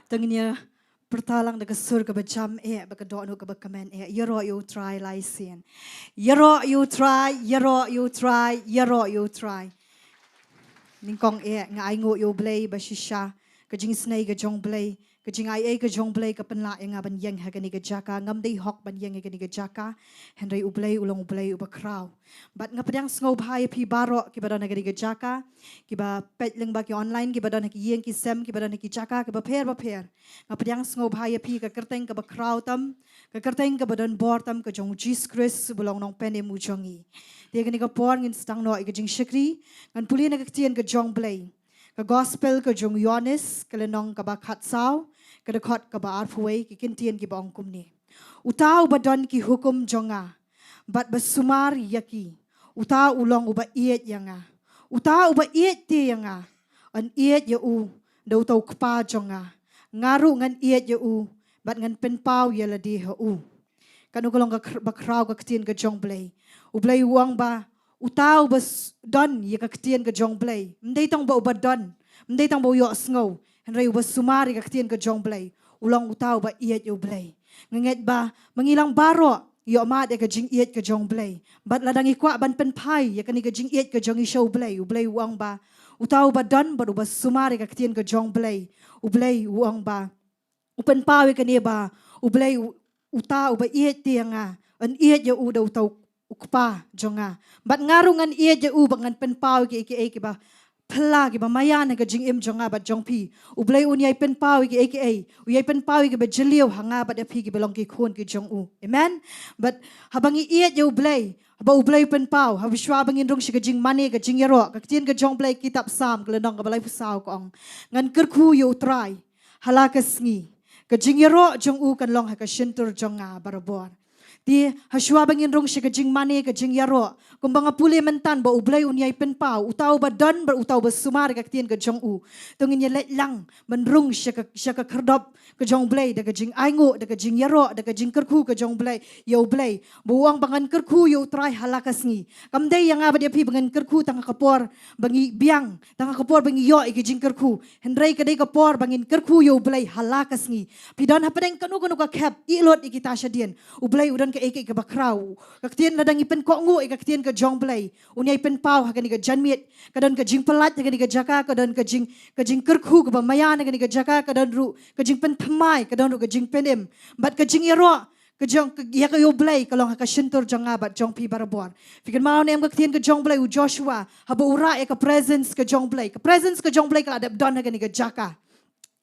Tengnya pertalang dekat surga berjam baka doa ke bakamen yero you try laisian. Yero you try, yero you try, yero you try. Ningkong ngai ngo you blei bashisha ke jing snai ke Jong blei ke jing ai ke Jong blei ke penla yang ban yang hagani ke Jaka ngam dei hok ban yang hagani ke Jaka henry u blei ulong blei u bakrau bat ngapadang Sngap pi baro ki badan hagani ke Jaka ki ba pet lyngba ki online ki badan ki yang ki sem ki badan ki Jaka ki ba pher ngapadang Sngap pi ke kerteng ke bakrau tam ke kerteng ke badan bor tam ke Jong Jesus Christ bulong nong pene mu jongi dia gani ke por ngin stang no ke jing shikri ngan puli na ke Ktien ke Jong blei ke gospel ke Jong Yonis ke lenong ke bakat sau ke dekot ke ba Ri-Bhoi ke Kintien ki ba ongkum ni utau badon ki hukum jonga bat besumar yaki utau ulong uba iet yanga utau uba iet ti yanga an iet ya u do tau kpa jonga ngaru ngan iet ya u bat ngan penpau ya ladi ha u kanu kolong ke bakrau ke Ktien ke Jong blei u blei uang ba utau bas don ya ke Ktien ke Jong blei mdei tong ba uba don mdei tong ba yo Sngap henry uba sumari ke Ktien ke Jong blei ulong utau ba iet u blei ngenget ba mengilang baro yo mat ke jing iet ke Jong blei bat ladang ikwa ban penpai ya kani ke jing iet ke Jong show blei u blei uang ba utau ba don ba uba sumari ke Ktien ke Jong blei u blei uang ba u penpai ke ni ba u blei utau ba iet tianga an iet ya u do tau ukpa jonga bat ngarungan iet ya u bangan penpai ke ba pala ki ba mayan ke jing im jonga bat jong pi u blei unyai penpau ki aka uyai penpau ki ba jelio hanga bat pi ki belong ki khon ki Jong u amen but habangi iet ya u blei ba u blei penpau ha wiswa bangin rong shi ke jingmane ke jingiaroh ke Ktien ke Jong blei kitab sam ke lenong ke balai pusau ko ong ngan kyrkhu you try hala ke Sngi ke jingiaroh Jong u kan long ha ke shintur jonga barabor di haswa bangin rong shi ke jingmane ke jingiaroh kumbanga puli mentan ba ublai unyai penpau utau ba don ber utau ba sumar ke Ktien ke Jong u tungin ye let lang menrung shaka kerdop ke Jong blei de ke jing aingo de ke jingiaroh de ke jingkyrkhu ke Jong blei yo blei buang bangan kyrkhu yo try halaka Sngi kamdei yang aba dia pi bangan kyrkhu tang kapor bangi biang tang kapor bangi yo ke jingkyrkhu hendrai ke dei kapor bangin kyrkhu yo blei halaka Sngi pidan hapadeng kanu ka kap ilot ikita syadien ublei udan ke ke bakrau ke Ktien ladang ipen ko ngu ke Ktien ke Jong blei unyai penpau hagani ke janmit kadon ke jing pelat hagani ke Jaka kadon ke jingkyrkhu ke bamayan hagani ke Jaka kadon ru ke jing pentamai kadon ru ke jing penem bat ke jingiaroh ke Jong ya ke yo blei kalong ka shintur jonga bat Jong pi barabor fikir mau nem ke Ktien ke Jong blei u Joshua haba ura ke presence ke Jong blei ke Jong blei kala adap don hagani ke Jaka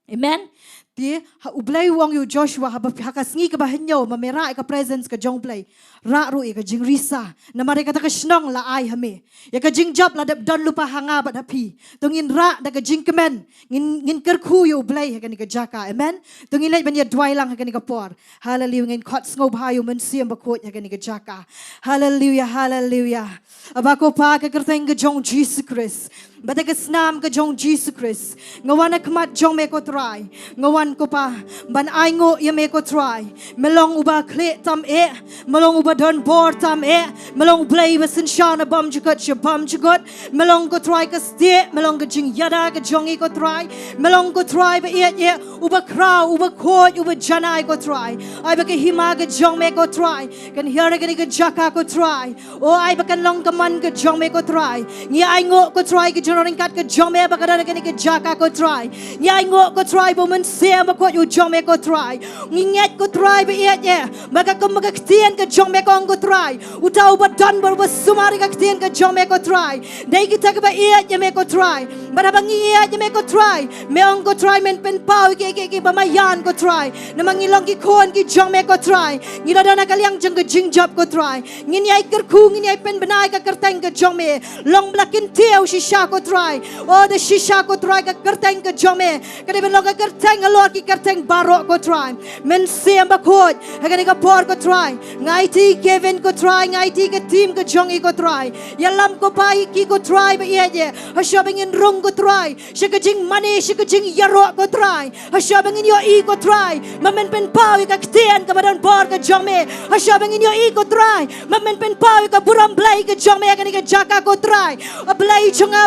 amen dia u blei wong yu Joshua haba haka Sngi ke bahenyo mamera ke presence ke Jong blei ra ru ke jing risa na mari kata ke snong la ai hame ya ke jing job la dap don lupa hanga bat hapi tungin ra da ke jing kemen ngin kyrkhu yu blei ke ni ke Jaka amen tungin lai ban ya dwai lang ke ni ke por hallelujah ngin khot Sngap hayu men siam bakot ke ni ke Jaka hallelujah hallelujah abako pa ke kerteng ke Jong Jesus Christ bata ke snam ke Jong Jesus Christ ngawana kemat Jong me ko try ngawan ko pa ban ai ngo ya me ko try melong uba kle tam melong uba donbor tam melong blei besin shana bam jugot shabam jugot melong ko try ke stie melong ke jing yada ke Jongi ko try melong ko try ba uba kraw uba khot uba janai ko try ai ba ke hima ke Jong me ko try kan here ke Jaka ko try o ai ba kan long kaman ke Jong me ko try ngi ai ngo ko try ke ringkat ke Jong me ba kadana ke Jaka ko try ngi ai ngo ko try bo men se ma ko yu Jong me ko try nginget ko try ba maka ko maga Ktien ke Jong me ko ngo try utau ba don ba sumari ke Ktien ke Jong me ko try dei kita ke ba me ko try bara bangi me ko try me ong ko try men pen pau ke ba mayan ko try na mangilong ki kon ki Jong me ko try ngila dana kaliang jeng ke jing job ko try ngin yai kyrkhu ngin yai pen benai ka kerteng ke Jong me long blakin tiau shisha ko try oh the shisha ko try ka kerteng ke Jong me kade ben long ka kerteng alor ki kerteng barok ko try men sem ba khot hagani ka por ko try ngai ti Kevin ko try ngai ti ki ka team ka jong I ko try. Yalam ko pa ki ko try ba ye. Hashabangin rong ko try. Shika jingmane shika jingiaroh ko try. Hashabangin yo I ko try. Mamen pen pau ka ktien ka donbor ka jong me. Hashabangin yo I ko try. Mamen pen pau ka buram blai ka jong me ka ni ka jaka ko try. A blai chunga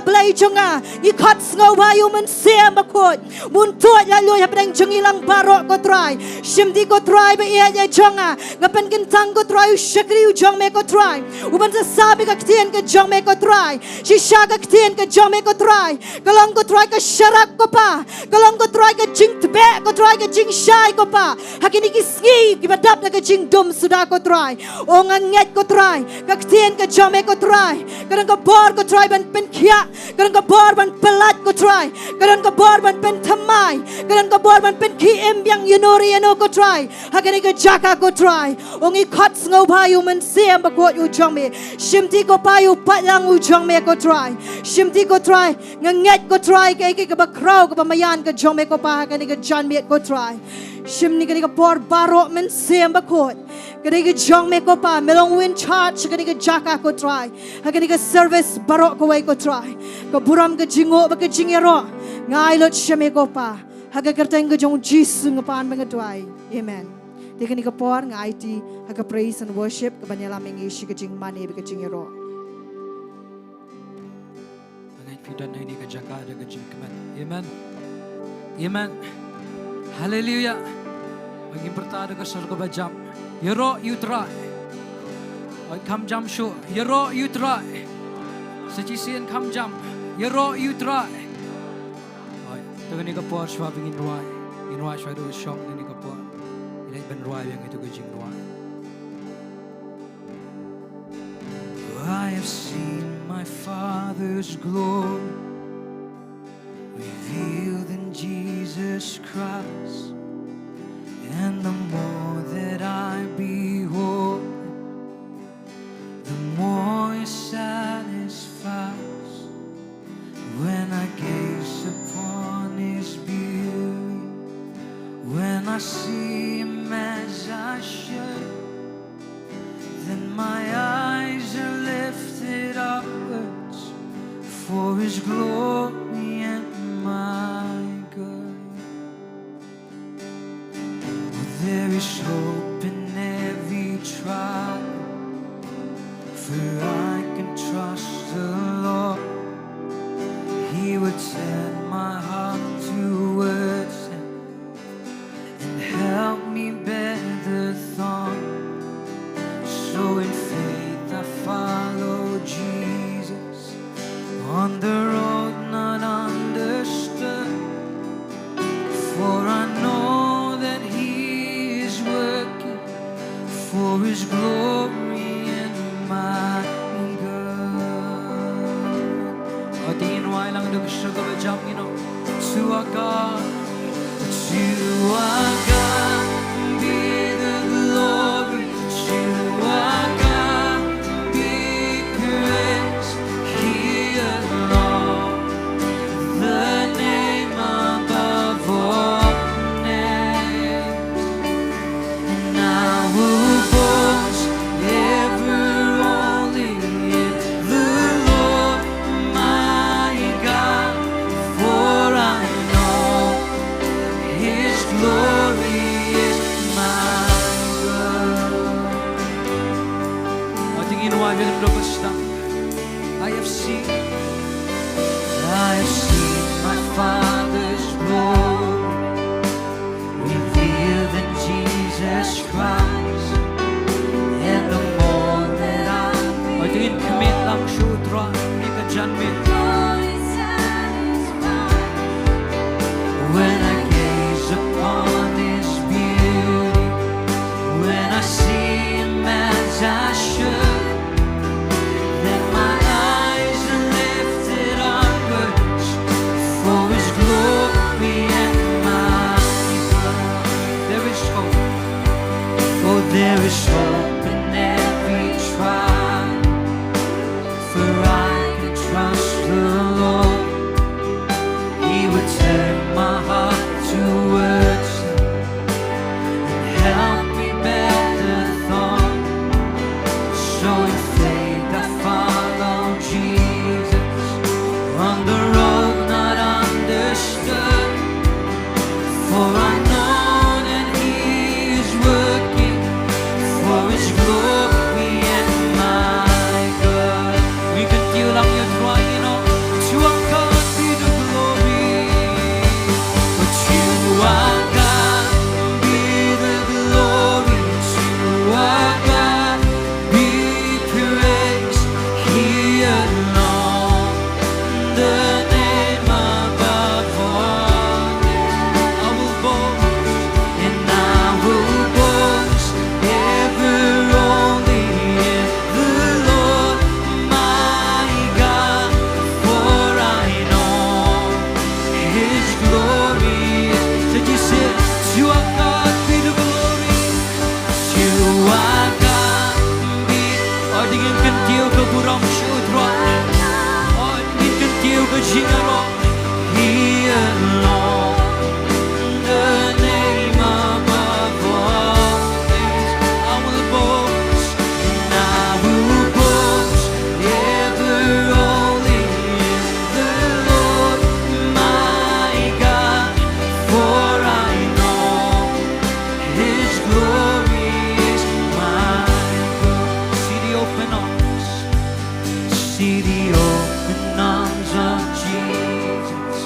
I kat Sngap yu men sem ba khot. Mun tuat la loy hapdang jingilang barok ko try. Shimdi ko try ba ye jonga. Ngapen kintang ko try shakri u jong me ko try. Uban sa sabi ka ktien ka jong me ko try. Shisha ka ktien ka jong me ko try. Kalong ko try ka sharak ko pa. Kalong ko try ka jingtbe ko try ka jingshai ko pa. Hakini ki sngi ki badap na ka jingdum sudah ko try. O nganget ko try. Ka ktien ka jong me ko try. Kadang ka bor ko try ban pen kia. Kadang ka bor ban pelat ko try. Kadang ka bor ban pen tamai. Kadang ka bor ban pen ki yang yunori ano ko try. Hakini ka jaka ko try. O ngi kat Sngap yu men sem ba khot yu jong me. Shimti ko pa yu patlang u jong me ko try. Shimti ko try. Nganget ko try kay ka ba kraw ka ba mayan ka jong me ko pa hakini ka jan me ko try. Shimni ka bor barok men sem ba khot. Kani ka jong me ko pa melong win charge kani ka jaka ko try. Hakini ka service barok ko way ko try. Ka buram ka jingo ba ka jingiaroh. Ngai lot shame ko pa. Haga kerteng ka jong Jayson ngapan ba try. Amen. Tikani ka por nga IT haga praise and worship ka banyalam ngi ka jingmane ba ka jingiaroh. Dan ini ke Jaka ada ke jingmane. Amen. Amen. Haleluya. Bagi bertada ke surga bajam. Yero you try. Oi kam jam show. Yero you try. Sejisian kam jam. Yero you try. Oi dengan ni ke por shwa bingin ruai. In ruai shwa do shong ni ke por. Ini ben ruai yang itu ke Jingduwai. I have seen my Father's glory revealed in Jesus Christ, and the more that I behold, the more it satisfies. When I gaze upon His beauty, when I see Him as I should, then my eyes are lifted upwards for His glory and my good. There is hope in every trial, for I can trust the Lord. He would turn my heart towards Him and help me bear the thorn. So in faith I follow Jesus on the road not understood, for I know that He is working for His glory and my good. O Diengdoh lang do gusto ko bajam to our God, to our God be the glory. I have seen my Father's glory revealed in Jesus Christ, and the more that I tingin commit lang shudra ni ka janmit. When I gaze upon His beauty, when I see Him as I should, then my eyes are lifted upwards for His glory and my good. There is hope. Oh, there is hope in every trial, for I can trust the Lord. He would turn my heart towards Him and help me bear the thorn. So in Tingin Ktien U Burong Shudrai. Tingin Ktien U Jingiaroh. He alone, the name above all names. I will boast, and I will boast ever only in the Lord my God. For I know His glory is my good. See the open arms, see the open arms of Jesus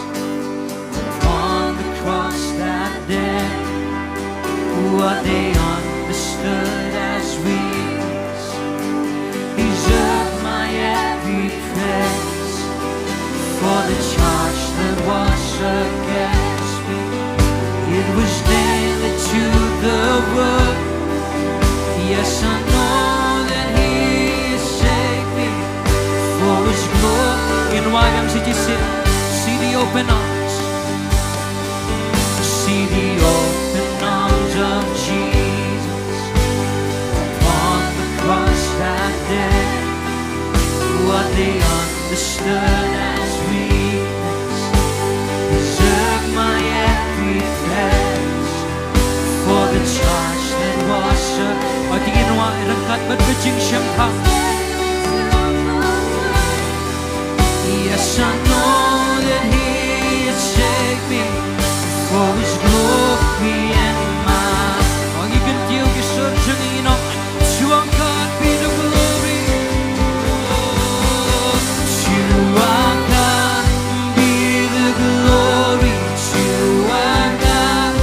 on the cross that day. What they understood as weakness deserved my every praise. For the charge that was against me, it was nailed to the wood. Yes, I know that He saved me for His glory. In YMCGC, see the open arms, see the open arms of Jesus upon the cross that day. What they understood as weakness deserved my every praise. For the charge that was Diengdoh rangkat berbejing syamthang. Yes, I know that He has saved me for His glory and mine. You can deal with surgery, you know. To our God be the glory. To our God be the glory. To our God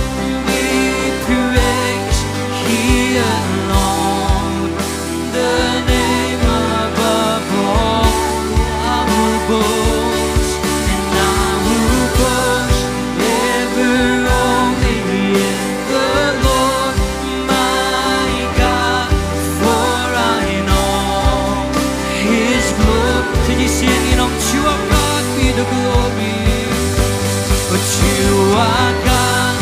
be praise. He alone, the name above all. I will boast, and I will boast ever only in the Lord my God. For I know His glory. So you sing, you know, to our God be the glory. But to our God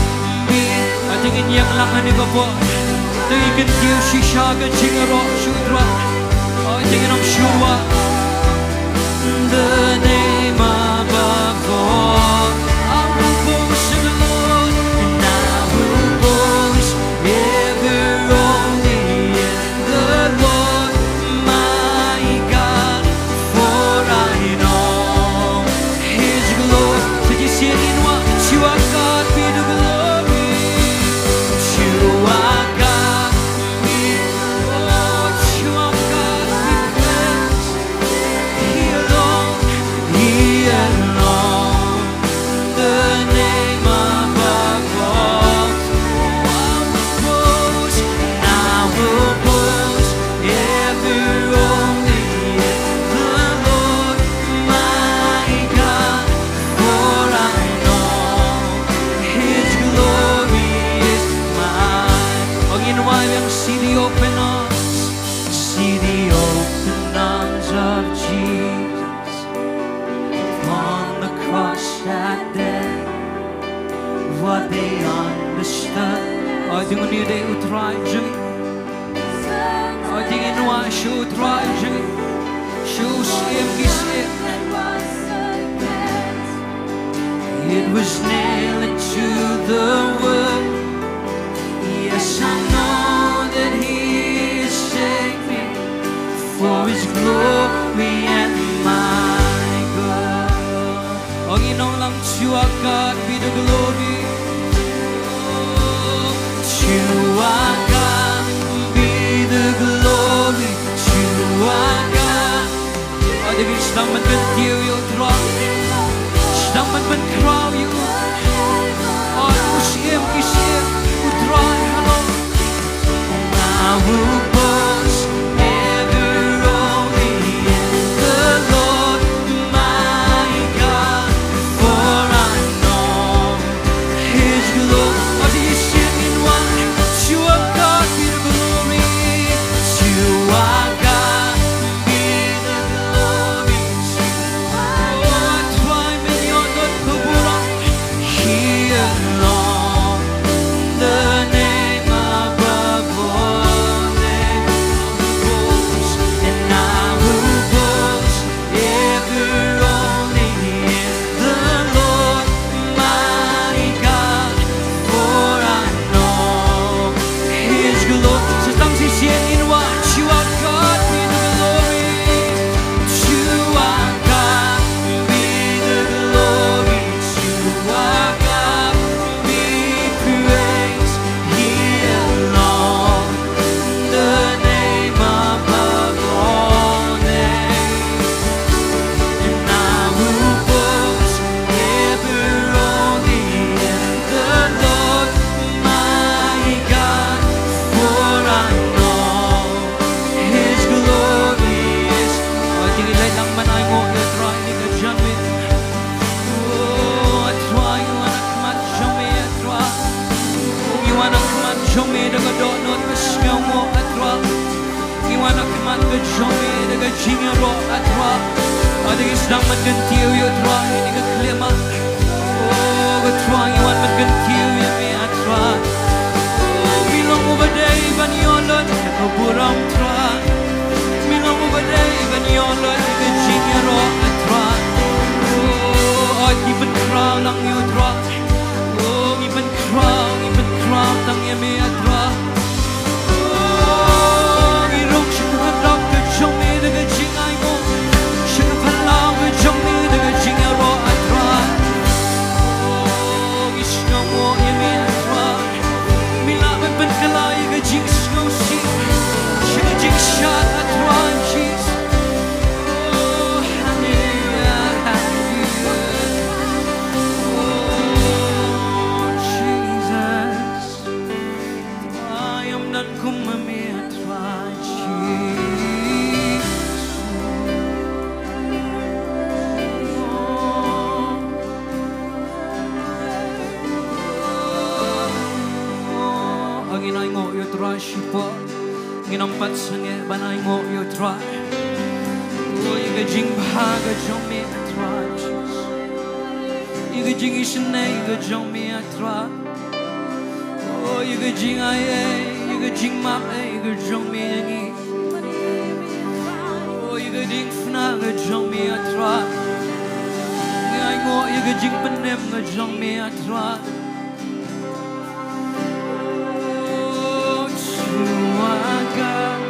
be. At tingin yang lakan ni Bapa. Tingin Ktien U Shishaga Jingiaroh Shudra. Tingin ang Shudwa. The name above all. I will boast in the Lord, and I will boast ever only in the Lord my God. For I know His glory. So you sing in what? To our God be the glory. To our God be, oh, to our God be praise. He alone, the name above all. I will boast, and I will boast ever only in the Lord my God. For I know His glory is mine. Ginawa niyang see the open arms, see the open arms of Jesus on the cross that day. What they understood. Tingin niya day utray jing. Tingin niya siya utray jing. Siya usim gisim. It was nailed to the wood. Yes, I know that He has saved me for His glory and my good. Ang Nonglam, to our God be the glory. To our God be the glory. To our God. Det vill stammen Ktien U drar. Stammen men krav ju. Usim gisim utray halom. I will boast ever only in the Lord my God. For I know His glory. Do you sing in one? To our God be the glory. To our God be the glory. To our God. jingiaroh atra. Ada isdang mengentiu yo tra ini ke kelima. Oh ke tra iwan mengentiu yo me atra. Oh bilang ubadai ban yolot ke buram tra. Bilang ubadai ban yolot ke jingiaroh atra. Oh even crown lang yo tra. Oh even crown tang yo me atra. Oh irong shikadap ke jong me de ke jingai mo. Shikapalau ke jong me de ke jingiaroh atra. Oh isngaw mo yo me atra. Mila ben kalai ke jing snow si. Shika jing shot atra cheese. Oh hangne Nginampat sange banay mo yo try. Oh, iga jing bahaga jong me try. Iga jing isne iga jong me try. Oh, iga jing aye, iga jing map iga jong me ngi. Oh, iga ding fna iga jong me try. Ngai ngo iga jing penem iga jong me try. God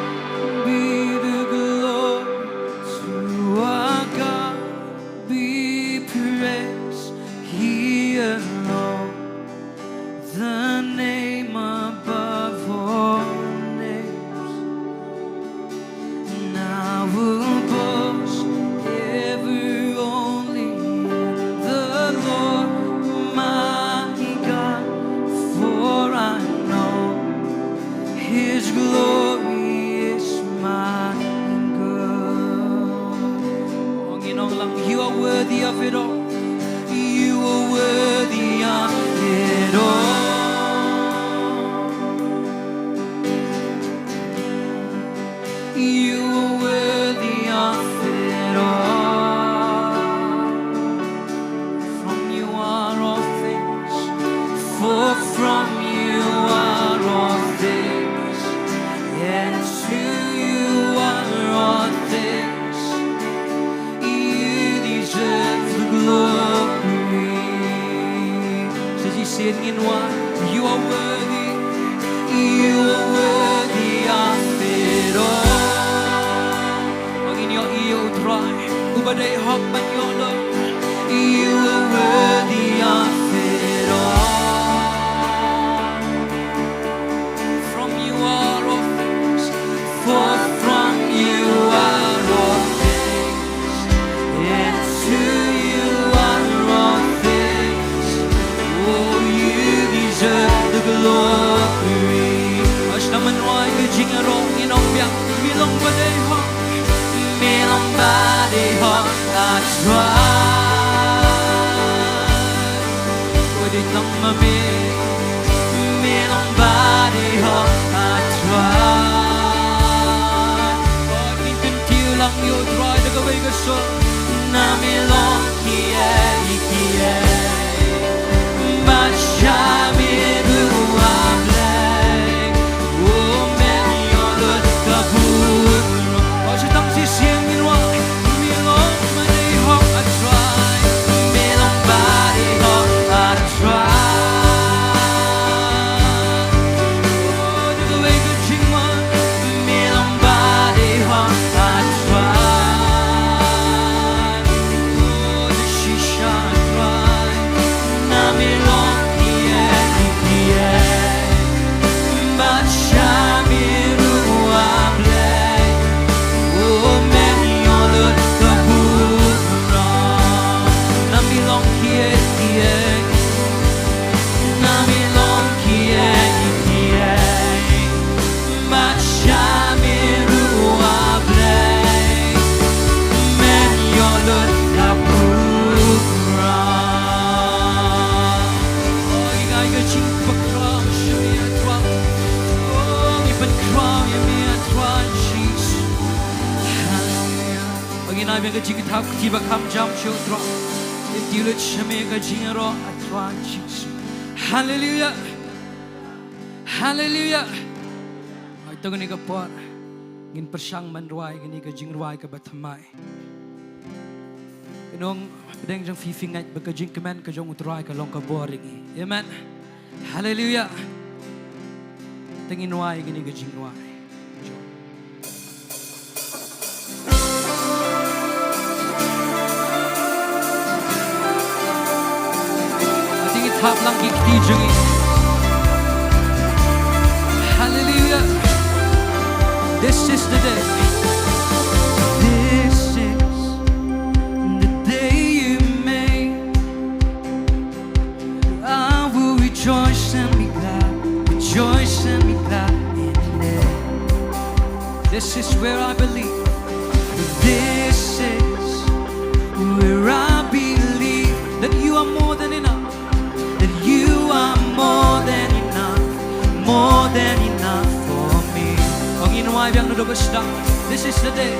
be the glory, to our God be praised, He alone, the name above all names. And I will boast ever only in the Lord my God, for I know His glory is my good. Oh, Nonglam, you are worthy of it all. You are worthy of it all. You are worthy of it all. From you are all things, for from you are all things. And to you are all things. You deserve the glory. Says he said in one, you are worthy. You are worthy of it all. Ang inyong iyo try, ubaday hop at your love. You are worthy of it all. For from you are all things, and to you are all things. Oh, you deserve the glory. Ashna manwai ke jingiaroh inong biang milong badai ho, milong badai ho. That's right. Wadi tang mami, milong badai ho. That's right. You try to go away, so now me long here, but shami do Blei. Oh, man, you're the kabur. Oh, she thinks she's singing wrong. Me long, my day hop, I try. Me long body hop, I try. Oh, the way the jingmane. Me long body hop, I try. Oh, the shisha try. Angin I beg a jigitap, Tiba come jump, show drop. If you let Shamega jingiaroh, I try Jesus. Hallelujah. Hallelujah. I took a nigga pot. Gin persang manruai, giniga jingruai ka batamai. Nong pedeng jang fifing night baka jingmane ka jong utrai ka long ka boring. Amen. Hallelujah. Tengin wai giniga jingruai. I think it's hap lang Ktien U. Hallelujah. This is the day. This is the day you made. I will rejoice and be glad. Rejoice and be glad in it. This is where I believe. This is where I believe that you are more than enough. That you are more than enough. More than enough. This is the day.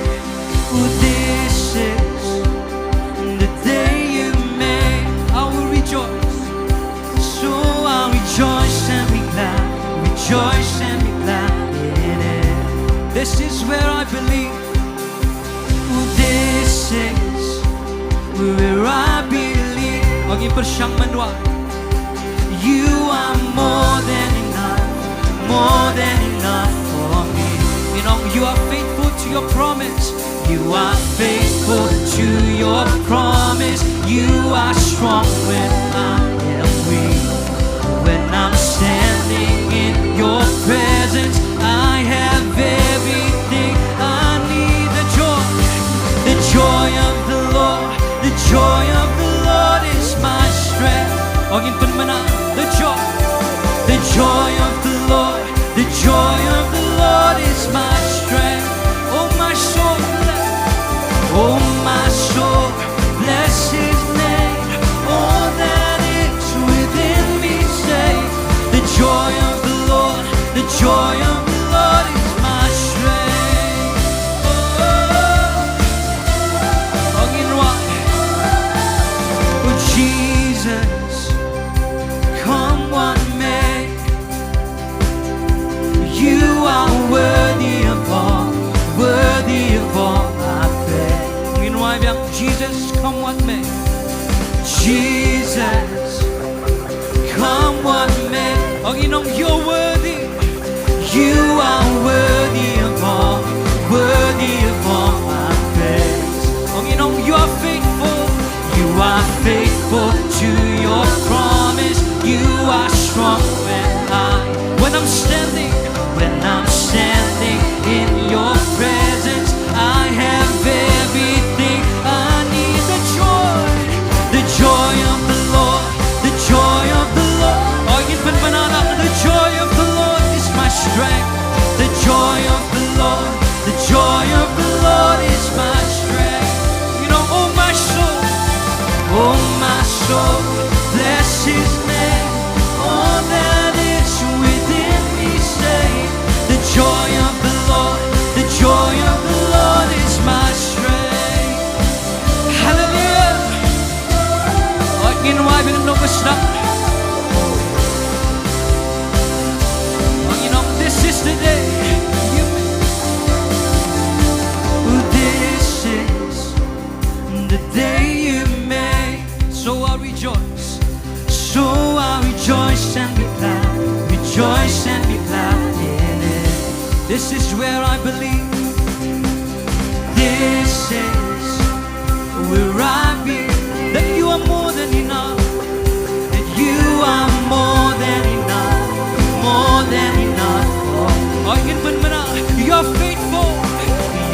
This is the day you made. I will rejoice. So I'll rejoice and be glad. Rejoice and be glad in it. This is where I believe. This is where I believe. You are more than enough. More than enough for me. You are faithful to your promise. You are faithful to your promise. You are strong when I am weak. When I'm standing in your presence, I have everything I need. The joy of the Lord, the joy of the Lord is my strength. The joy of the Lord, the joy of the Lord is my strength. Oh my soul, bless His name. All that is within me say, the joy of the Lord, the joy of the Lord is my strength. Oh Jesus, come what may. You are worthy of all I pray. Jesus, come what may. Jesus, come what may. You're worthy. You are worthy of all I praise. You are faithful. You are faithful to your promise. You are strong when I'm standing in your presence. I have everything I need. The joy of the Lord, the joy of the Lord. The joy of the Lord is my strength. The joy of the Lord, the joy of the Lord is my strength. Oh my soul, bless His name. All that is within me say, the joy of the Lord, the joy of the Lord is my strength. Hallelujah. This is the day. This is the day you made. So I rejoice. So I rejoice and be glad. Rejoice and be glad in it. This is where I believe. This is where I believe that you are more than enough. That you are more than enough. More than enough. You are faithful.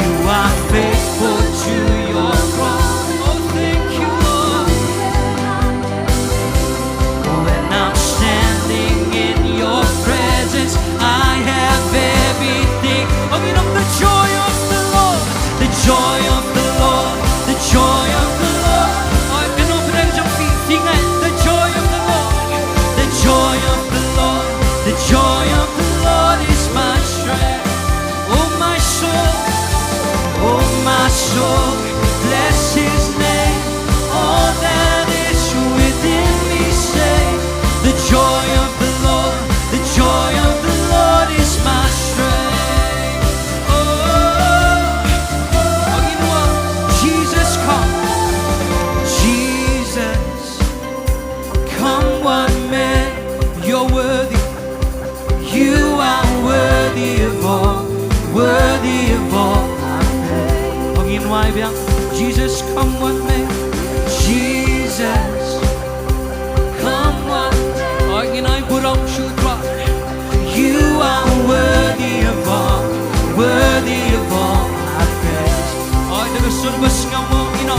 You are faithful to your promise. Oh, thank you, Lord. When I'm standing in your presence, I have everything. The joy biang Jesus come what may. Jesus come what may. Ai ngai burong shudra. You are worthy of all our praise. Ai daga surba Sngamo ino.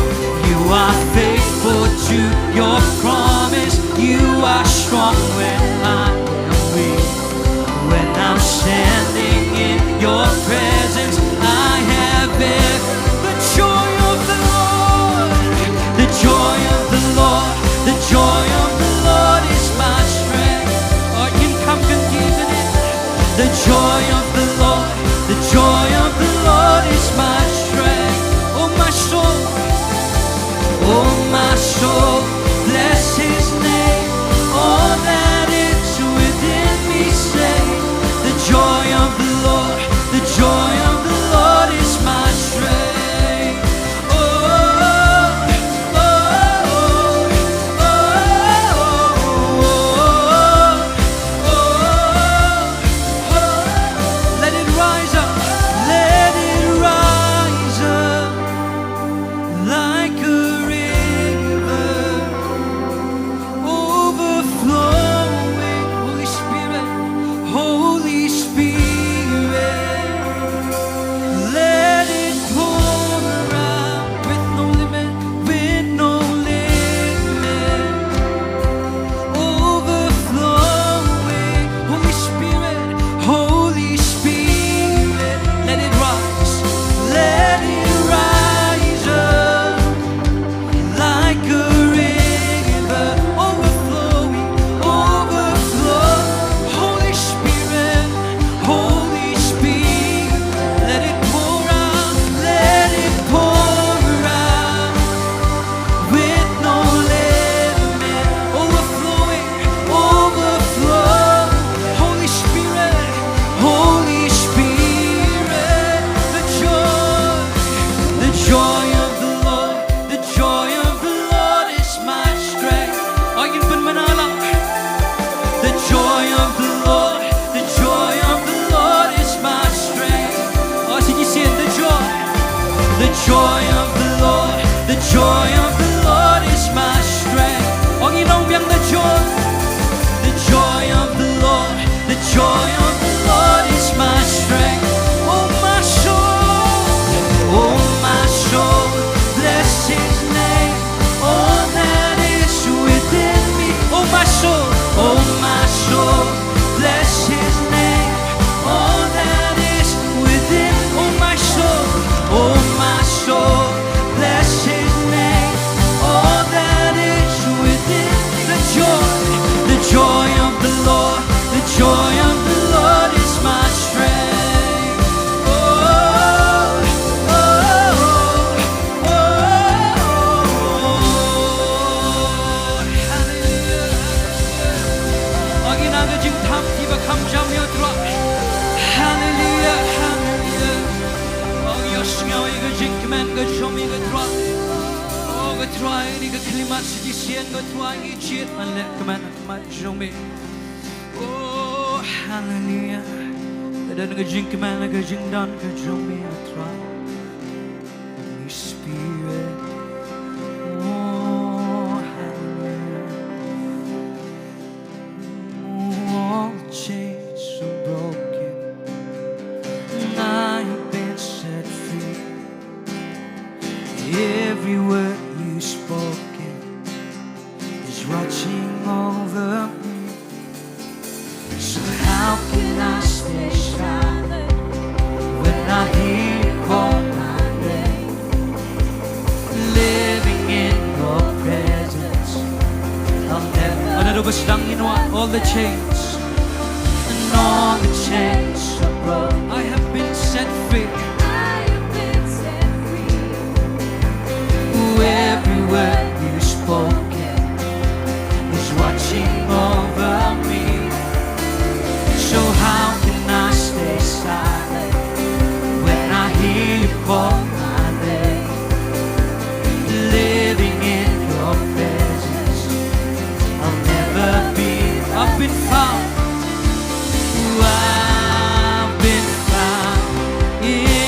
You are faithful to your promise. You are strong when I am weak. When I'm standing in your presence, I have the joy of the Lord. The joy of the Lord. The joy of the Lord is my strength. Or you come confusing it. The joy of the Lord. The joy of the Lord is my strength. Oh my soul. Oh my soul. Bless His name. All that is within me say. The joy of the Lord. The joy of the Lord is my strength. Oh, oh, oh, oh, oh. Let it rise up. Let it rise up like a river overflowing. Holy Spirit, Holy Spirit, let it pour out with no limit, with no limit. Overflowing. Holy Spirit, Holy Spirit, let it rise. Let it rise up like a river overflowing, overflow. Holy Spirit, Holy Spirit, let it pour out, let it pour out with no limit, overflowing, overflow. Holy Spirit, Holy Spirit, the joy of the Lord, the joy of the Lord is my strength. Are you been manala? The joy of the Lord, the joy of the Lord is my strength. Oh, did you see it? The joy of the Lord, the joy of the Lord is my strength. Oh, you know the joy of the Lord, the joy of the Lord is my strength. Oh my soul, bless His name. All that is within me. Oh my soul, bless His name. All that is within. Oh my soul, bless His name. All that is within. The joy of the Lord, the joy of the Lord is my strength. Oh, oh, oh, oh, hallelujah. Ở cái chứng thăm thì bà không trong yêu thương. Hallelujah, hallelujah. Ở cái Sngi cái jingmane cái trong cái thương. Ở cái try đi cái klimat si sien cái try cái chết mà lẽ cái man mà trong mình. Oh, hallelujah. Dan cái jingmane cái jingdan cái trong mình try. Holy Spirit. Oh, hallelujah. All chains are broken. I have been set free. Every word you spoken is watching over me. So how can I stay silent when I hear you call my name? Living in your presence, I'll never. All the chains, and all the chains are broken. I have been set free. Every word you spoken is watching over me. So how can I stay silent when I hear you call my name? Living in your presence, I'll never be. I've been found. I've been found in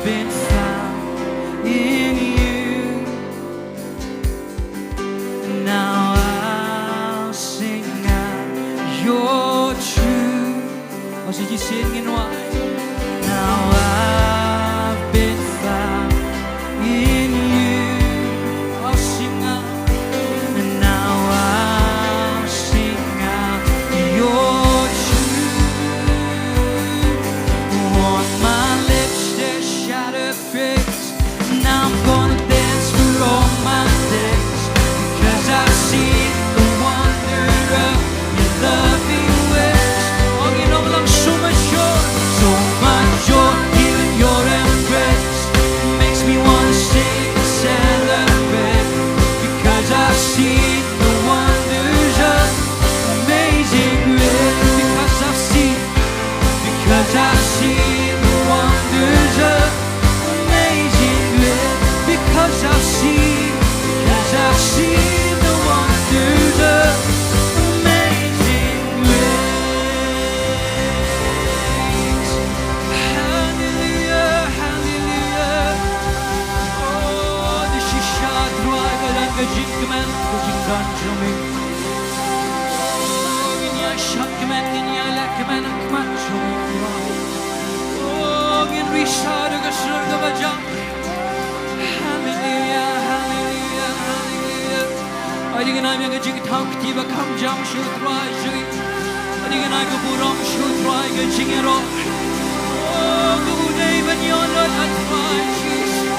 been found in you. Now I'll sing out your truth. I'll see you singing why. Now I've been found in you. I'll sing out. And now I'll sing out your truth. On my lips there's shattered praise. Now I'm gonna dance for all my days, because I've seen the wonder of your loving ways. Oh, you know I'm so much joy, here in your embrace. Makes me wanna sing and celebrate, because I've seen the wonders of amazing grace. Because I've seen the wonders of amazing grace. Because I've seen the wonders of amazing grace. Hallelujah, hallelujah. Oh, the shisha drive and the jingmane, the jingiaroh. Oh, jingiasyllok, jingiaroh, oh, jingiaroh, hallelujah, hallelujah, hallelujah. I think I'm going to Ktien U Blei. I think I'm going to Balang Jingiaroh. Oh, good day when you're not at my Jesus.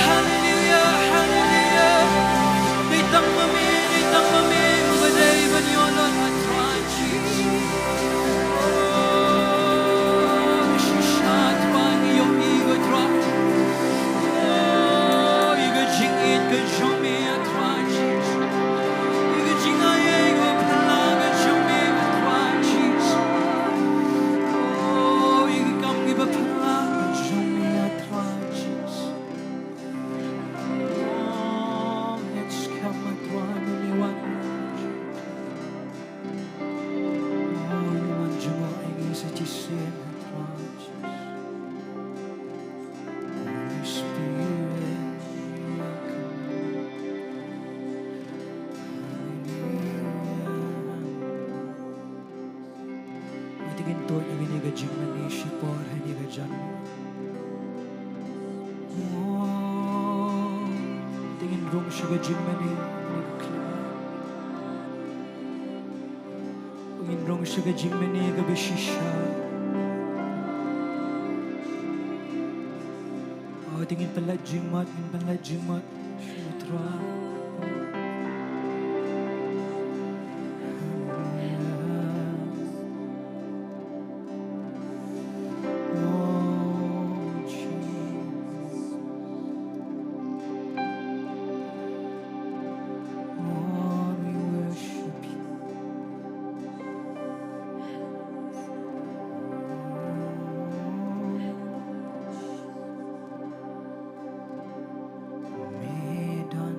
Hallelujah, hallelujah. Good day when you're not at my Jesus. Oh, shisha drive, your ego drive. Oh, you go jingin, go show me at my Jesus. You go jingaye, go palang, go show me at my Jesus. Oh, you can come give a palang, go show me at my Jesus. Oh, let's come at one only one. Oh, one Jowai is at your sin at my Jesus. Holy Spirit, welcome. Hallelujah. I think in Lord, you need a jingmane, shipor, and you need a oh, tingin rong siya jingmane, tingin rong siya jingmane, gabishisha. Oh, tingin pala jingmat, Sohthri. Medan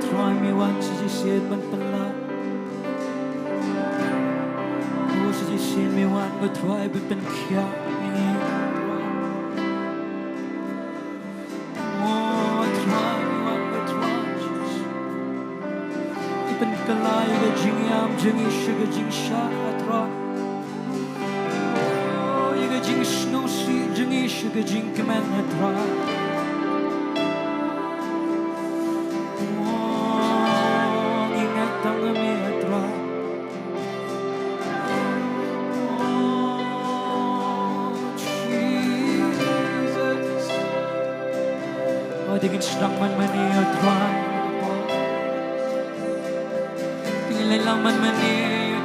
ทรายมีวันสิจิเสียดมันเป็นละกูสิจิเสียมีวันก็ทรายเป็นเขียวนี่โอ้ทรายมีวันก็ทรายที่เป็นกลายก็จิงยามจิงอิชก็จิงชาทรายJing snow sea, jingi sugar, jingmane try. Oh, ingat tangan me try. Oh, Jesus. Oh, dingin sedang man mani try. Tingin lang man mani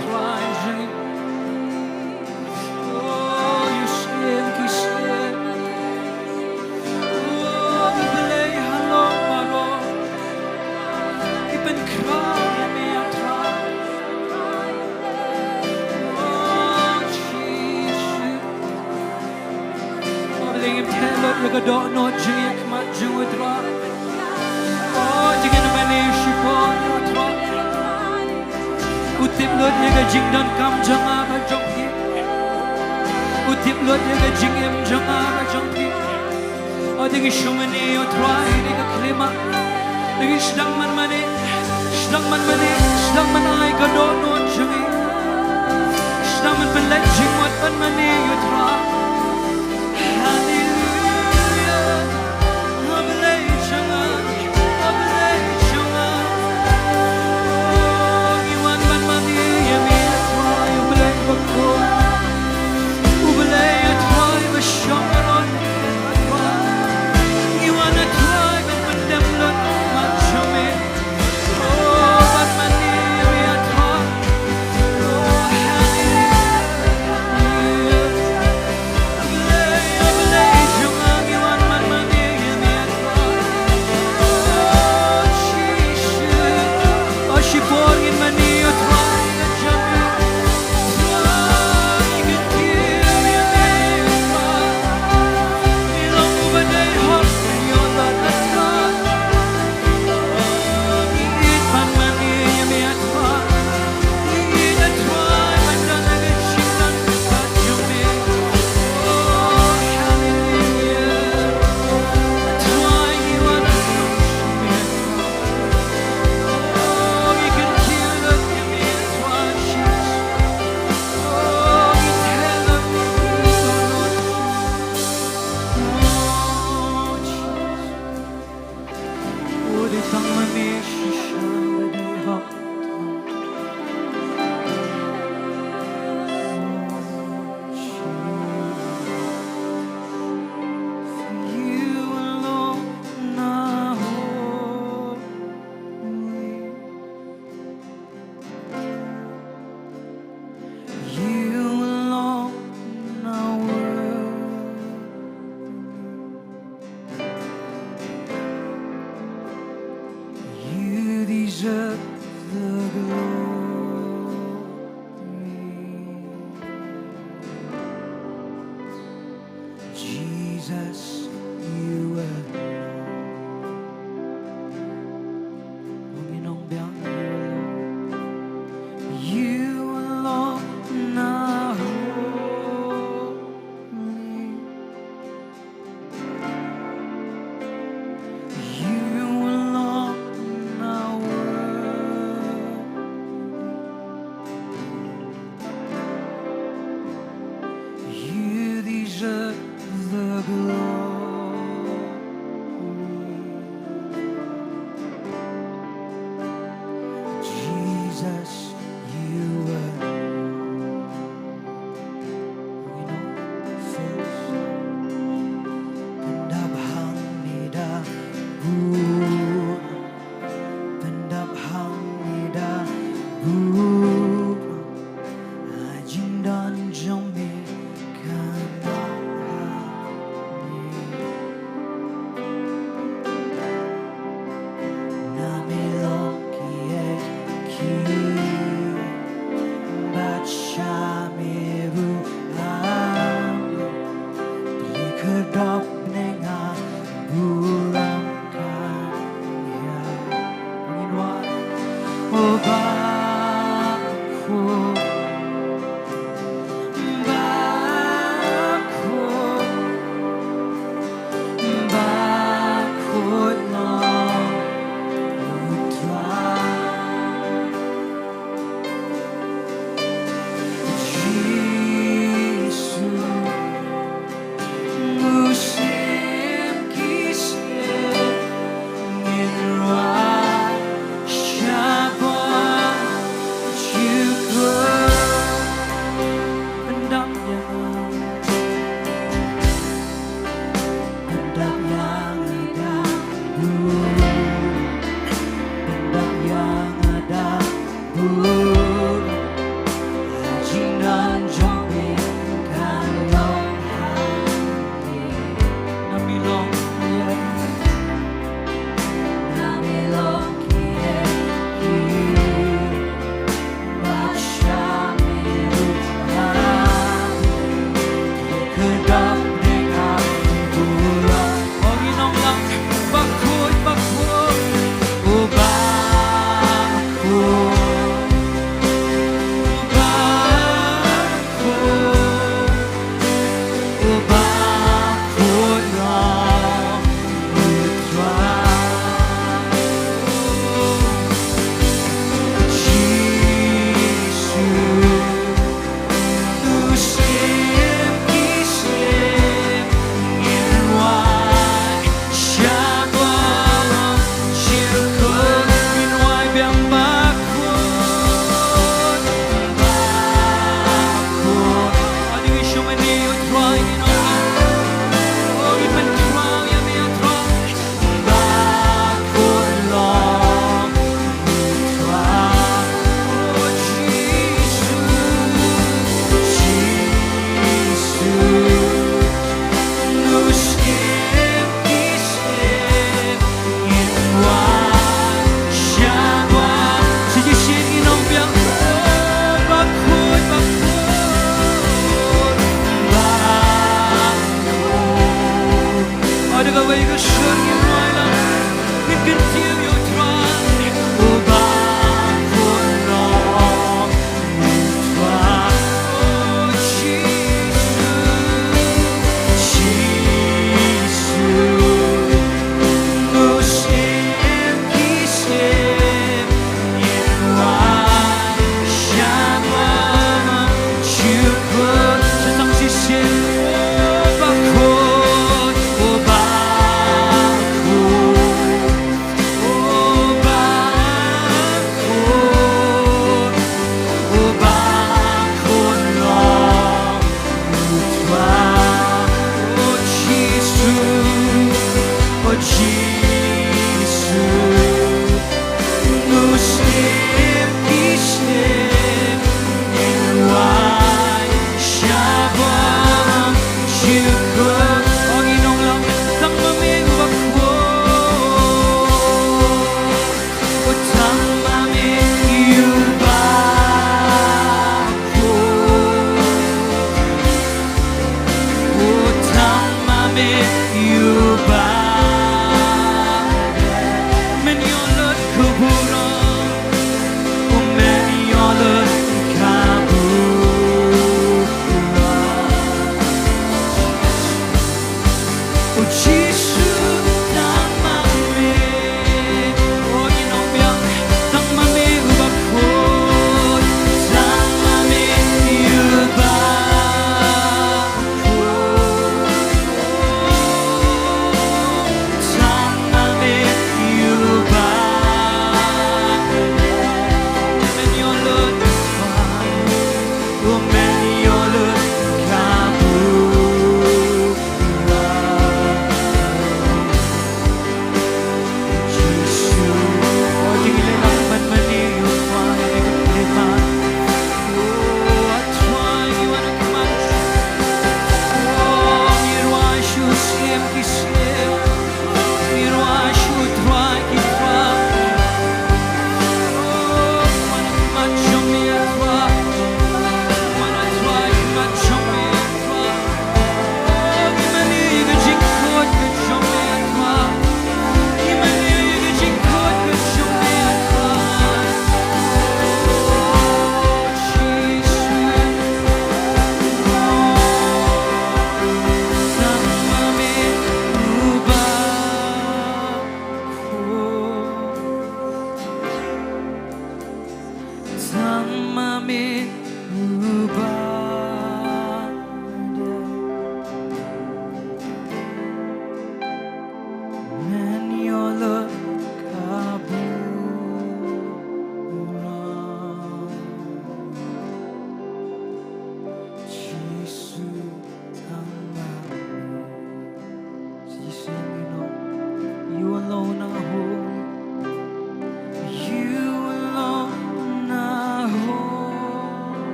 try. Laga do no jingiak mat juwedra. Oh jingin mani shipon tra. Utip lot yaga jingdon kam janga ba jonghi. Utip lot yaga jingem janga ba jonghi. Oh dingi shumani o tra yaga klima. Dingi sedang man mani sedang man ai ga do no jingi. Sedang man belaj jingmat man mani o tra.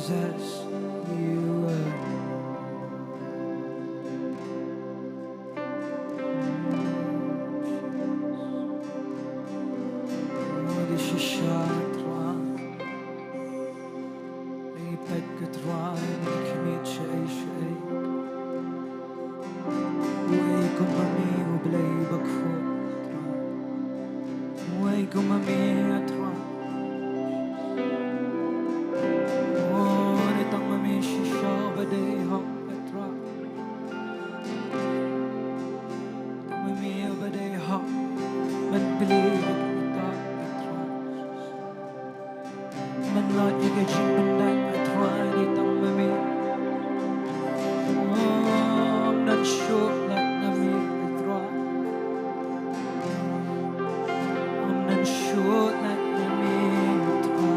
Jesus, you are. Oh, this is Shatra. Leipek Trai, Nikmit Shay Shay. Ktien U Blei Bakho. Ktien U Blei. Oh, nitang mami shisha baday hak patra. Mami baday hak man believe kita patra. Man not yaga jingmane patra nitang mami. Oh, I'm not sure that nami patra. I'm not sure that nami patra.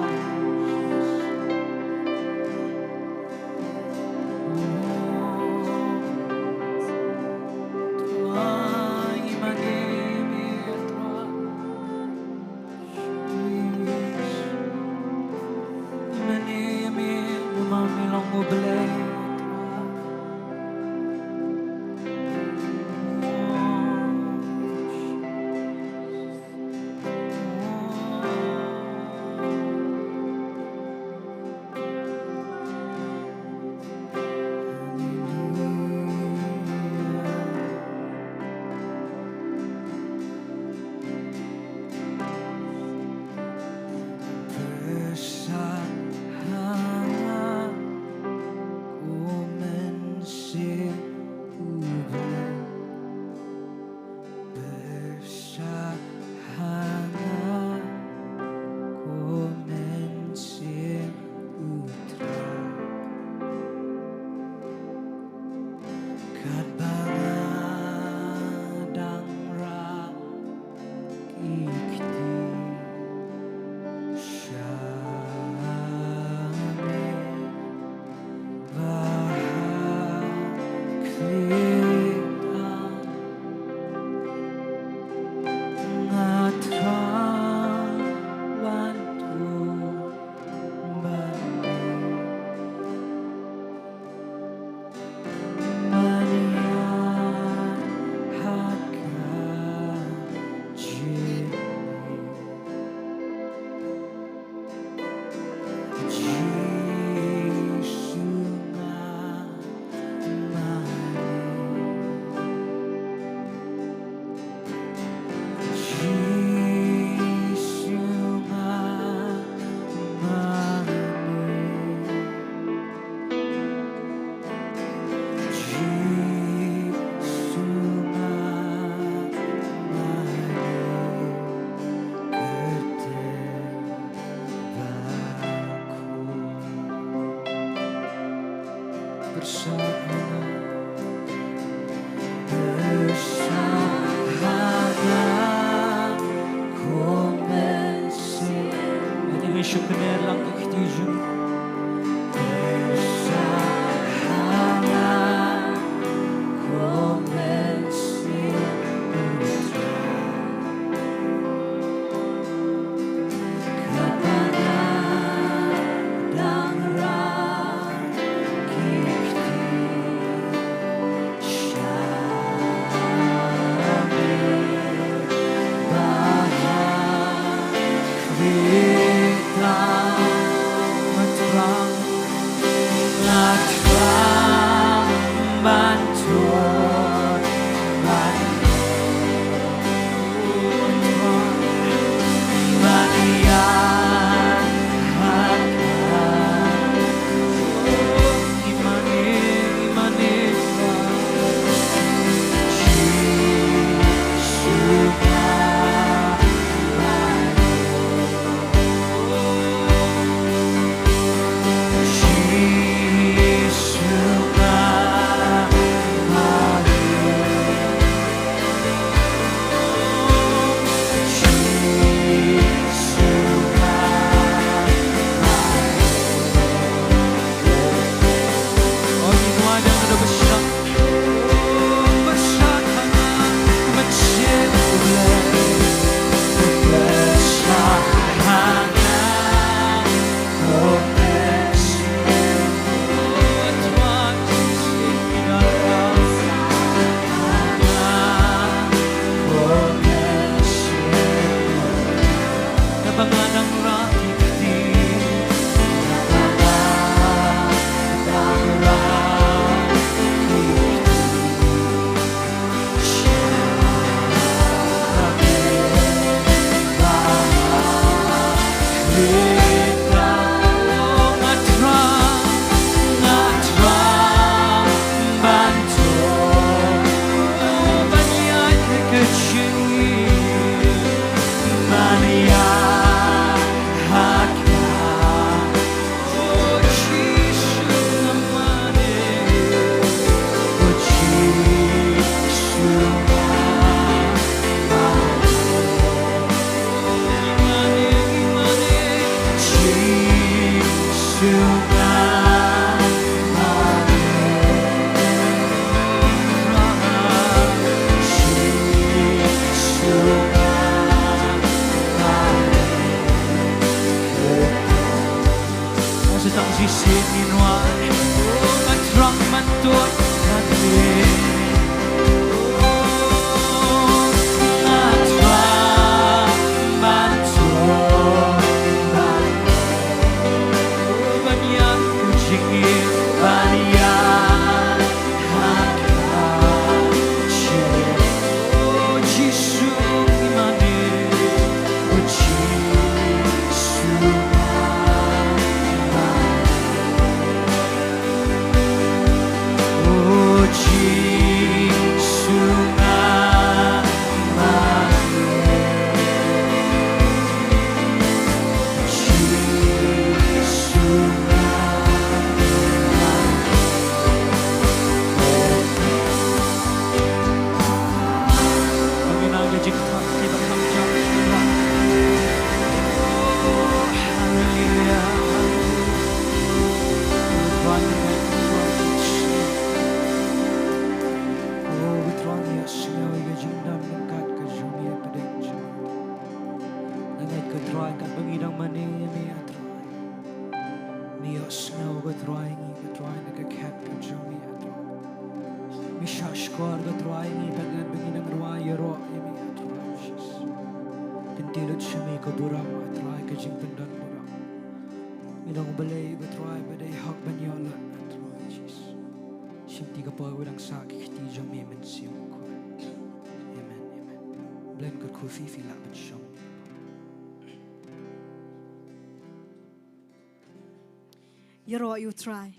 Yero you try.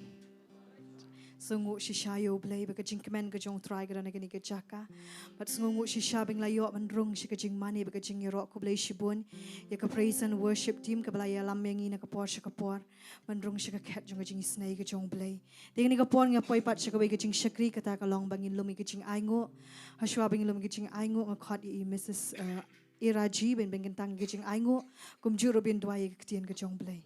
Sungu shisha you blei baka jingmane ka Jong try ka nagani ka Jaka. But sungu shisha bing layo man rung shi ka jingmane baka jingiaroh ku blei shibun. Ya ka praise and worship team ka blaya lam mengi na ka por shi ka por. Man rung shi ka kat jong ka jing Sngi ka Jong blei. Ding ka por nga poi pat shi ka wei ka jing shakri ka ta ka long bangin lumi ka jing aingo. Hashwa bangin lumi ka jing aingo nga khat I Mrs. Iraji ben bangin tang ka jing aingo. Kumjuro Bynta ka Ktien ka Jong blei.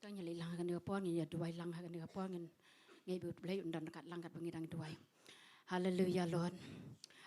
Nyali lang kan dia puan ni Jowai lang kan dia puan ngai but Blei undan dekat lang kat pengidang Jowai. Hallelujah Lord.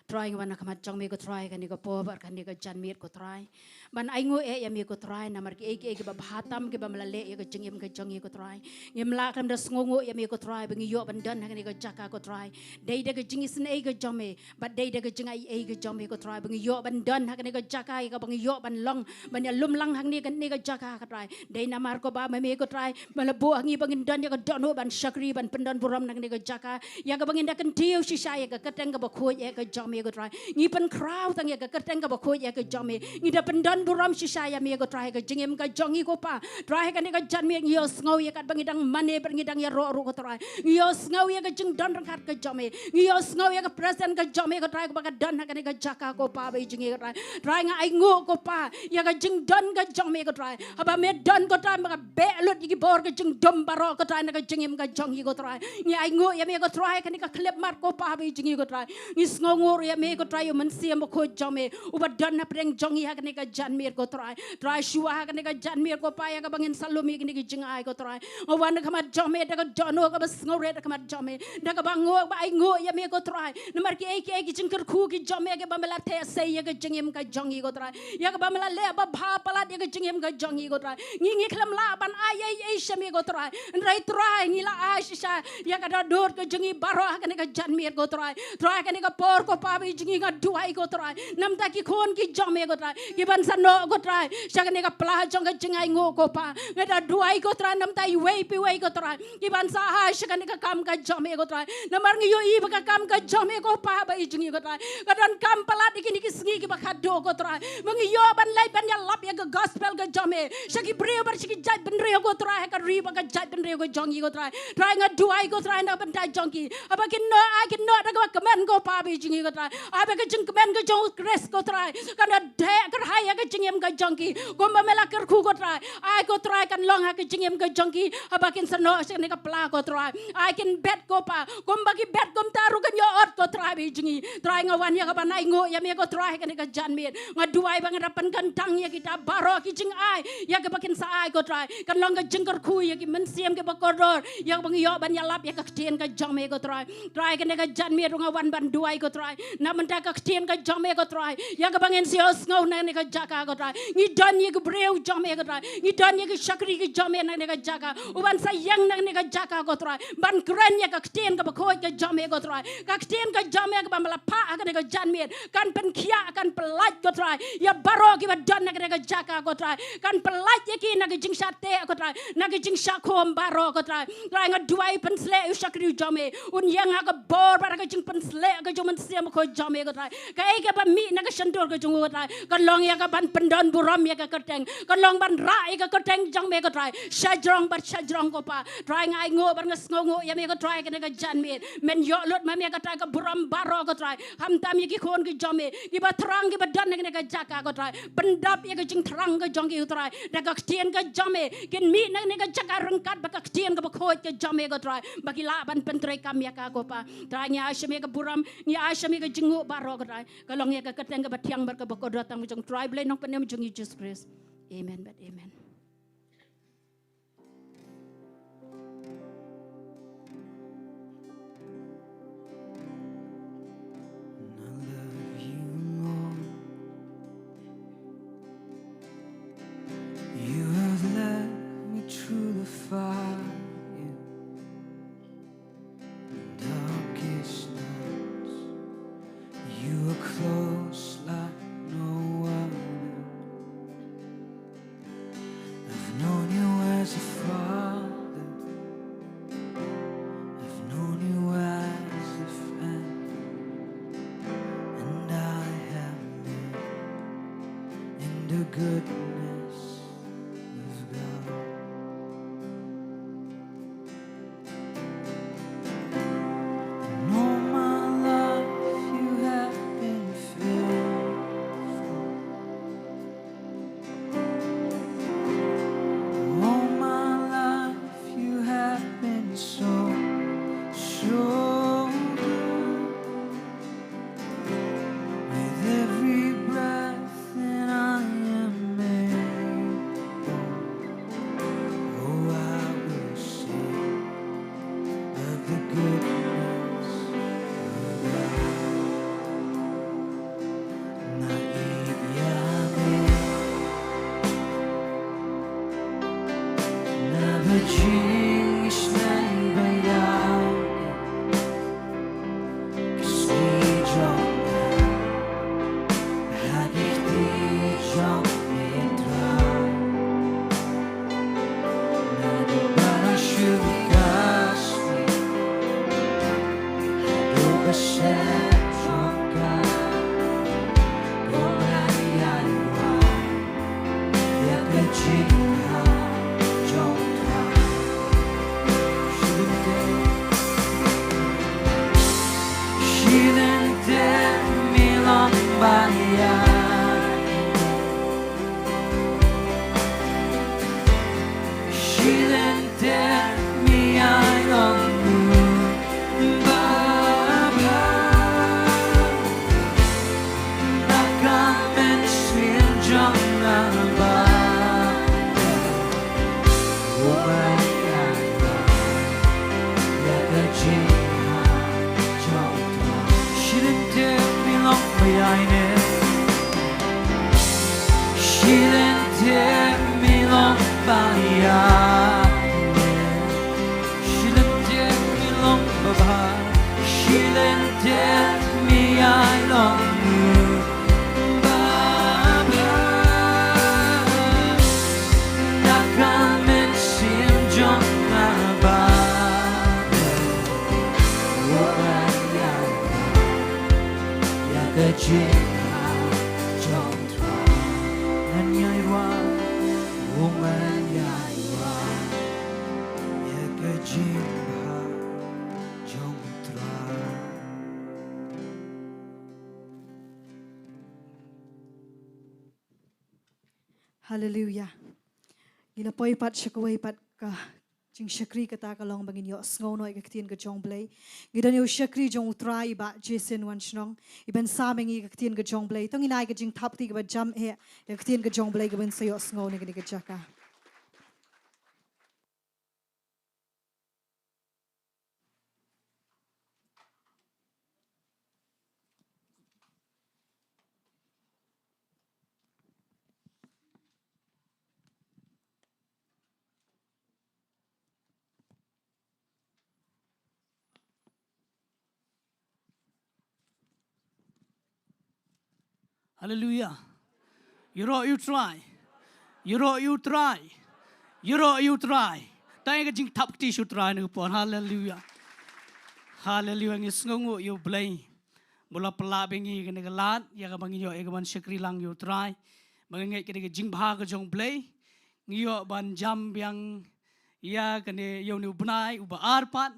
Try wana kamat jong me ko try kan dia po bar kan dia jan mir ko try. Ban aingo ya me ko try namar ki ke ba hatam ke ba malale ya ko jengim ke jong ko try. Ngem la kam da sngongo ya me ko try bengi yo ban dan kan dia Jaka ko try. Dei da ke jingi Sngi ke jong me but dei da ke jingai ke jong me ko try bengi yo ban dan kan dia Jaka ka bengi yo ban long ban ya lum lang hang ni kan dia Jaka ka try. Dei namar ko ba me ko try malabu hangi bangin dan ya ko dono ban shakri ban pendan buram nang dia Jaka ya ka bangin da kan tiu shisha ya ka kateng ka ba khoi ya ka jong me ko try ngi pen crowd tang ya ka kateng ka ba khoi ya ka jong me ngi da pendan buram shisha ya me ko try ka jingim ka jongi ko pa try ka ni ka jan me ngi sngo ya ka bangin dang mane bangin dang ya ro ko try ngi sngo ya ka jing dan rang kat ka jong me ngi sngo ya ka present ka jong me ko try ka ba ka dan ka ni ka Jaka ko pa ba jingi ka try nga ai ngo ko pa ya ka jing dan ka jong me ko try aba me dan ko try ma be lot yi bor ka jing dom baro ko try na ka jingim ka jongi ko try ngi ai ngo ya me ko try ka ni ka klep mar ko pa ba jingi ko try ngi sngo ngor ya me ko try yo man siam ko jong me uba dan na preng jongi ha ka ni ka jan mir ko try shua ha ka ni ka jan mir ko pa ya ka bangin salumi ka ni ka jing ai ko try wan ka mat jong me da ka dono ka ba sngo re da ka mat jong me da ka bango ba ai ngo ya me ko try namar ki ki jingkyrkhu ki jong me ka ba mala the se ya ka jingim ka jongi ko try ya ka ba mala le ba bha pala ya ka jingim ka jongi ko try ngi khlam la ban ai shami ko try try ngi la ai sha ya ka da dor ka jingi baro ha ka ni ka jan mir ko try ka ni ka por ko pa bi jingi ka duai ko try nam ta ki khon ki jong me ko try ki ban san no ko try sha ka ni ka pla jong ka jingai ngo ko pa ngi da duai ko try nam ta wei pi wei ko try ki ban sa ha sha ka ni ka kam ka jong me ko try namar ngi yo i ba ka kam ka jong me ko pa ba jingi ko try ka dan kam pala di ki Sngi ki ba ka do ko try mangi yo ban lai ban ya lap ya ka gospel ka jong me sha ki brio bar ki jai ban rio ko try ka ri ba ka jai ban rio ko jongi ko try nga duai ko try na ban dai jongi aba ki no da ka men ko pa bi jingi ko try try. I beg a jingmane go jong grace go try. Can a day can hire a jingim go junkie. Go kynduh go try. I go try can long a jingim go junkie. A back in Sano and a pla go try. I can bet go pa. Come back bet come taru can your earth go try be jingy. Trying a 1 year of an I go yammy go try and a jan meat. What do I bang it up and can tongue yakita baro kitching eye. Yakabakin sa I go try. Can longer jingkyrkhu yakiman siam ke bakodor. Yakbang yoban yalap yakaktian ka jame go try. Try can a jan meat runga 1 ban do I go try. Namantaka Ktien ka jame go try. Yakabangin sios no nanga Jaka go try. You done you brave jame go try. You done you shakri jame nanga Jaka. Uban sa yang nanga Jaka go try. Ban kran yakaktian ka bakoi ka jame go try. Kaktien ka jame ka bamala pa ka nanga jan meat. Kan pen kia kan pelat go try. Ya baro ki ba done nanga Jaka go try. Kan pelat yaki naga jing shate go try. Naga jing shakom baro go try. Try nga duai pen sle shakri jame. Un yang ha ka bor ba ka jing pen sle ka juman siam ko jame go try. Kai ka ba mi naga shandor ka jung go try. Kan long ya ka ban pendon buram ya ka kerteng. Kan long ban ra ka kerteng jame go try. Shajrong ba shajrong ko pa. Try nga ngo ba nga sngo ya me go try ka naga jan me. Men yo lot ma me ka try ka buram baro go try. Ham tam ya ki khon ki jame. Ki ba thrang ki ba dan naga Jaka go try. Pendap ya ka jing thrang ka jong ki try. Naga Ktien ka jame. Kin mi naga Jaka rengkat ba ka Ktien ka ba khoi ka jame go try. Ba ki la ban pentre kam ya ka go pa. Try nya asya me ka buram ni asya me ka jingu baro go try. Kalong ya ka keteng ka ba tiang bar ka ba ko datang jong try blai nong penem jong Jesus Christ. Amen but amen. You have led me through the fire, darkest nights. You are close like no other. I've known you as a father. I've known you as a friend, and I have lived in the goodness of God. And all my life you have been faithful. All my life you have been so good. With every breath that I am able, oh, I will sing of the goodness of God. Hallelujah. Gila poi pat syakawai pat ka jing syakri kata kalong bangin yo sngaw no ka Ktien ka Jong Blei. Gidan yo syakri jong utrai ba Jayson Wanshnong. Iban sameng ka Ktien ka Jong Blei. Tong inai ka jing tap ti ka ba jam ka Ktien ka Jong Blei ka ban sayo sngaw ni ka Jaka. Hallelujah. You try. You try. You try. Tayo ka jing tap ti should try no pon. Hallelujah. Hallelujah. Ngi sngongo you blay. Mula pelabingi ka nagalat. Ya ka bangin yo egaman syakri lang you try. Mangingay ka jing baha ka Jong Blei. Ngiyo ban jam yang ya ka ni yo ni ubnay uba arpat.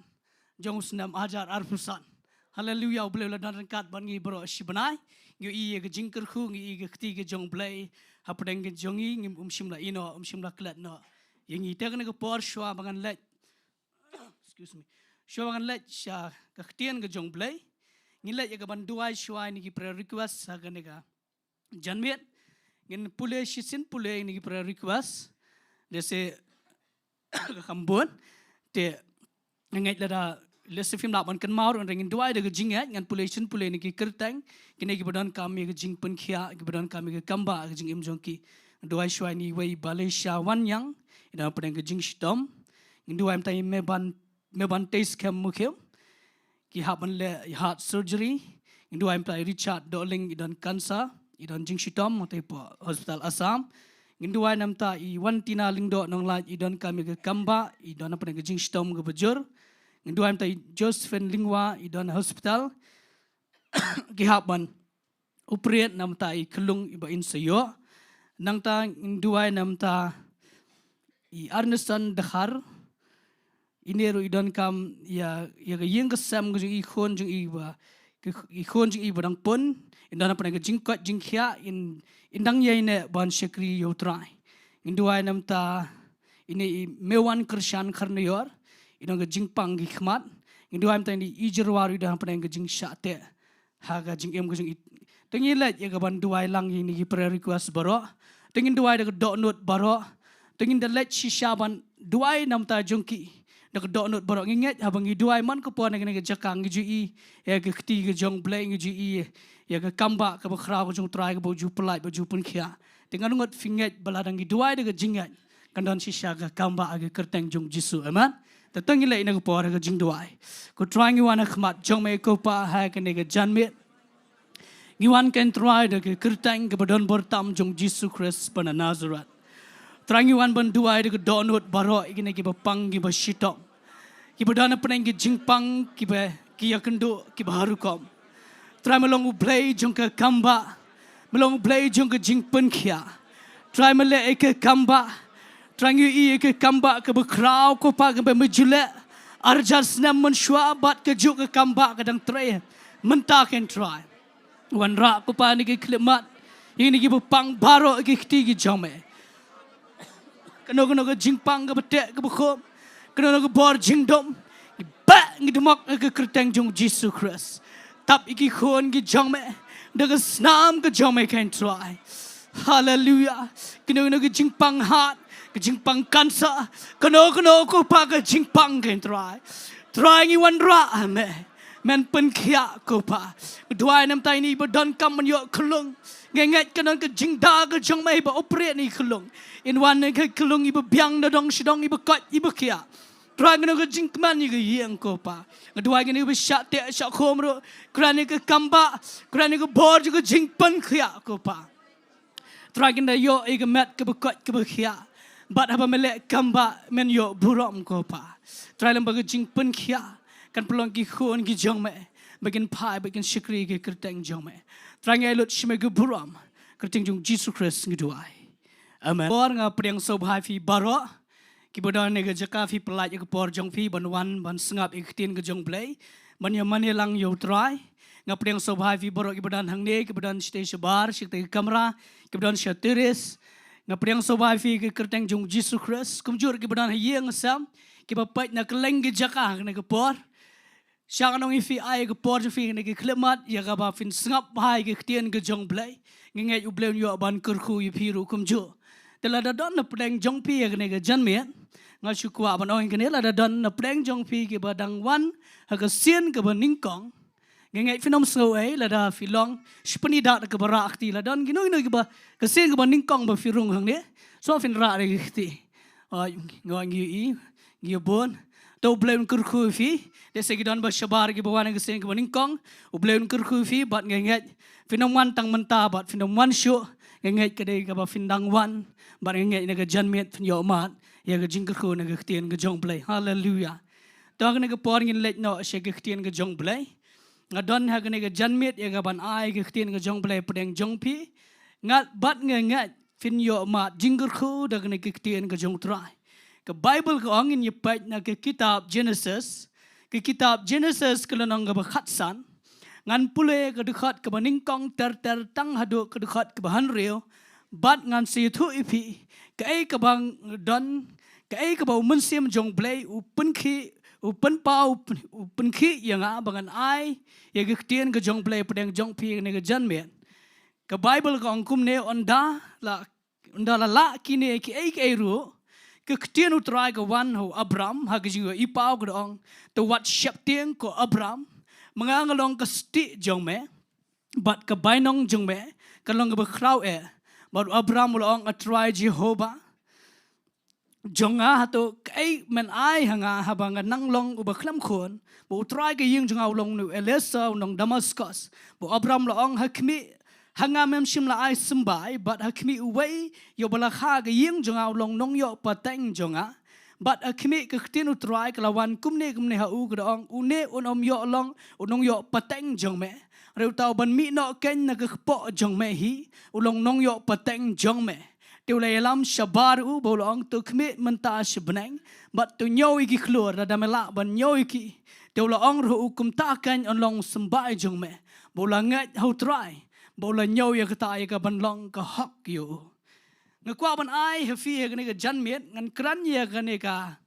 Jong senam ajar arpusan. Hallelujah. Blay la dan kat ban ngi bro shibanay. Ngi iya ka jingkyrkhu ngi iya ka Jong Blei. Hapadang ka jongi ngi shimla ino shimla klat no. Yang ita ka nagapor shwa bangan let. Excuse me. Shwa bangan let siya ka Ktien ka Jong Blei. Ngilat ya ka banduay shwa ni ki prayer request sa ka naga janmit. Ngin pule shisin pule ni ki prayer request. Dese kambon te ngait lada lese film laban kan maur on ringin duai daga jingat ngan population pule ni ki kertang kini ki badan kami ke jing pen khia ki badan kami ke kamba ke jing im jongki duai shwai ni wei Malaysia wan yang ida padang ke jing stom duai am tai me ban test cam mukhem ki haban le heart surgery duai am tai Richard Doling idan kansa idan jing stom tai po hospital Assam duai nam ta I wan tina Lyngdoh Nonglum idan kami ke kamba idan padang ke jing stom ke bejur Nduam tay Josephine Lingwa idon hospital gihaban operate nam tay kelung iba insayo nang ta nduai nam ta I Arneson dakhar inero idon kam ya yeng kesam jing ikhon jing iba dang pon indana pernah jingkot jingkhia indang yaine ban syakri yotrai nduai nam ta ini mewan kershan karnayor idong ke jingpang gi khmat indua am tani ijerwaru dah pernah ke jing syate haga jing em ke jing tengi let ya gaban duai lang ini gi prayer request baro tengin duai de dok not baro tengin de let shishaban duai nam ta jongki de dok not baro nginget habang gi duai man ko pon ke Jaka ngi ji ya ke Kti ke Jong Blei ngi ji ya ke kamba ke bakhra ko jong trai ke boju pelai boju pun khia tengan ngot finget baladang gi duai de jingat kandon shisha ke kamba age kerteng jong Jisu amen Tatang ilai na kupor ka Jingduwai. Ko try ngiwan na khmat jong me ko pa ha ka ne ka janmit. Ngiwan kan try da ka kertang ka donbor tam jong Jesus Christ pa na Nazareth. Try ngiwan ban duai da ka donut baro ikine ki ba pang ki ba shitom. Ki ba dana panang ki jingpang ki ba ki kynduh ki ba harukom. Try malong ublay jong ka kamba. Malong ublay jong ka jingpen kia. Try male ka kamba. Trangi I ke kamba ke bekrau ko pa ke mejule arjas nam mensyuabat ke juk ke kamba ke dang tre mentah ken try wan ra ko pa ni ke klemat ini ke pang baro ke Kti ke jome keno ke jingpang ke betek ke bekhom keno ke bor jingdom ba ngi demok ke kerteng jong Jesus Christ tap iki khon ke jome de ke snam ke jome ken try hallelujah keno ke jingpang hat Kejingpang kansa, keno ko pa kejingpang ken try ngi wan ra ame, men pen kia ko pa, duai nam tai ni badon kam man yo kelung, ngenget kenon ke jingda ke jong mai ba operate ni kelung, in wan ke kelung iba biang da dong sidong iba kot iba kia, try kenon ke jingkman ni ke yeng ko pa, duai ke ni iba syak te syak khom ro, kerana ke kamba, kerana ke bor juga jingpan kia ko pa, try kenon yo ke mat ke bekot ke kia. Bat haba melek kamba men yo burom ko pa. Try lem bagi jing pen kia kan pelong ki khon ki jong me bagin pai bagin syakri ki kerteng jong me. Try ngai lut shme ke burom kerteng jong Jesus Christ ngiduai. Amen. Bor nga priang sobhai fi baro ki bodan ne ke Jaka fi pelaj ke por jong fi ban Sngap Ktien ke Jong Blei man ya mane lang yo try nga priang sobhai fi baro ki bodan hangne ki bodan stay shabar shik te kamera ki bodan shatiris ngapriang sobai fi ke kerteng jong Jesus Christ kumjur ke badan hayeng sam ke bapai na keleng ke Jaka ne ke por Siang nong ifi ai ke por fi ne ke klemat ya ka ba fin Sngap hai ke Ktien ke Jong Blei nge U Blei yo ban kyrkhu yu pi ru kumjur tela da don na pedeng jong pi ne ke janmet ngal shukwa ban ong ke ne la da don na pedeng jong pi ke badang wan ha ke sien ke ban ningkong ngai finom snow ai la da filong spani da ke bara akti la don gino ke ba ke sien ke ban ningkong ba firung hang ne so fin ra re ti ngoi ngi bon to blame kyrkhu fi dese ki don ba shabar ki bawan ke sien ke ban ningkong u blame kyrkhu fi bat ngai finom wan tang menta bat finom wan shu ngai ke dei ke ba findang wan bat ngai ne ke janmet fin yo mat ya ke jingkyrkhu ne ke Ktien ke Jong Blei hallelujah to ne ke por ngin let no she ke Ktien ke Jong Blei ngadon ha ke janmet ya ban ai ke Ktien ke Jong Blei pedeng jong pi ngat bat ngat fin yo mat jingkyrkhu da ke Ktien ke Jong Trai ke Bible ke ongin ye pat na ke kitab Genesis ke nong ke khatsan ngan pule ke dekat ke baningkong ter tang hadu ke dekat ke bahan reo bat ngan si thu ipi ke bang don ke bau munsim Jong Blei upen pau upen ki yang bangan ai ya ke Ktien ke Jong Blei pedeng jong pi ne ke janmet ke Bible ke ongkum ne onda la kini ke ru ke Ktien utrai ke wan ho Abram ha ke jiwa ipau ke ong to wat syap tieng ko Abram mengangalong ke sti jong me bat ke bainong jong me kalong ke bekrau bat Abram ulong atrai Jehovah jonga to kai men ai hanga habang nanglong ubaklam khon bo try ke ying jonga ulong nu Elisa nong Damascus bo Abram laong hakmi hanga mem sim la ai sembai bat hakmi uwei yo balakha ke ying jonga ulong nong yo pateng jonga bat hakmi ke Ktien utrai ke lawan kumne ha u ke dong une unom yo long unong yo pateng jong me reu tau ban mi no ken na ke po jong me hi ulong nong yo pateng jong me Teu lai lam shabar u bolong tu kmi menta shbeneng bat tu nyoi ki klur da mela ban nyoi ki teu la ong ru kum ta kan on long sembai jong me bola ngat ho try bola nyoi ya kata ya ban long ka hok yu ngakwa ban ai ha fi ga ne ga janmet ngan kran ya ga ne ka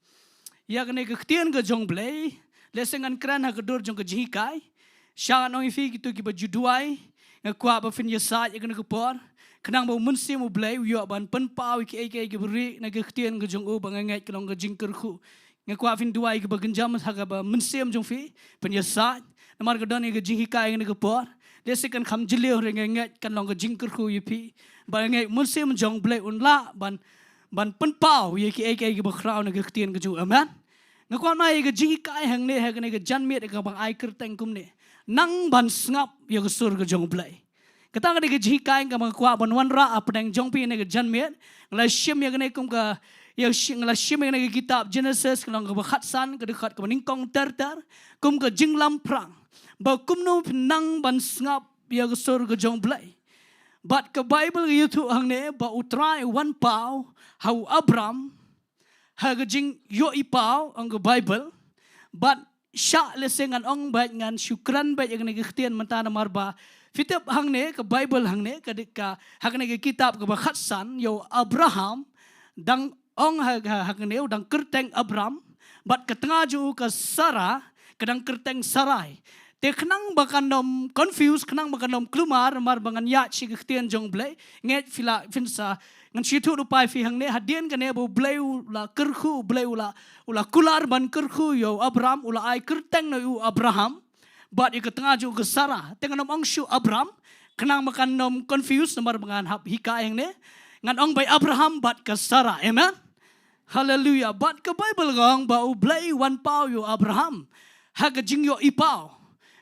Ktien ga Jong Blei leseng ngan kran ha ga dur jong ka jikai sha no fi ki tu ki ba Jingduwai ngakwa ba fin ya sa ya ga ne ka por kenang bau munsim U Blei yo ban pen pau ki beri na ke Ktien ke Jong u bangangai ke long ke jingkyrkhu ngakwa fin duai ke bagenjam ha ba munsim jong fi pen ya sa namar ke don ke jinghikai ke por dese kan kham jileu rengengat kan long ke jingkyrkhu yu pi bangai munsim Jong Blei unla ban pen pau ye ki ke bakrau na ke Ktien ke Jong amen ngakwa mai ke jinghikai hangne ha ke janmet ke bang ai kerteng kum ne nang ban Sngap ye ke sur ke Jong Blei Kata ka ke jikai ka mga kwa banwan ra apeng jong pi ne ke janmet ngla shim ya ne kum ka ya ngla shim ya ne ke kitab Genesis ka lang ka khatsan ka dekat ka ningkong ter kum ka jinglam prang ba kum no nang ban Sngap ya ke sur ke Jong Blei bat ka Bible yu tu hang ne ba utrai wan pau how Abram ha ka jing yo ipau ang ka Bible bat sya lesengan ong bat ngan syukran bat yang ne ke Ktien mentana marba Fitip hangne ke Bible hangne ke hangne ke kitab ke khatsan yo Abraham dang ong hangne dang kerteng Abram bat ke tengah ju ke Sarah kedang kerteng Sarai te kenang bakanom confuse kenang bakanom klumar mar bangan ya chi ke Ktien Jong Blei nget fila finsa ngan situ rupai fi hangne hadien ke ne bo Blei la kyrkhu Blei ula kular ban kyrkhu yo Abram ula ai kerteng no yu Abraham Bat ke tengah juga Sarah tengah nom angshu Abram kenang makan nom confused nomor dengan hab hika yang ne ngan ong by Abraham bat ke Sarah amen hallelujah bat ke Bible gong ba U Blei wan pau yo Abraham ha ke jing yo ipau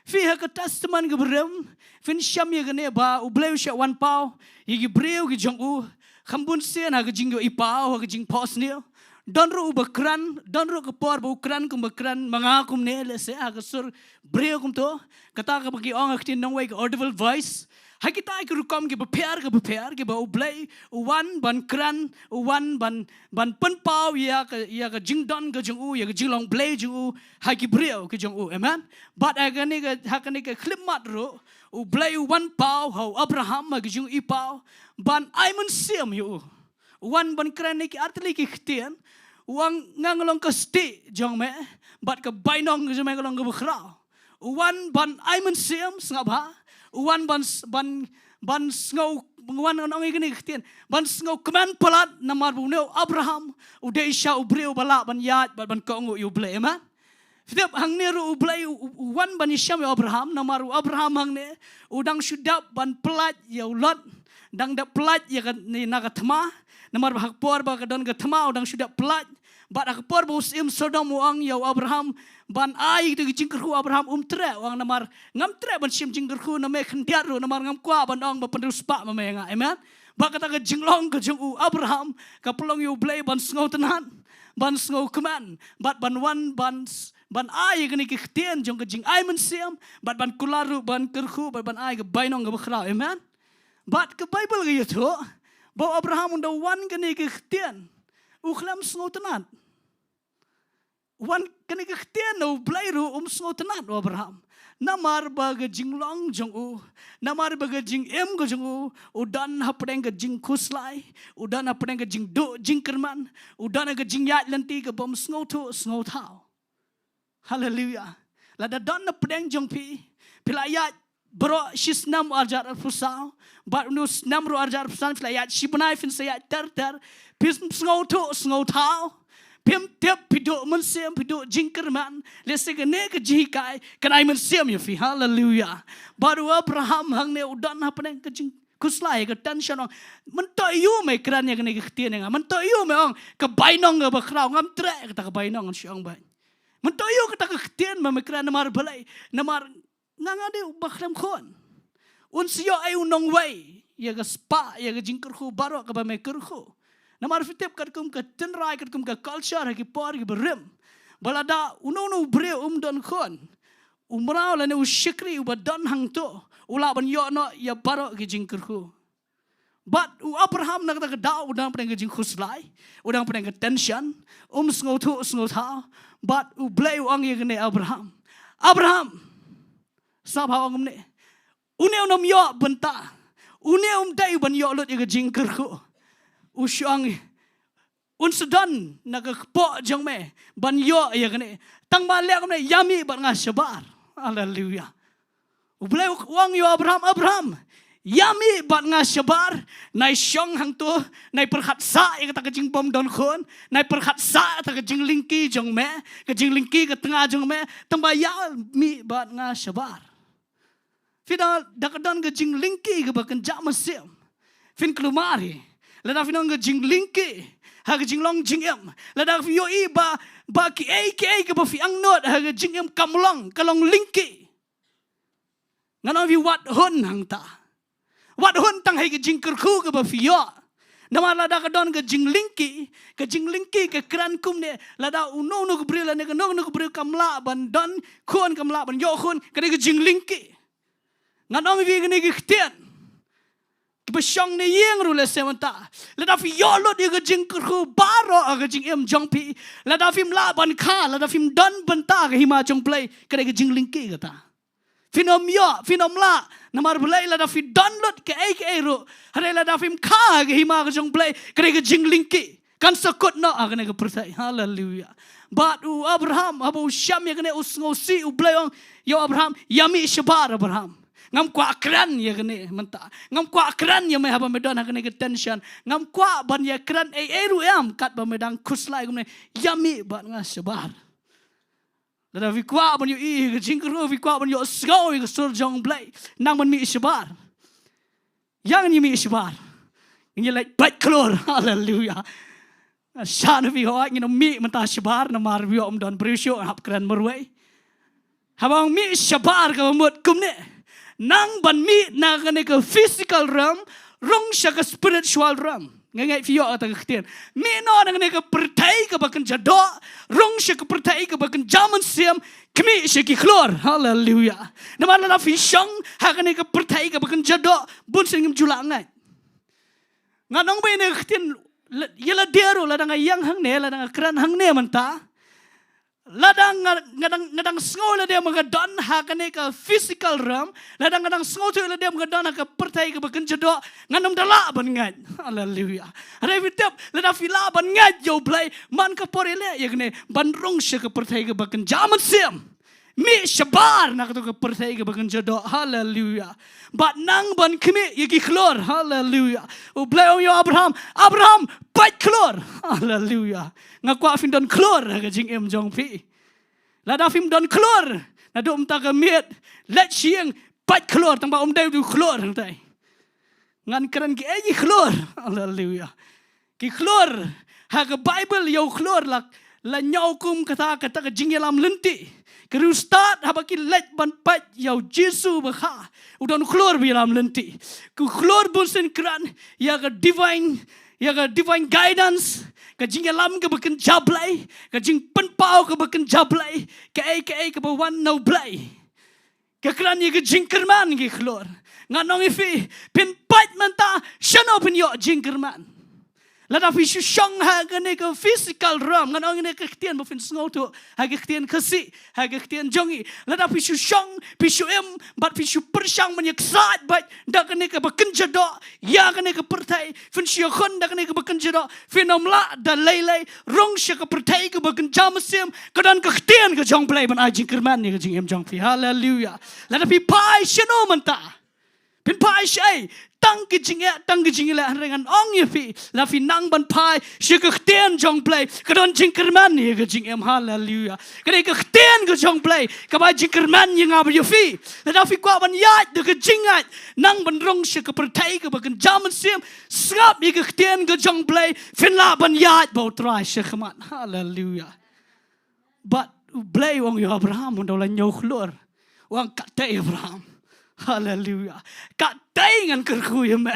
fi ha ke testament ke berem fin syam ye ne ba U Blei sya wan pau ye breu ke jong u khambun sen ha ke jing yo ipau ha ke jing pos ne Don ru bakran, don ru kepor bakran kum bakran mangakum ne lese agasur breu kum to kata ka bagi ong aktin nongway ka audible voice ha kita ay rukom ke prepare ke ba U Blei wan ban kran wan ban penpau ya ka jingdon ka jong u ya ka jinglong Blei jong u ha ki breu ke jong u amen but agani ka klimat ru U Blei wan pau how Abraham ma jong ipau ban aimun siam yu Wan ban kran ni ki atli ki ktien. Wang ngangalong ka sti jong me. Bat ka bainong jong me kalong ka bukrao. Wan ban aiman siam Sngap ha. Wan ban sngau wan ang igini ktien. Ban sngau keman palat namar buneu Abraham. Ude isya ubreu balak ban yat ban kongu U Blei. Amen. Fitip hangne ru U Blei wan ban isyam ya Abraham namaru Abraham hangne udang syudap ban pelat ya ulat dang da pelat ya ni nagatma namar hakpor ba kadon gatma udang syudap pelat bat hakpor bus im Sodom wang ya Abraham ban ai tu jingkyrkhu Abraham tre wang namar ngam tre ban sim jingkyrkhu name khendiat ru namar ngam kwa ban ong ba pendus pa mamenga amen ba kata ka jinglong ka jong Abraham ka pelong U Blei ban sngau tenan ban sngau keman bat ban wan ban ai gani ki ktien jong ka jing ai men siam bat ban kularu ban kyrkhu bat ban ai ka bainong ka bakhrau amen bat ka Bible ka yuto ba Abraham unda wan gani ki ktien uklam sngau tenan wan gani ki ktien U Blei ru sngau tenan Abraham namar ba ka jinglong jong namar ba ka jing em ka jong udan hapdeng ka jing khuslai udan hapdeng ka jingduh jingkerman udan ka jing yat lenti ka bom sngau thu sngau thau. Hallelujah. Lada don na pedeng jong pi. Pilayat bro shisnam arjar pusau. Bat nus namru arjar pusau pilayat shibanai fin sayat ter. Pis sngau tau. Pim tep pidu mensiam pidu jingkerman. Lese kene ke jikai kenai mensiam ya fi. Hallelujah. Baru Abraham hangne udan ha pedeng ke jing kuslai ke tension ong. Mentok yu me keran yang kene ke ktien yang. Mentok yu me ong ke bainong ke bakrau ngam trek kata ke bainong siang bain. Mentoyo kata ktien memikran namar balai namar ngangade bakram khon unsio ai Nongwai ya ga spa ya ga jingkyrkhu baro ka ba kyrkhu namar fitip kat kum ka tenrai kat kum ka culture ki por ki berim balada uno bre don khon umrao la ne ushikri ubadan hang to ula ban yo no ya baro ki jingkyrkhu but Abraham nak kata da udang pedang ke jingkhu slai udang pedang ke tension sngau tha but U Blei ang ye ne Abraham sabha ang ne une nom yo Bynta une dai ban yo lot ye jingkyrkhu usyang unsudan nak po jong me ban yo ye ne tang ba le ne yami ban nga shabar hallelujah U Blei wang yo Abraham yami bat nga shabar nai syong hang tu nai perkhat sa yang kata kejing bom don khon nai perkhat sa kata kejing lingki jong me kejing lingki ke tengah jong me tamba ya mi bat nga shabar final dakadon kejing lingki ke bakan jam sim fin klumari lada finong kejing lingki ha kejing long jing em lada yo I ba ki ke ba fi ang not ha kejing em kamlong kalong lingki ngano vi wat hon hang ta wat hun tang hai ke jingkyrkhu ke ba fio namar lada ka don ke jinglingki ke kran kum ne lada uno ke bril ne ke no ke bril kamla ban don khon kamla ban yo khon ke jinglingki nganong vi ke ne ke ktien ke besyong ne yeng ru le sementa lada fio lo de ke jingkyrkhu baro ke jing em jong pi lada fim la ban kha lada fim don Bynta ke hima jong play ke jinglingki kata finom la namar belai la da fi download ke ru hare la da fim kha ke hima ke jong play ke jinglingki kan sakut no agane ke pertai hallelujah but Abraham abu syam ya kene usngosi U Blei yo Abraham yami shabar Abraham ngam kwa kran ya kene menta ngam kwa kran ya me haba medon agane ke tension ngam kwa ban ya kran ru am kat ba medang kuslai kene yami bat nga shabar Lada vikwa ban yo ke jingkyrkhu vikwa ban yo sgau ke sur Jong Blei nang ban mi shabar yang ni mi shabar ini like baik keluar hallelujah shan vi ho ni mi menta shabar na mar vi don brisho hap kran merwai habang mi shabar ka mut kum ne nang ban mi na ke physical realm rong sha ke spiritual realm ngai fio ata ktien mi no nang ne ke pertai ke bakan jado rong sha ke pertai ke bakan jaman siam kemi sha ki klor hallelujah namar la fi shong ha ke pertai ke bakan jado bun singim julangai nganong be ne ktien yela dero la dang yang hang ne la dang kran hang ne manta Ladang ngadang sngo la dia magadon hakane ka physical realm. Ladang sngo tu la dia magadon ka pertai ka bakan jadok nganam dala ban ngaj. Hallelujah. Revitap ladang fila ban ngaj yo blai man ka porele yagne ban rong sya ka pertai ka bakan jaman siam. Mi shabar nak tu ka pertai ka bakan jadok. Hallelujah. Bat nang ban kemi yaki klor. Hallelujah. U blai om yo Abraham bait klor. Hallelujah. Ngakwa fin don klor ka jing em jong pi. Lada film don klor. Na do umta ka miet let siang bait klor tang ba om dai du klor tang tai. Ngan keren ki ai klor. Hallelujah. Ki klor ha ka Bible yo klor la nyau kum kata ka jingialam lenti. Keru start ha ba ki let ban bait yo Jesu ba kha. Udon klor bi lam lenti. Ku klor bun sen kran ya ka divine guidance. Ka jingialam ka bakan jablai, ka jing penpau ka bakan jablai, ka ai ka bawan no blai. Ka kran ye ka jingkerman ki klor. Nganong ifi pin pait menta shano pin yo jingkerman. Lada fi shong ha ka ne ka physical realm nganong ne ka ktien bo fin sngo tu ha ka ktien kasi ha ka ktien jongi. Lada fi shong fi em bat fi persyang man yak sat bat da ka ne ka bakan jadok ya ka ne ka pertai fin syo khon da ka ne ka bakan jadok fin omla da lei rong sya ka pertai ka bakan jamasem ka dan ka ktien ka jong blai ban ai jingkerman ne ka jing em jong fi. Hallelujah. Lada fi pai shano menta pin pai shai tang ki jingila hanrengan ong ye fi la fi nang ban pai shi ka ktien jong blai ka don jingkerman ye ka jing em. Hallelujah. Ka ne ka ktien ka jong blai ka ba jingkerman ye ngab ye fi la fi kwa ban ya de ka jingat nang ban rong shi ka pertai ka bakan jaman sim Sngap ye ka ktien ka jong blai fin la ban ya bo trai shi khamat. Hallelujah. But blai wong yo Abraham on la nyau khlor wang ka te Abraham. Hallelujah. Kat dengan kerku ya me.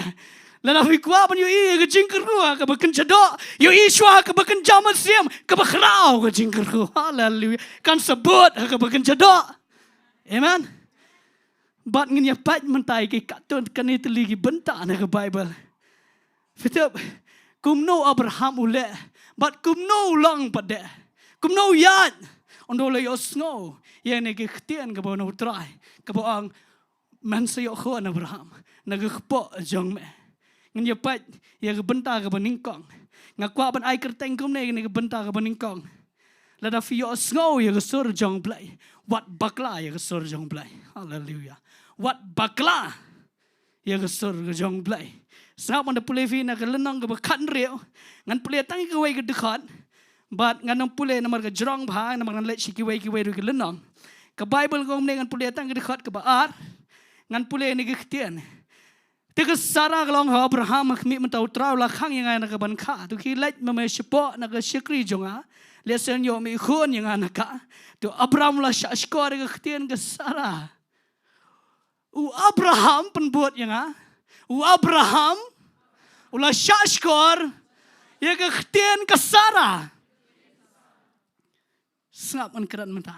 Lana fi kwa ban yo I ka jingkyrkhu ka bakan jadok. Yo I shwa ka bakan jaman siam ka bakrau ka jingkyrkhu. Hallelujah. Kan sebut ka bakan jadok. Amen. Bat ngin ya pat mentai ki katun kan itu lagi Bynta na ka Bible. Fitap kumno Abraham ule. Bat kumno lang pada. Kumno yat. Ondo le yo sngo. Ya ne ki ktien ka bo no try. Ka bo ang man sayo khon Abraham nagakpo jong me ngin yapat ya ka Bynta ka baningkong ngakwa ban ai kerteng kum ne ka Bynta ka baningkong lada fi yo sngo ya ka sur jong blai wat bakla ya ka sur jong blai. Hallelujah. Wat bakla ya ka sur jong blai Sngap on pule fi na ka lenong ka bakan reo ngan pule tang ka wai ka dekat bat ngan pule namar ka jrong bha namar let shi ki wai ru ka lenong ka Bible ko ne ngan pule tang ka dekat ka baar ngan pule ni ktien teka sara glong Abraham khmi mentau trau la khang yang na ka ban kha tu khi let me shpo na ka shikri jonga lesen yo mi khon yang na ka tu Abraham la shashkor ka ktien ka sara u Abraham penbuat yang u Abraham ula shashkor ya ka ktien ka sara Sngap man keran menta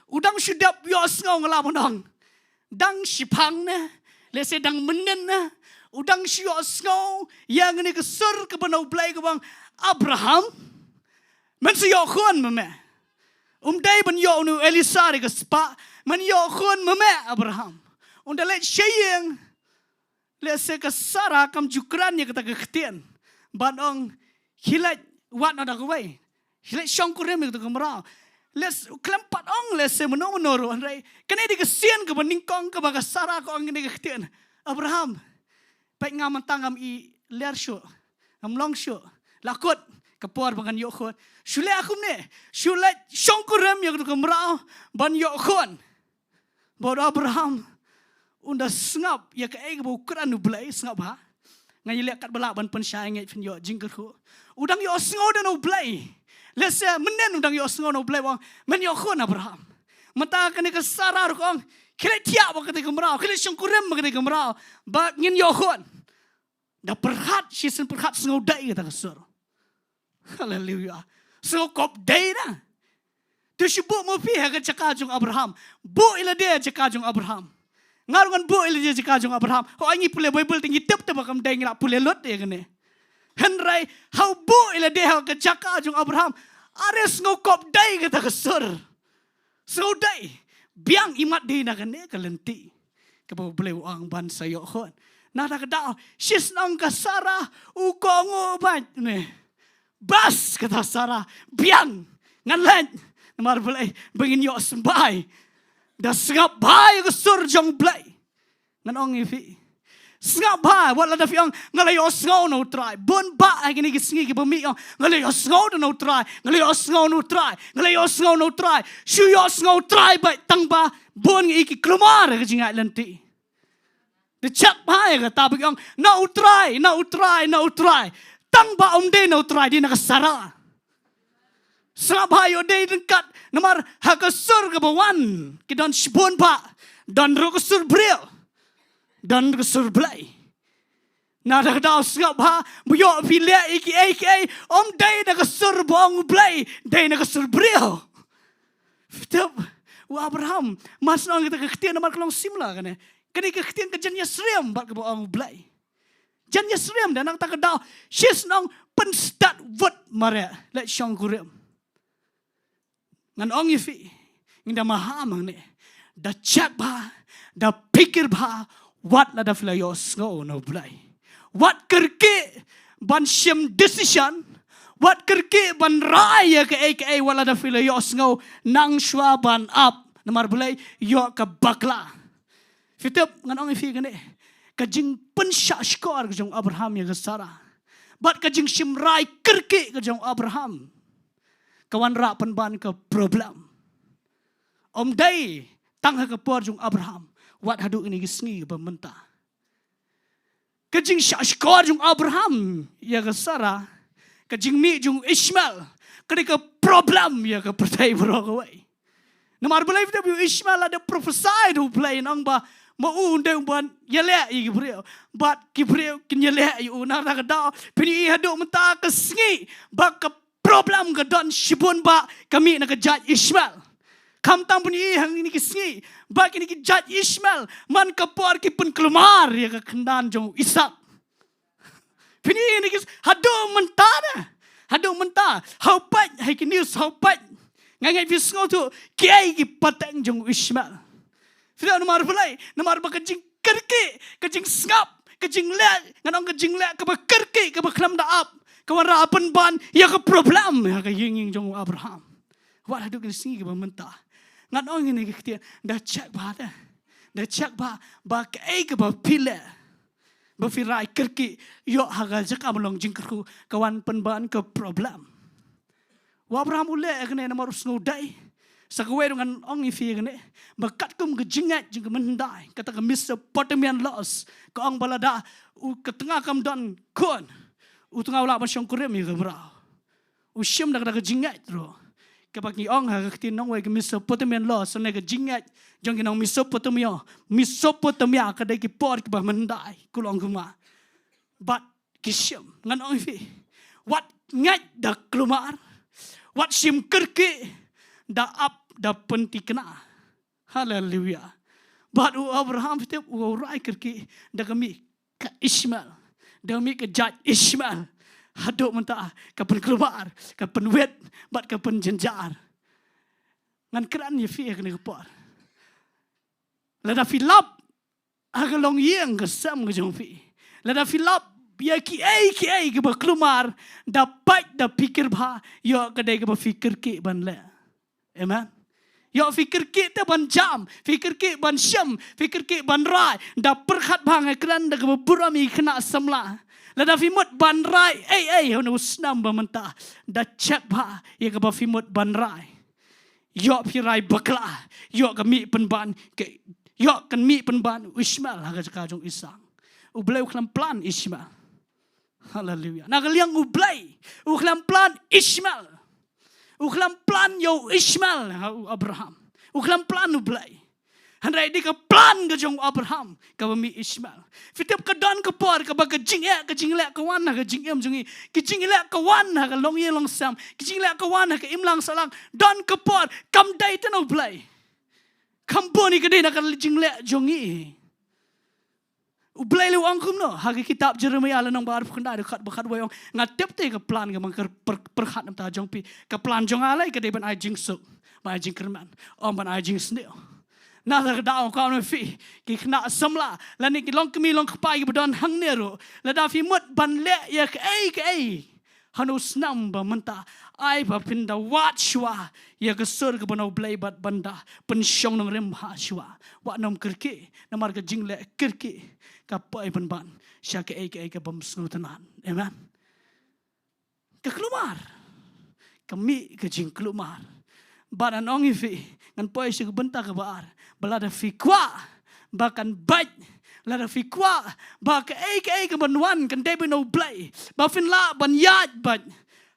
udang syudap yo sngaw ngala mondong dang sipang na lese dang menen na udang sio sngo yang ni ke sur ke banau blai ke bang Abraham men sio khon me dai ban yo nu Elisa ke spa men yo khon me Abraham unda let sheyeng lese ke Sara kam jukran ye kata ke ktien ban ong hilat wat na da kwai hilat shong kurem ke kamrao les kelempat ong les menoro andai kene di kesian ke beningkong ke baga Sara ko ong ni ktien Abraham baik ngam tangam I ler syo am long syo lakot ke por bangan yo khon shule akum ne shule shongkurem yang ke mrao ban yo khon bod Abraham unda Sngap ya ke ai bo Ktien U Blei Sngap ha ngai le kat bala ban pen syai ngai fin yo jingkyrkhu udang yo sngo dan U Blei lese menen undang yo sngo no blai wang men yo khon Abraham mata kene ke Sara kong kile tia ba kete kemrao kile shongkurem ba kete kemrao ba ngin yo khon da perhat sisen perhat sngo dai kata kesur. Hallelujah. Sngo kop dai na tu shibu mo pi ha ke Jaka jong Abraham bu ila dia Jaka jong Abraham ngarungan bu ila dia Jaka jong Abraham ho angi pule Bible tinggi tep tep kam dai ngila pule lot ya kene Henry how bu ila dia ke Jaka jong Abraham Ares ngokop day kata kesur. Sngau day. Biang imat day na kane kalenti. Kapag boleh uang ban sayo hon. Nada kedao. Sis nang kasara. Ukongo ban. Bas kata Sarah. Biang. Ngan namar boleh. Bengin yo sembay. Da Sngap bai kesur Jong Blei. Ngan ong ifi. Sngap bai. Wala da fiang. Ngalayo sngau no try. Bon ba ay kini Sngi ki bumi yung. Ngalayo sngau no try. Ngalayo sngau no try. Ngalayo sngau no try. Shuyo sngau try bai tang ba. Bon iki kelumar ke jingat lenti. De cak bai kata bagi yung. No try. No try. No try. Tang ba day no try. Di nakasara. Sngap bai o day dekat. Namar hakasur ke bawan. Kidan shibon ba. Dan rokasur brio. Dan kesur Blei. Nada kedau Sngap ba. Buyok pilih iki. Day na kesur bong Blei. Day na kesur brio. Fitap. Abraham. Mas nong kita Ktien namar kelong simla kan. Kani Ktien ke Jingiasyllok bat ke bong Blei. Jingiasyllok dan nang tak kedau. Sis nong penstat word mare. Let syong kurim. Ngan ong ifi. Nginda maham ni. Da cak ba. Da pikir ba. What la da flayos ngo no Blei. What kerke ban shim decision. What kerke ban raya ke aka wala da flayos ngo nang shwa ban up. Namar Blei yo ka bakla. Fitep ngan ong ifi gane. Kajing pensya skor ke jong Abraham ya ke Sarah. Bat kajing shim rai kerke ke jong Abraham. Kawan ra ban ke problem. Day tang ke por jong Abraham. Wat haduk ini Sngi Bynta. Kajing syashkor jung Abraham ya ke Sarah. Kajing mi jung Ishmael. Ketika problem ya ke pertai berogawai. Namar boleh kita biu Ishmael ada prophesy tu play nang ba mau undang ban yelek i Gabriel. Bat Gabriel kin yelek i unar nak dah. Pini haduk menta ke Sngi. Ba ke problem ke don shibun ba kami nak judge Ishmael. Kam tam pun hang ini Sngi. Bak ini judge Ishmael. Man kapor ki pun kelumar ya ke kendan jong Ishak. Pini ini hadu mentara. Hadu mentara. How pat hai ki news how pat. Ngai visngau tu kiai ki pateng jong Ishmael. Fida nomor belai. Nomor ba kajing kerke. Kajing Sngap. Kajing lek. Nganong kajing lek ke ba kerke ke ba klam da up. Kawan ra apen ban ya ke problem ya ke ying jong Abraham. Wat hadu ki Sngi ke Bynta. Ngan ong ini Ktien dah cek ba dah. Dah cek ba ke ba pilih. Ba firai kerki yo hagal Jaka melong jingkyrkhu kawan penban ke problem. Wa Abraham ule kene namar snudai. Sakwe dengan ong ifi kene bakat kum ke jingat jing mendai kata ke Mesopotamian laws ke ong balada ke tengah kam don kon. U tengah ula ban syong kurem ke brau. U syem dak ke jingat ro. Kapag ni ong ha Ktien nong wai ke Mesopotamian law sene ke jingat jong kinong Mesopotamia kadai ki por ki bah mendai kulong kuma bat kisyam ngan ong fi wat ngat da klumar wat sim kerke da up da penti kena haleluya bat u Abraham fitep u rai kerke da kami ka Ishmael da mi ke judge Ishmael. Haduk mentah kapan keluar, kapan wet, bat kapan jenjar. Ngan keran ye fi kena kepor. Lada filap agalong yang kesam ke jong fi. Lada filap ya ki ke ba keluar dapat da pikir ba yo kedai ke ba fikir ke ban le. Amen. Yo fikir ke te ban jam, fikir ke ban syam, fikir ke ban rai, da perkhat bang keran da ke burami kena samla. Lada fimut ban rai, hono snam ba mentah. Da cek ba ya ke ba fimut ban rai. Yo pirai bakla, yo ke mi penban ke yo kan mi penban Ishmael ha ka jong Ishak. U Blei uklam plan Ishmael. Haleluya. Nak liang U Blei, uklam plan Ishmael. Uklam plan yo Ishmael Abraham. Uklam plan U Blei. Handai di ke plan ke jong Abraham ke mi Ishmael. Fitip ke don ke por ke ba ke jingiaroh ke jingiaroh ke wan ke jingem jungi ke jingiaroh ke wan ke long ye long sam ke jingiaroh ke wan ke imlang salang don ke por kam dai ten U Blei. Kam boni ke dei nak jingiaroh jongi. U Blei lu angkum no. Hagi kitab Jeremia lenong bar pukenda dekat wayong. Ngatip te ke plan ke mangker perhat nam ta jong pi. Ke plan jong alai ke deban ai jingsuk. Ba ai jingkerman. Ban ai jing sneo. Nada ke daong kau no fi. Ki kena semla. Lani ki long kemi long kepai ke bedon hangne ro. Lada fi mut ban le ya ke ai. Hanu snam ba menta. Ai ba pinda wat shwa. Ya ke sur ke banau Blei bat banda. Pensyong nong rem ha shwa. Wat nom kerke. Namar ke jingle kerke. Kapai ban syake ke bam snutenan. Amen. Ke kelumar. Kami ke jing kelumar. Badan ongi fi ngan poi se Bynta ke bar. Balada fi kwa bakan bait. Lada fi kwa ba ke banwan kan debe no Blei. Ba fin la ban yat bat.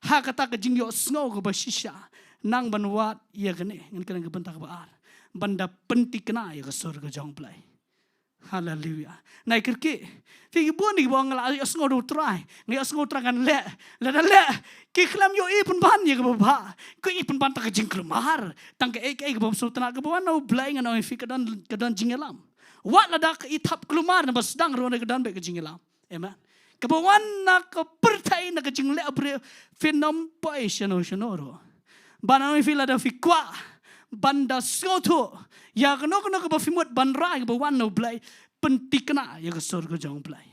Ha kata ke jingyo sngo ke basisha. Nang ban wat ya gene ngan kan ke Bynta ke bar. Banda penti kena ya ke sur ke jong Blei. Hallelujah. Nai kerke. Figi buan ni buang ngala ya sngo do try. Ngai sngo trangan le. Lada le. Ki klam yo ipun ban ya ke baba. Ko ipun ban tak jing kelumar. Tang ke ke bab so tana ke buan no Blei ngan fi ke don jingelam. Wat lada ke itap kelumar na basdang ro ke don be ke jingelam. Amen. Ke buan na ke pertai na ke jingle abre finom pai shonoro. Ban fi lada fi kwa. Banda soto ya kena ke bafimut banrai ke bawan no Blei pentikna ya ke sur ke jong Blei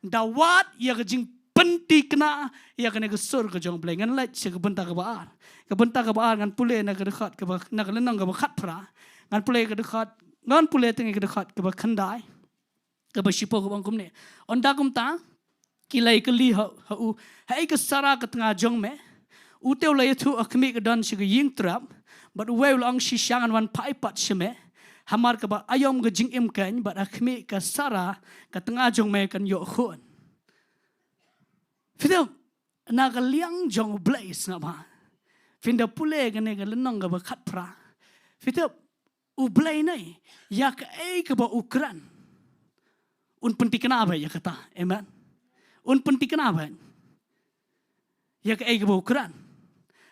dawat ya ke jing pentikna ya kena ke sur ke jong Blei ngan let se ke Bynta ke baar ngan pule na ke dekat ke na ke lenong ke khat pra ngan pule ke dekat ngan pule teng ke dekat ke khandai ke basipo ke bangkum ne onda kum ta kilai ke li ha hai ke sara ke tengah jong me uteu lai thu akmi ke don se ke ying trap but well ang sisyangan wan paipat sheme hamar ka ba ayom ga jing im kan but akmi ka sara ka tengah jong me kan yo khon fidam na ga liang jong Blei snapa finda pule ga ne ga lenong ga ba khat pra fidam u Blei nai ya ka ka ba ukran un penti kena ba ya kata amen un penti kena ba ya ka ba ukran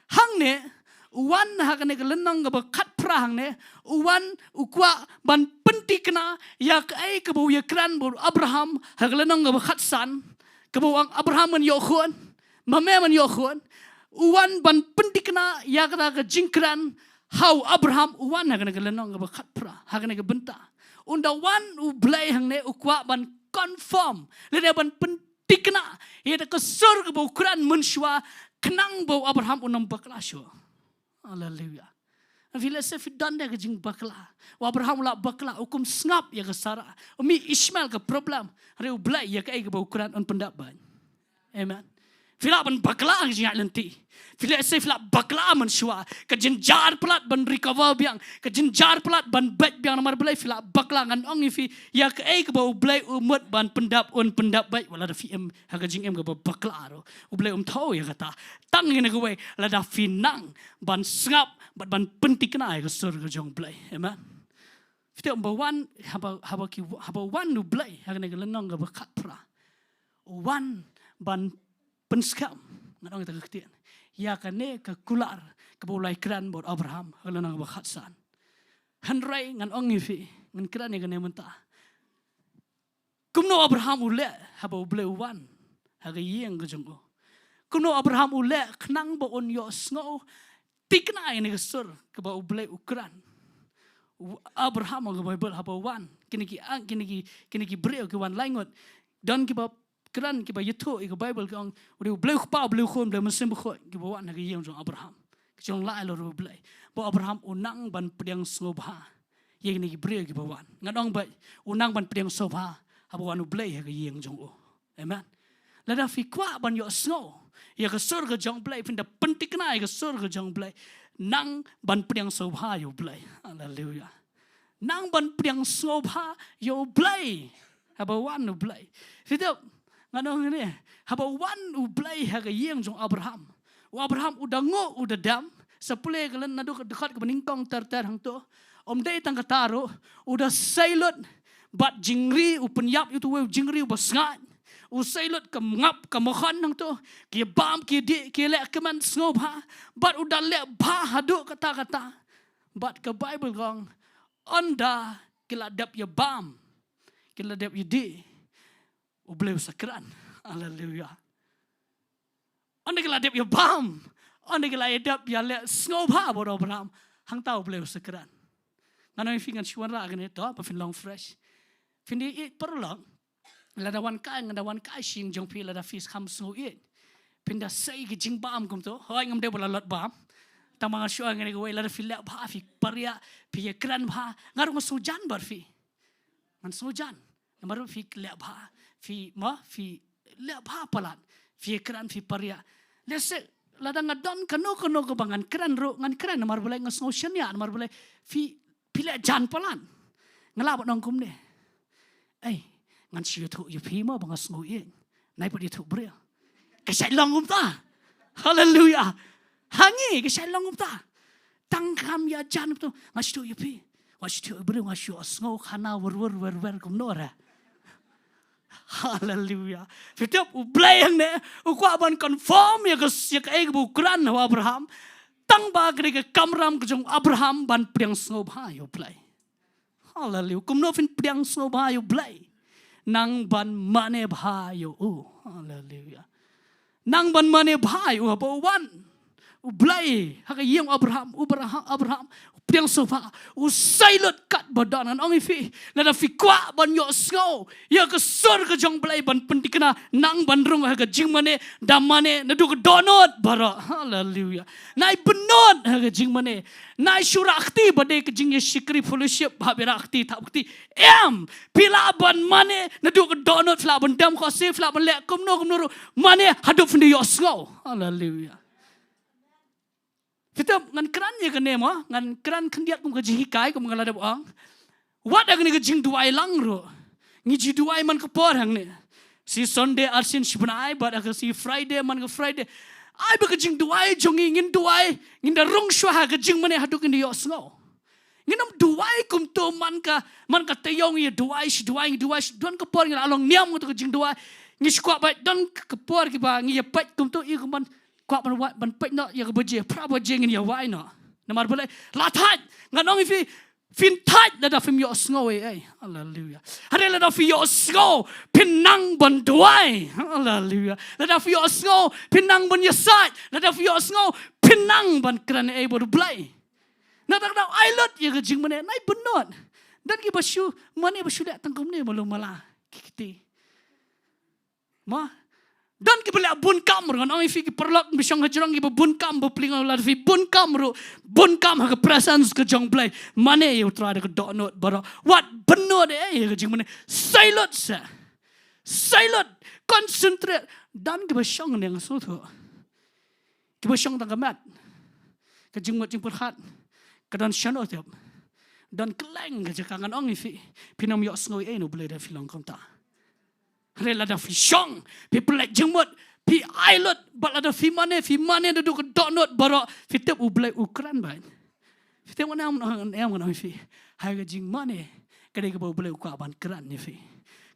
hangne Uwan hakane ke lenong ke bekat perang ne, uwan ukwa ban penti kena ya ke bau ya kran bau Abraham hak lenong ke bekat san, ke bau Abraham men yokhon, mame men yokhon, uwan ban penti kena ya kata ke jingkran hau Abraham uwan hakane ke lenong ke bekat pra, hakane ke Bynta. Unda wan u Blei hang ne ukwa ban confirm, lede ban penti kena ya ke sur ke bau kran menshwa kenang bau Abraham unam baklasho. Hallelujah. Vila se fidan dia ke jing bakla. Wa Abraham la bakla hukum Sngap ya ke Sarah. Umi Ismail ke problem. Hari u Blei ya ke bau Quran on pendapat. Amen. Vila ban bakla ke jing lenti. Vila se vila bakla man shwa ke jinjar pelat ban recover biang ke jinjar pelat ban bet biang nomor Blei vila bakla ngan ong fi ya ke bau Blei umut ban pendap on pendapat wala da fi em ha ke jing em ke bakla ro. U Blei tau ya kata. Tang ngene ke we la da finang ban Sngap ban penti kena ke sur ke jong Blei. Amen. Fitau bawan haba wan nu Blei ha ke lenong ke bekat pra. Wan ban penskam ngan ong ta Ktien. Ya kane ke kular ke bolai kran bot Abraham ha lenong ke bekat san. Hanrai ngan ong fi ngan kran ke ne menta. Kumno Abraham ule haba Blei wan ha ke yeng ke jong. Kuno Abraham ule kenang ba on yo sngo tikna ini kesur ke ba Blei ukran Abraham ke Bible haba wan kini ki breu ke wan langot dan ke ba kran ke ba yeto ke Bible ke ong udah Blei pa Blei khon Blei mesim khon ke ba wan ke yeng jong Abraham ke jong la lo Blei ba Abraham unang ban pedang snobha ye ni ki breu ke ba wan ngadong ba unang ban pedang sobha haba wan Blei ke yeng jong o amen lada fi kwa ban yo snow ya ke sur ke jong Blei pinda pentik na ya ke sur ke jong Blei nang ban pedang sobha yo Blei haleluya nang ban pedang sobha yo Blei haba wan u Blei fitau nganong ni haba wan u Blei ha ke yeng jong Abraham udah ngo udah dam sepule kalen nadu dekat ke beningkong ter hang tu om dei tang kataro udah sailut bat jingri u penyap itu we jingri u basngat usailut ke ngap ke mohan nang tu ke bam ke di ke lek ke man snobha bat udah lek bah hadu kata-kata bat ke Bible gong onda kila dap ya bam kila dap ya di U Blei sakran. Haleluya. Anda kala dep ya bam. Anda kala dep ya le sngopa bo Abraham. Hang tau Blei sakran. Ngano fingan chuan ra gane to pa fin long fresh. Fin di perlong. Lada wan kai sing jong pi lada fish ham so it. Pinda say ki jing bam kum to. Hoi ngam de bola lot bam. Tamang syua ngene ko lada fi le ba fi paria pi kran ba. Ngaru sujan bar fi. Man sujan. Ngamaru fi le ba fi le ba palat. Fi kran fi paria. Lese lada ngadon kano ko bangan kran ro ngan kran mar boleh ngasno syania mar boleh fi le jan palan. Ngalabot nong kum ne. Ngan siya tu yupi mo bang asnguin. Nai pun itu beri. Kesailong umta. Haleluya. Hangi kesailong umta. Tangkam ya jan tu ngas tu yupi. Was tu beri ngas tu asngu khana wer kum nora. Haleluya. Fitap u Blei yang ne u kwa ban confirm ya ke bu kran wa Abraham. Tang ba ke kamram ke jong Abraham ban priang sngo ba yo Blei. Haleluya. Kum no fin priang sngo ba yo Blei. Nang ban mane bhayo haleluya nang ban mane bhayo bo wan u Blei ha ka yeng Abraham priang sofa u silent kat badan an ongi fi la fi kwa ban yo sngo ya ka sur ka jong Blei ban pentikna nang ban rung ha ka jingmane damane na du ka donot bara haleluya nai benot ha ka jingmane nai syurakti bade ka jingiasyllok fellowship ha berakti takti pila ban mane na du ka donot fla ban dam khose fla ban le kum no mane hadu fndi yo sngo haleluya. Kita ngan keran ya kene mo ngan keran kendiat kum ke jihikai kum ngalada boang. Wat agni ke Jingduwai lang ro. Ngi Jingduwai man ke por hang ne. Si Sunday arsin sibnai bad ag si Friday man ke Friday. Ai ba ke Jingduwai jongi ngin duai ngin da rong shwa ke jingmane haduk ni yo sngo. Nginam duai kum to man ka teyong ye duai don ke por ngin along niam ke Jingduwai. Ngi skwa ba don ke por ki ba ngi ye pat kum to i kum man kwa ban pek no ya kebaje pra baje ngin ya wai no namar boleh latat nganong fi fin tat la da fim yo sngo haleluya hare la da fi yo sngo pinang ban duai haleluya la da fi yo sngo pinang ban yasat la da fi yo sngo pinang ban kran bo Blei na da island ya jing mane nai benot dan ki basu mane basu dak tangkum ne malum mala kiti ma dan kita boleh bun kamru kan orang fikir perlak bisang hajrang kita bun kam berpelingan ular fi bun kamru bun kam ke presence ke jong Blei mana you try ke donot bara what benot ke jing mana silent concentrate dan kita bisang yang suatu kita bisang tangga mat ke jing mat jing perhat ke dan shanot dan keleng ke jakangan orang fi pinam yo snoi no Blei dah filang konta. Rela da fi Shong, pi pelek jengmut, pi island, bala da fi mane da du ke donot bara fi tep u Blei Ukraine bain. Fi tep wana am fi. Hai ga jing mane, kade ke Blei ukwa ban kran ni fi.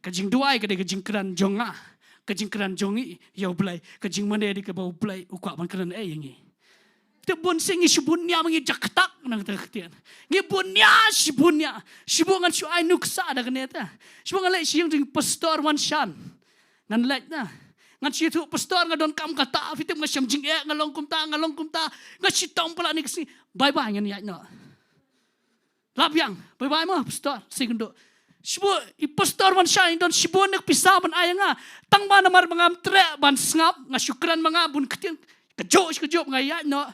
Ka Jingduwai kade ke jing kran Jonga, ka jing kran Jongi yo Blei, ka jing mane di ke Blei ukwa ban kran yengi. Te bun singi sibunya mangi jaktak nang terketian. Ngi bunya sibungan su ai nuksa da keneta. Sibungan lek siang jing pastor Wanshan. Ngan lek na. Ngan si tu pastor ngadon kam kata fitem ngasiam jing ngalong kumta ngasi tom pala ni kesi. Bye ngan ya no. Labyang bye mo pastor singdo. Sibu i pastor Wanshan don sibun nak pisah ban ayanga. Tang ba namar mangam tre ban Sngap ngasukran manga bun ketian kejok ngaya no.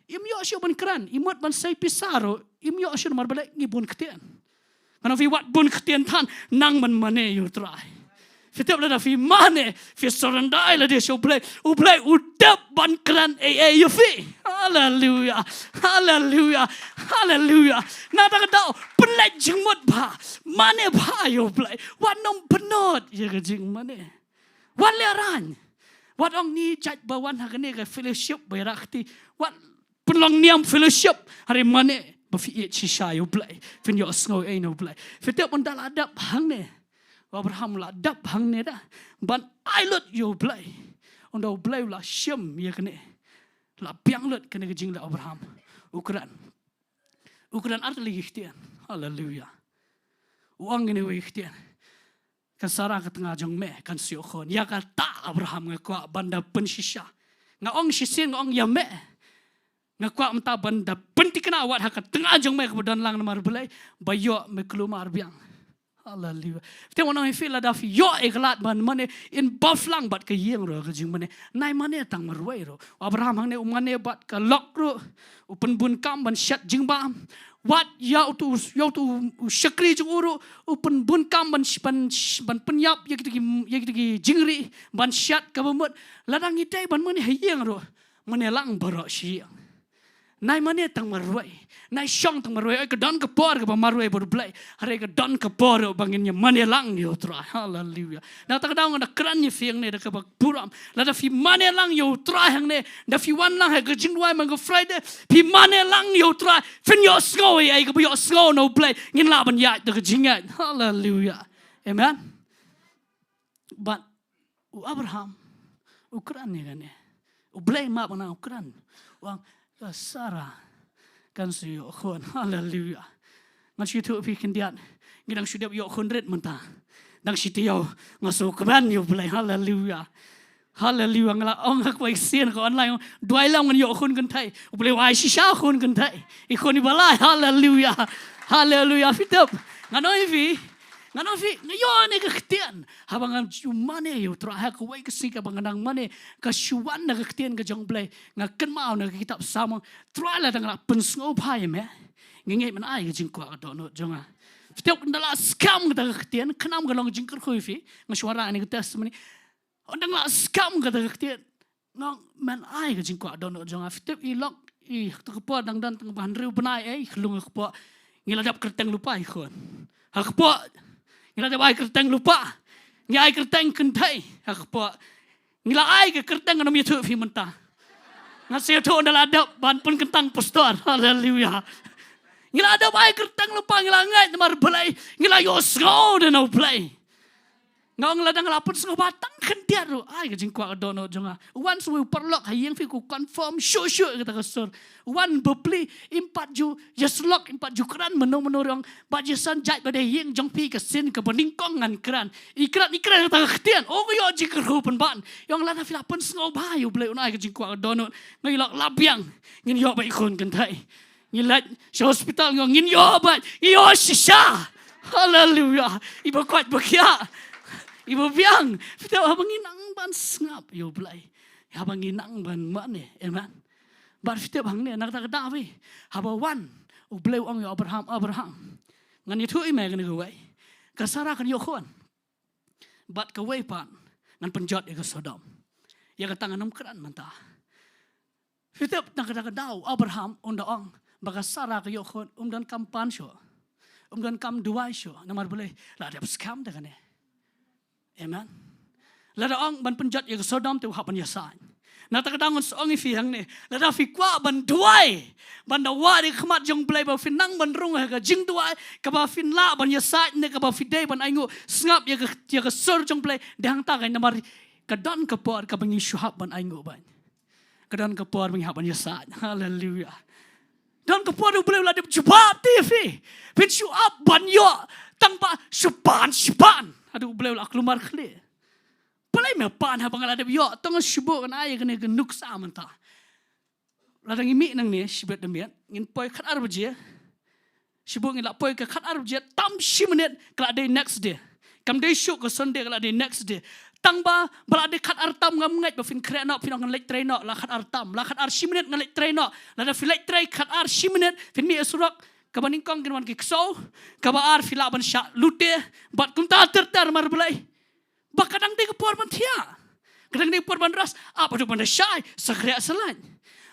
Imyo asyo ban kran, imot ban say pisaro, imyo asyo namar balik ngibun ketian. Kana fi wat bun ketian tan nang man mane you try. Fitep la fi mane, fi sorandai la de syo Blei, u Blei udap ban kran you fi. Hallelujah. Na ta ka Blei jingmot ba, mane ba you Blei. Wat nom penot ye ka jing mane. Wat leran. Wat ong ni jat bawan hakane ka fellowship berakti. Wat penlang niam fellowship hari mane bafi chisha yo Blei fin yo sngo no Blei fitep ondal adap hangne Abraham la adap hangne da ban island yo Blei ondal Blei la syam ya kene la pianglet kene ke jing la Abraham Ukraine artli gihtian haleluya uang ini we gihtian Kasara ke tengah jong me kan siokon. Ya kata Abraham ngakwa banda pensisya. Ngong sisin ngong ya me. Ngakwa mta banda penti kena awat hak tengah jong me kebedan lang namar belai. Bayo me kelumar biang. Hallelujah. Kita want to feel that yo eklat ban mane in baflang bat ke yeng ro ke jing mane nai mane tang marwai ro Abraham hangne umane bat ke lok ro upen bun kam ban shat jingba wat ya tu syakri jung uro upen bun kam ban penyap ya gitu jingri ban shat ka bamut ladang itai ban mane yeng ro mane lang barok siang nai mane tang marwai nai syong tang marwai ke don ke por ke marwai bor blai hare ke don ke por banginnya mane lang yo tra hallelujah na tak daung na kran ni fiang ne ke bak puram la da fi mane lang yo tra hang ne da fi wan lang ke jingduai mang ke friday fi mane lang yo tra fin yo sngoi ai ke yo sngo no blai ngin la ban ya de ke jingat hallelujah amen but Abraham ukran ne kan ne blai ma bana ukran wang Sarah kan siyo khon hallelujah ngan si tu pi kendian ngidang sudap yo khon ret menta dang si tiyo ngaso keban yo blai hallelujah hallelujah ngala ong hak wai sien ko online duai lam ngan yo khon kan thai blai wai si sha khon kan thai I khon ni balai hallelujah hallelujah fitap nganoi vi ngayon ni Ktien habang mane yo tra ha ko wai kasi ka banganang mane ka syuan na Ktien ka Jong Blei ngaken mau na kitab sama tra la dang la pensngo phai me ngingai man ai ka jingkwa ka dono jonga fitep ndala scam ka Ktien khnam ka long jingkyrkhu fi ngsuara ni ka testimony ondang la scam ka Ktien ngong man ai ka jingkwa dono jonga fitep ilok I to ko dang dan tang ban riu banai ai khlung ko ngiladap kerteng lupa ikon hakpo ngila da ai kerteng lupa ngai kerteng kentai hakpo ngila ai ke kerteng no mi thu fi menta ngasih thu ndala dap ban pun kentang pastor hallelujah ngila da ai kerteng lupa ngila ngai mar belai ngila yo sngau de no play ngong ladang lapun sngau batang kendiat ro ai ke jingkwa dono jonga once we perlok hayeng fi ku confirm sure kita kasur wan bepli impat ju Jingiasyllok impat ju kran meno rong ba Jayson jai ba de yeng jong pi ke sin ke beningkong ngan kran ikran ta Ktien o yo jingkyrkhu pen ban yong lada fi lapun sngau ba yo blai unai ke jingkwa dono ngai lok labiang ngin yo ba ikon kan thai ngilat si hospital ngin yo ba yo shisha hallelujah ibu kuat bekia Ibu biang, kita abang inang ban Sngap yo blai, abang inang ban mane, amen. Bar kita bang ne nak tak dawi, haba wan, blai ong yo Abraham, ngan itu ime kan Jowai, kasara kan yo khon, bat Jowai pan, ngan penjat ke Sodom, ya ketangan nam keran manta. Kita nak daw Abraham unda ong, bakasara ke yo khon, dan kampan syo, dan kam Jowai syo, namar boleh, lah ada scam dah kan ne. Amen. Lada ong ban penjat ya Sodom tu hapan ya san. Na tak dangon song fi hang ne. Lada fi kwa ban Jowai. Ban dawa di khmat Jong Blei ba finang ban rung ha ka Jingduwai ka ba fin la ban ya san ne ka ba fi dei ban aingu Sngap ya ka sur Jong Blei dang ta ka namar ka don ka por ka bangi syuhab ban aingu ban. Ka don ka por bangi hapan ya san. Hallelujah. Don ka por Blei la de jubab ti fi. Fin syuhab ban yo tang ba syuban. Aduh boleh lah keluar kali. Boleh mepan habang ada biok tong syubuk kan ayah kena genuk sama entah. Ladang imi nang ni syubuk demian ngin poi kat arab je. Syubuk ngin lak poi ke kat arab je tam 10 minit kalau ada next day. Kam day syuk ke Sunday kalau ada next day. Tang ba bala ada kat artam ngam ngai ba fin kre nak fin ngan lek train nak la kat artam la kat ar 10 minit ngan lek train nak la da fi lek train kat ar 10 minit fin mi surak kabaning kong kinwan ki kso kabar fila ban sha lute bat kunta ter mar belai ba kadang de por ban thia kadang de por ban ras apa tu ban syai sakria selan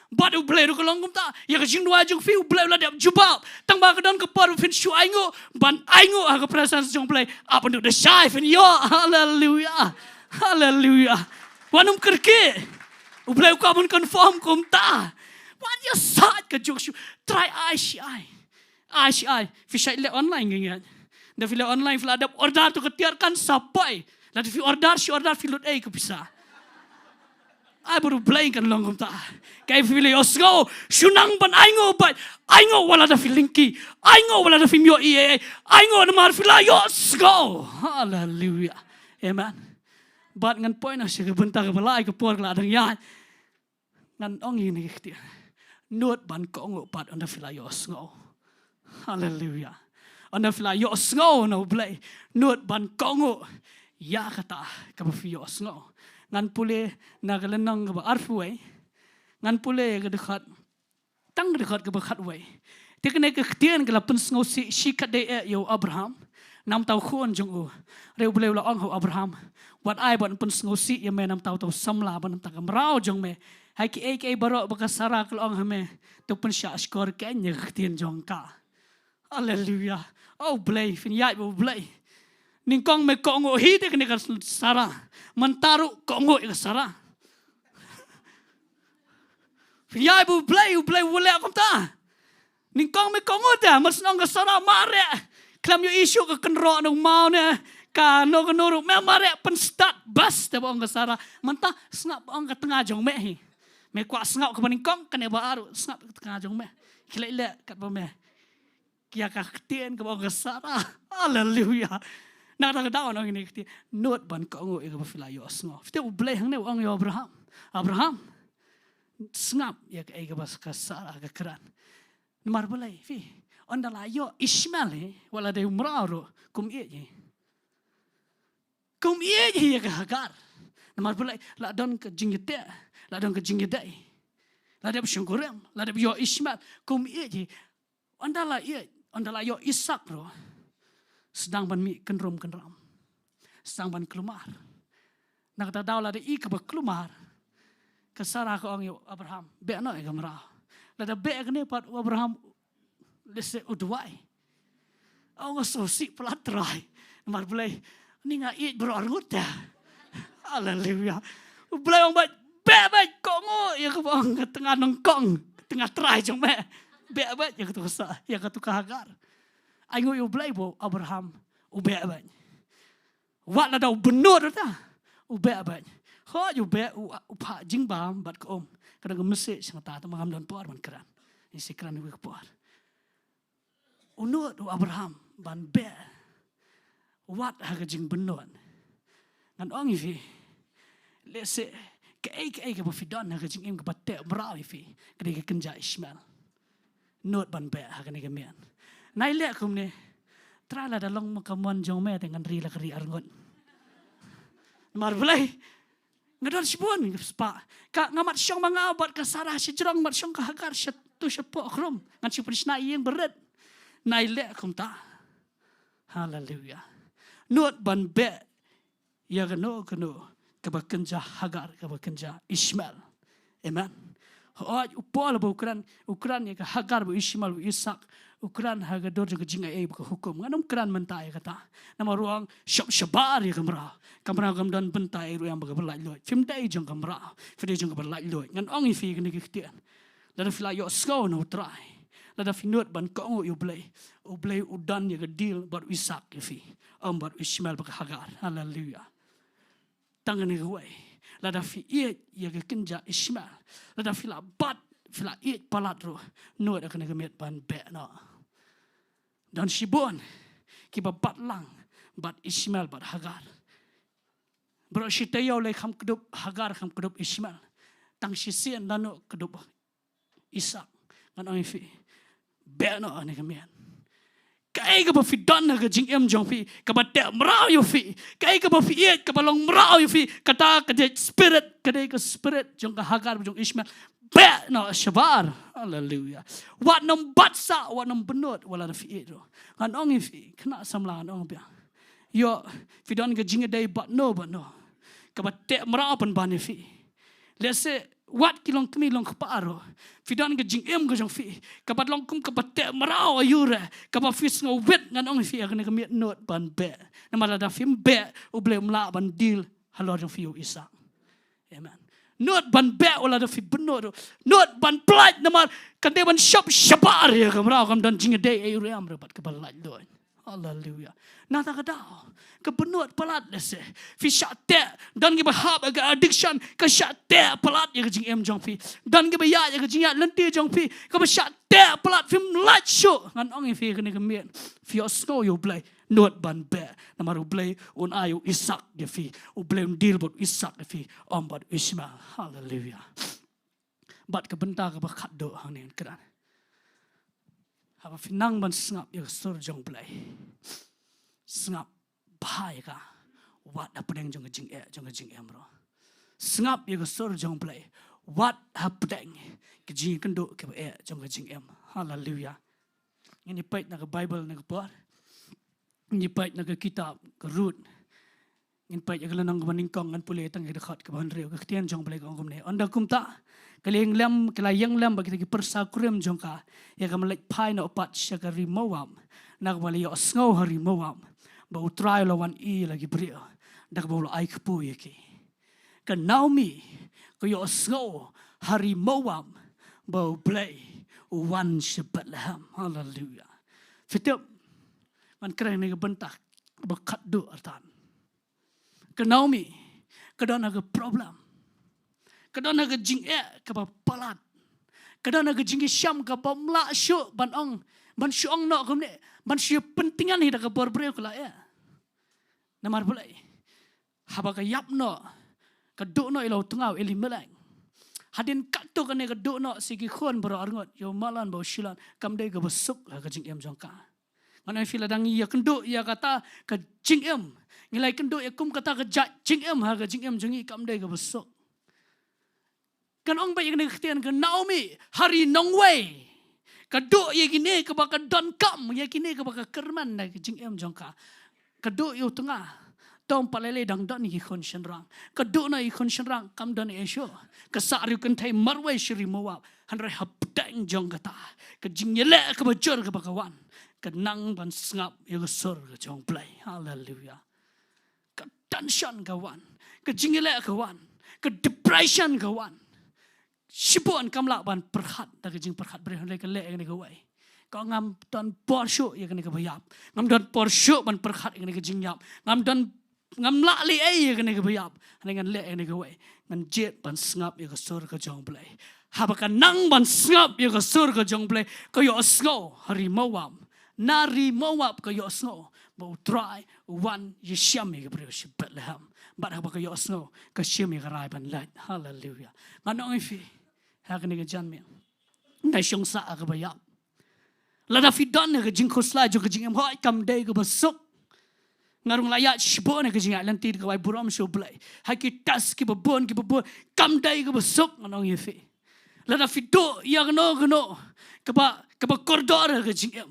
bat u belai ru kolong kumta ya ka Jingduwai jung fi u belai la dap jubab tang ba kadang ke por fin shu aingo ban aingo ha ka perasaan jong belai apa tu de syai fin yo hallelujah hallelujah wanum kerke u belai ka bun confirm kumta wan ya sat ka jokshu try ai fi le online ngingat da fi le online fi ada order tu ketiarkan sampai la fi order fi lut ai ke bisa I baru blay kan long ta. Kay fili osgo shunang ban aingo but aingo wala da filingki. Aingo wala da fimyo ie. Aingo na mar fila yo osgo. Hallelujah. Amen. But ngan point na siya Bynta ka balay ka por la dang yan. Ngan ong ini kiti. Nuot ban ko ngo pat on da fila yo osgo. Hallelujah. On da fila yo osgo no blay. Nuot ban ko ngo ya kata ka ba fi yo osgo. Ngan pule nagalanang ka ba arfuay. Ngan pule ka dekat tang dekat ka ba khatway. Tikne ka Ktien ka lapun sngaw si shikade yo Abraham. Nam tau khon jong u. Reu bule la ong ho Abraham. Wat ai ban pun sngaw si ya me nam tau tau samla ban nam takam rao jong me. Hai ki ek baro baka sara ka ong me. Tu pun sya skor ka nya Ktien jong ka. Hallelujah. Oh blay fin yai bo blay. Ningkong me kongo hide kene ka sara mantaru kongo ka sara Yai bu blay wala kom ta Ningkong me kongo ta mas nong ka sara mare klam yo issue ka kenro nong mau ne ka no ka nuru me mare pen start bus ta bong ka sara manta Sngap ong ka tengah jong me kwa Sngap ka ningkong kene baru Sngap ka tengah jong me kile kat ba me kia ka Ktien ka bong ka sara hallelujah. Nakakatawa nang ini kiti not ban ko ngo ika pafila yo Sngo. Fite u blay hangne ang yo Abraham. Sngap ya ka ika bas kasara ka kran. Namar blay fi ondala yo Ishmael wala de umraro kum ye. Kum ye ya ka Hagar. Namar blay la don ka Jingiasyllok, la don ka Jingiasyllok. La de syukurem, la de yo Ishmael kum ye. Ondala yo Ishak ro. Sedang ban mi kenram. Sedang ban kelumar. Nak ta daw la de ik ba kelumar. Kasara ko ang Abraham. Be no e gamra. La da be kene pat Abraham lese udwai. Ang so si platrai. Mar blay ni nga i bro argut ta. Hallelujah. Blay ang ba be ko ngo ya ko ang tengah nongkong, tengah trai jong me. Be ya ko sa, ya ko ka Hagar. Aingo yo blay bo Abraham ube abad. Wat la daw benur ta. Ube abad. Ho yo be upa jingba bat ko kadang message ng tata mga donbor man kran. Isi kran wi por. Unut Abraham ban be. Wat haga jing benur. Ngan ong ifi. Lese ke ba fidon haga jing im ka batte bra ifi. Kadi ka kenja Ishmael. Not ban be haga ni kamian. Nailek kum ne trala dalong makamon jong me dengan rila keri arngon. Mar blay ngadon sibon spa ka ngamat syong mga abat ka sarah si jerong mat syong ka Hagar tu sepo krom ngan si prisna iyeng berat. Nailek kum ta. Hallelujah. Not ban be ya gano ka bakenja Hagar ka bakenja Ishmael. Amen. Hoaj upol ba Ukran ya ka Hagar bu Ishmael bu Isak Ukran haga dor juga jingai buka hukum nganum kran mentai kata nama ruang syabar ya kamera gam dan bentai ru yang baga berlai loy film dai jong kamera video jong berlai loy ngan ong ifi kene Ktien la da fila yo sko no try la da finot ban ko yo blay udan ya deal bar Isak ifi bar Ishmael baga Hagar hallelujah tangan ni huai la da fi ya kenja Ishmael la da fila bat fila palat ro no da kene gemet ban be no dan sibon kiba Balang bat Ishmael bat Hagar bro shitayo le kham kedup Hagar kham kedup Ishmael tang sisien lano kedup Isak ngan ong fi be no ane kamian kai ka ba fi don na ka jing em jong fi ka ba te mrao yo fi kai ka ba fi ka ba long mrao yo fi kata ka de spirit jong ka Hagar jong Ishmael be no shabar hallelujah wat nom batsa wat nom benut wala da fi do kan ong fi kena samla ong bia yo fi don ga jinga dai but no ka ba te mra pan ban fi let's say wat kilong kmi long kparo fi don ga jing em ga jong fi ka ba long kum ka ba te mra ayure ka ba fis ngo wet ngan ong fi ga ne ka not ban be na mala da fi be o ble mla ban deal halo jong fi Isa amen. Not ban be wala da fi benor. Not ban plat namar kande ban shop shabar ya kamera kam dan jinga day ay ram rabat ka balaj doy. Hallelujah. Nata kadao. Kebenut pelat lese. Fi syate dan ke bahab aga addiction ke syate pelat ya ke jing jong fi. Dan ke baya ya ke jing lenti jong fi. Ke syate pelat fi light show ngan ong fi ke ne ke mien. Fi Sngap U Blei nuot ban be. Namar U Blei un ayu Isak ya fi. U Blei un deal bot Isak ya fi. Om bot Ismail. Hallelujah. Bat ke Bynta ke bakat do hang ni keran. Haba finang ban Sngap ya sur Jong Blei. Sngap bahai ka wat apdeng jong jing ro. Sngap ya sur Jong Blei wat apdeng ke jing kynduh ke jong jing em. Hallelujah. Ini pait na ke Bible na ke por. Ini pait na ke kitab ke Rut. Ini pait ya ke lanang ke maningkong ngan pulih tang ke dekat ke bahan reu ke Ktien Jong Blei ke ongkom ne. Anda kum ta Kaling lem kelayang lem bagi kita persakurim jongka ya kamelek pai na opat syaka rimawam nak bali yo Sngap hari mawam bau try lawan lagi brio dak bau ai kpu yaki kan naumi ko yo Sngap hari mawam bau Blei wan Bethlehem. Hallelujah. Fitop man keren ni bentak bekat do artan kan naumi kadang ada problem kadang nak jing ke palat kadang nak jing syam ke pamla syuk ban ong ban syong nak ke ban syuk pentingan hidak ke berbreu ke la ya namar Blei haba ke yap no ke duk no ilau tengau ili meleng hadin kato ke ne ke duk no sigi khon bro arngot yo malan bau Shillong kam dei ke besuk la ke jing jongka mana fila dang ya kenduk ya kata ke jing ngilai kenduk ya kum kata ke jing ha ke jing jongi kam dei ke besuk. Kan ong baik kena Ktien ke Naomi hari Nongway. Kaduk ye gini ke baka don kam ye gini ke baka kerman na ke jing jongka. Kaduk yo tengah tom palele dang don ni khon shenrang. Kaduk na khon shenrang kam don esho. Kesak ru kentai marwai shiri mawap. Hanrai hapdang jong kata. Ke jingiaroh ke bajur ke baka wan. Kenang ban Sngap ye sur ke Jong Blei. Hallelujah. Ke tension ke wan. Ke jingiaroh ke wan. Ke depression ke wan. Sibuan kamla ban perhat dak jing perhat bre le ke le ke Jowai. Kau ngam don porsho ye ke bayap. Ngam don porsho ban perhat ke jingyap. Ngam la li ye ke bayap. Dengan le ke Jowai. Ngan jet ban Sngap ye ke sur ke Jong Blei. Haba kan nang ban Sngap ye ke sur ke Jong Blei. Ko yo Sngap hari mawam. Nari mawap ko yo Sngap. Bau try one ye syam ye ke bre Bethlehem. Bat haba ko yo Sngap ke syam ye ke rai ban light. Hallelujah. Nganong ifi hakne ke janme nai syong sa ke bayap lada fidan ke jingkyrkhu sla jo ke jingem hoi kam dei ke besuk ngarung layat shibon ke jingat lantir ke wai buram sho Blei haki tas ke bebon kam dei ke besuk nganong ifi lada fido ya gno ke ba kordor ke jingem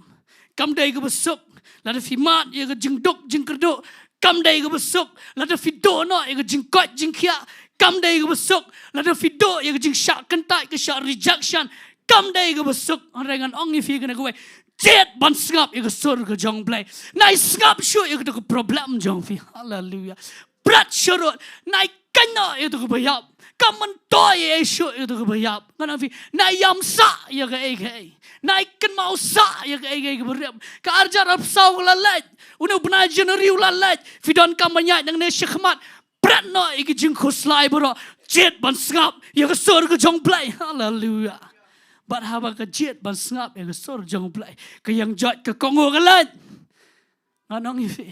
kam dei ke besuk lada fimat ya ke jingkyrkhu kam dei ke besuk lada fido no ya ke jingkot jingkia kam dei ke besuk lada fido ya ke jing syak kentai ke syak rejection kam dei ke besuk rengan ong ni fi ke gue jet ban Sngap ya ke sur ke Jong Blei nai Sngap syu ya ke problem jong fi. Hallelujah. Berat syurut nai kena ya ke bayap kam mentoy ya syu ya ke bayap ngana fi nai yam sa ya ke nai ken mau sa ya ke berem ke arjar apsau lalat unu bena jeneri lalat fidon kam banyak nang ne sykhmat berat no iki jingkyrkhu slai bro jet ban Sngap ya ke sur ke Jong Blei. Hallelujah. Bat haba ke jet ban Sngap ya ke sur Jong Blei ke yang jot ke kongo galat nganong ifi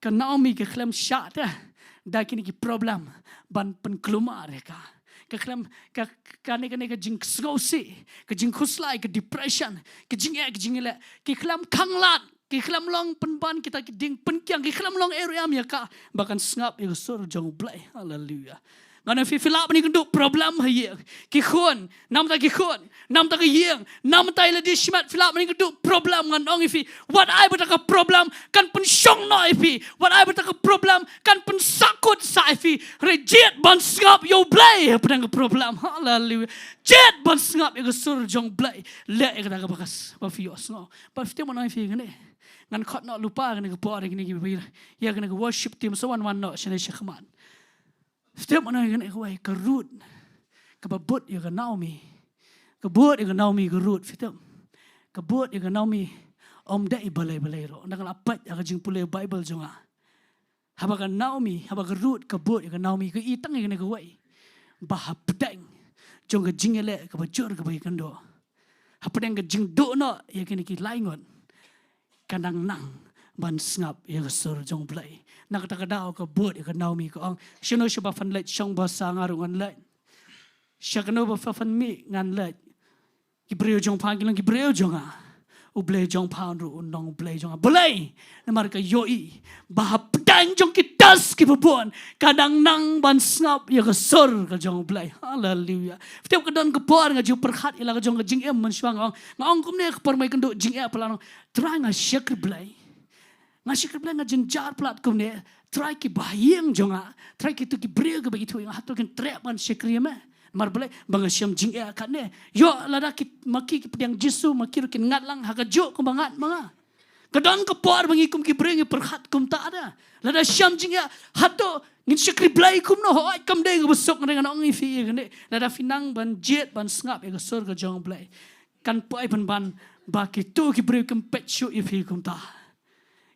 ke Naomi ke klem syat dah kini ki problem ban penkelumar ka ke klem ke ke jingkyrkhu ke jingkyrkhu slai ke depression ke jingile ke klem kanglat ke khlam long penban kita ding penkiang ke khlam long area ya ka bahkan Sngap ya sur Jong Blei. Hallelujah. Ngana fi filap ni kenduk problem haye ki khon nam ta ki khon nam ta ki yeng nam ta ila di shmat filap ni kenduk problem ngan ong ifi what I betaka problem kan pen syong no ifi what I betaka problem kan pen sakut sa ifi rejet ban Sngap U Blei pedang problem. Hallelujah. Jet ban Sngap ya sur Jong Blei le ya ka bakas ba fi osno ba fi mo no ifi ngene ngan khot no lupa kan ke por ni ya kan ke worship team so one no shane shkhman step mana kan ke wai ke Rut ke babut ya ke Naomi ke bot ya ke Naomi ke Rut fitem ke bot ya ke Naomi om dai balai ro nak lapat aga jing pule Bible jonga habaga Naomi habaga Ruth ka bot ka Naomi ka itang ka ka wai bah pedang jong ka jingele ka bajur ka kynduh hapedang ka jingduh no ya kini ki laingon kanang nang ban Sngap ya sur Jong Blei nak ta kadao ka bot ka Naomi ka ong sino siya ba fan let song ba sa ngarungan let siya kano ba fan mi ngan let Gibreo jong pangilang Gibreo jonga U Blei jong panru nong Blei jonga Blei namar ka yoi bahap dan jong kitas ki babon kadang nang ban Sngap ya ka sur ka Jong Blei haleluya tiap ka don ka por nga ju perhat ila ka jong ka jing em man swang ngong kum ne ka por mai kendo jing e pala try nga syakr Blei nga syakr Blei nga jenjar plat kum ne try ki bayang jonga try ki tu ki breu ka bagi tu nga hatul kan trap ban syakr me mar Blei bang syam jing e kat ne yo lada ki maki ki pediang Jesu maki kin ngat lang ha ka jo ku bangat manga kadang ka por bangi kum ki breu ngi perhat kum ta ada lada syam jing e hato ngin syakr Blei kum no hoi kam de ka besok dengan ong fi ne lada finang ban jet ban Sngap e ka sur ka Jong Blei kan pai ban ba ki tu ki breu kum pet shu i fi kum ta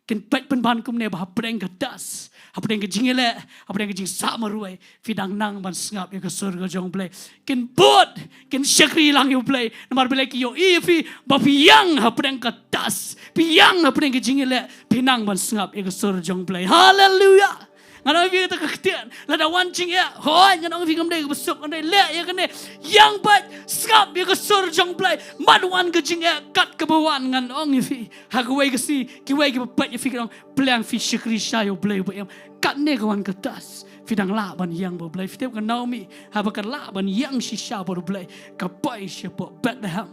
kin pet ban kum ne ba hapdeng ka das hapdeng ka jingele hapdeng ka jing sa maruai fidang nang ban Sngap e ka sur ka Jong Blei kin bot kin syakri lang U Blei namar Blei ki yo i fi ba piang hapdeng ka das piang hapdeng ka jingele pinang ban Sngap e ka sur Jong Blei haleluya ngana vi ta ka Ktien lada wan jing ya hoi ngana vi kam de besok andai le ya kene yang bat Sngap ya ka sur Jong Blei madwan ka jing ya kat ka bawan ngan ong fi ha ka wei ka si ki wei ki pat ya fi ka plang fi syakri sha U Blei ba em kat ne ka wan ka tas fidang la ban yang ba Blei fitep ka Naomi ha ba ka la ban yang si sha ba Blei ka pai sha po Bethlehem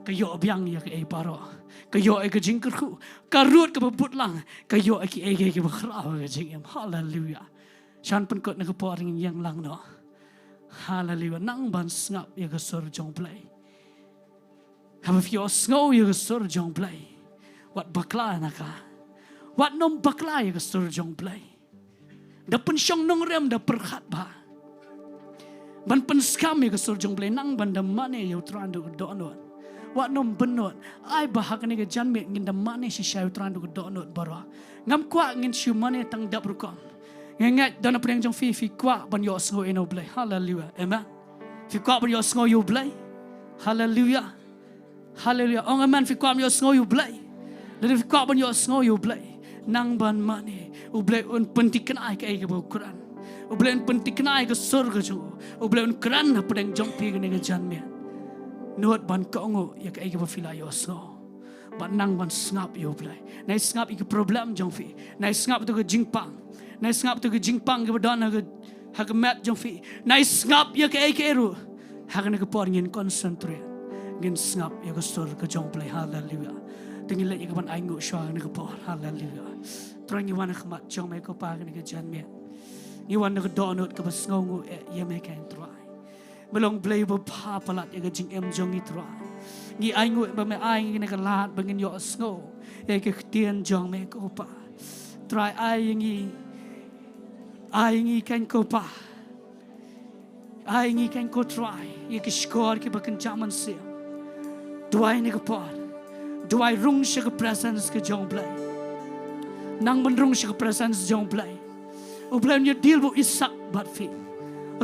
ka yo byang ya ka e paro ka yo ka jingkyrkhu ka Ruth ka babut lang ka yo ki e ki bakra ka jing em haleluya shan pen kot na ka por ring yang lang no haleluya nang ban Sngap ya ka sur Jong Blei have you snow ya ka sur Jong Blei wat bakla na ka wat nom bakla ya ka sur Jong Blei da pen syong nong rem da perhat ba ban pen skam ya ka sur Jong Blei nang ban da mane ya utran do do Wat nom benot ai bahak ni ke janmet ngin da mane si syai utran do donot bara ngam kwa ngin syu mane tang dap rukom ngat dana pring jong fi kwa ban yo sngo eno Blei haleluya amen fi kwa ban yo sngo U Blei haleluya haleluya ong amen fi kwa ban yo sngo U Blei le fi kwa ban yo sngo U Blei nang ban mane U Blei un pentikan ai ke ke Quran U Blei un pentikan ai ke surga jo U Blei un kran pring jong pi ke janmet Nuot ban kongo ya kai ke fila yo so ban nang ban Sngap U Blei nai Sngap ik problem jong fi nai Sngap tu ke jingpang nai Sngap tu ke jingpang ke don ha ke mat jong fi nai Sngap ya ke ru ha ke por ngin concentrate ngin Sngap ya ke sur ke Jong Blei haleluya tingin le ke ban ai ngu sha ne ke por haleluya trang ni wan ke mat jong me ko pa ke jan me ni wan ke donot ke bas ngongu ya me kan try Belong Blei ba pa palat ya jing em jong itra ni ai ngu ba me ai ni ka lat bangin yo snow ya ke Ktien jong me ko pa try ai ngi kan ko pa ai ngi kan ko try ya ke skor ke bakan jaman se duai ni ka pa duai rung se ke presence ke Jong Blei nang ban rung se ke presence Jong Blei U Blei ni deal bu isak bat fi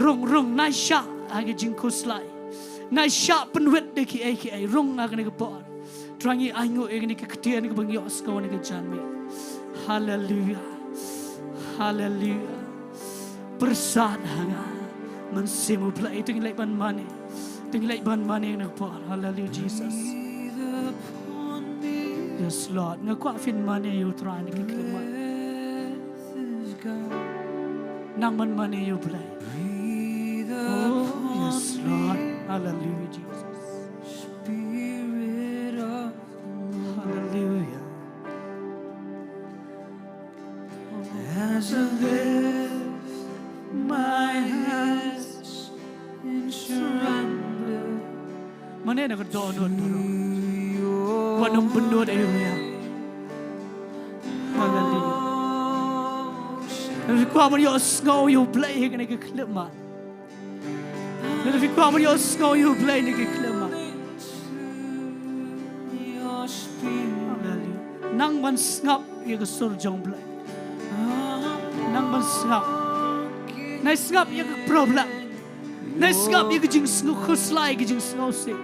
rung nai sha age jingkyrkhu slai nai sha penwet de ki ai rung age ne por trangi aingo age ne ke Ktien ke bang yo sko ne ke janme haleluya haleluya persat hanga mensimu Blei ting lek ban mane ne por haleluya Jesus yes Lord ngakwa fin mane you try ne ke klema nang man mane you Blei oh yes Lord hallelujah Jesus Spirit of hallelujah as I lift my hands in surrender mana nak doa dulu wanum benut ayunya hallelujah If you come on your snow, you play here and get clip man. If you come on your snow, you play and get clip man. Hallelujah. nang ban Sngap ye ka sur Jong Blei nang ban Sngap nai Sngap ye ka problem nai Sngap ye ka jingkyrkhu slai ka jingngau se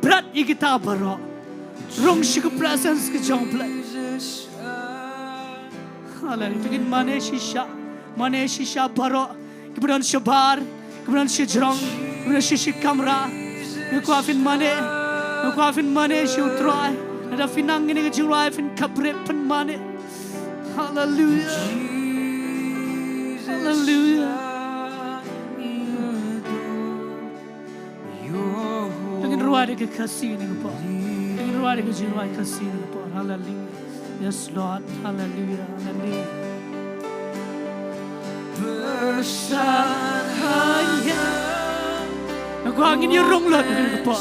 brat ye ka ta baro rong shi ka presence ka Jong Blei hallelujah tugin mane shisha baro kemudian shabar kemudian shijrong kemudian shi kamera ngkuafin mane shi utrai ada finang ini ke Jowai fin kabre pen mane hallelujah hallelujah dengan ruah ke kasih ini apa dengan ruah ke Jowai kasih ini apa hallelujah yes Lord hallelujah hallelujah bersahaja aku angin ya rong lah dengan apa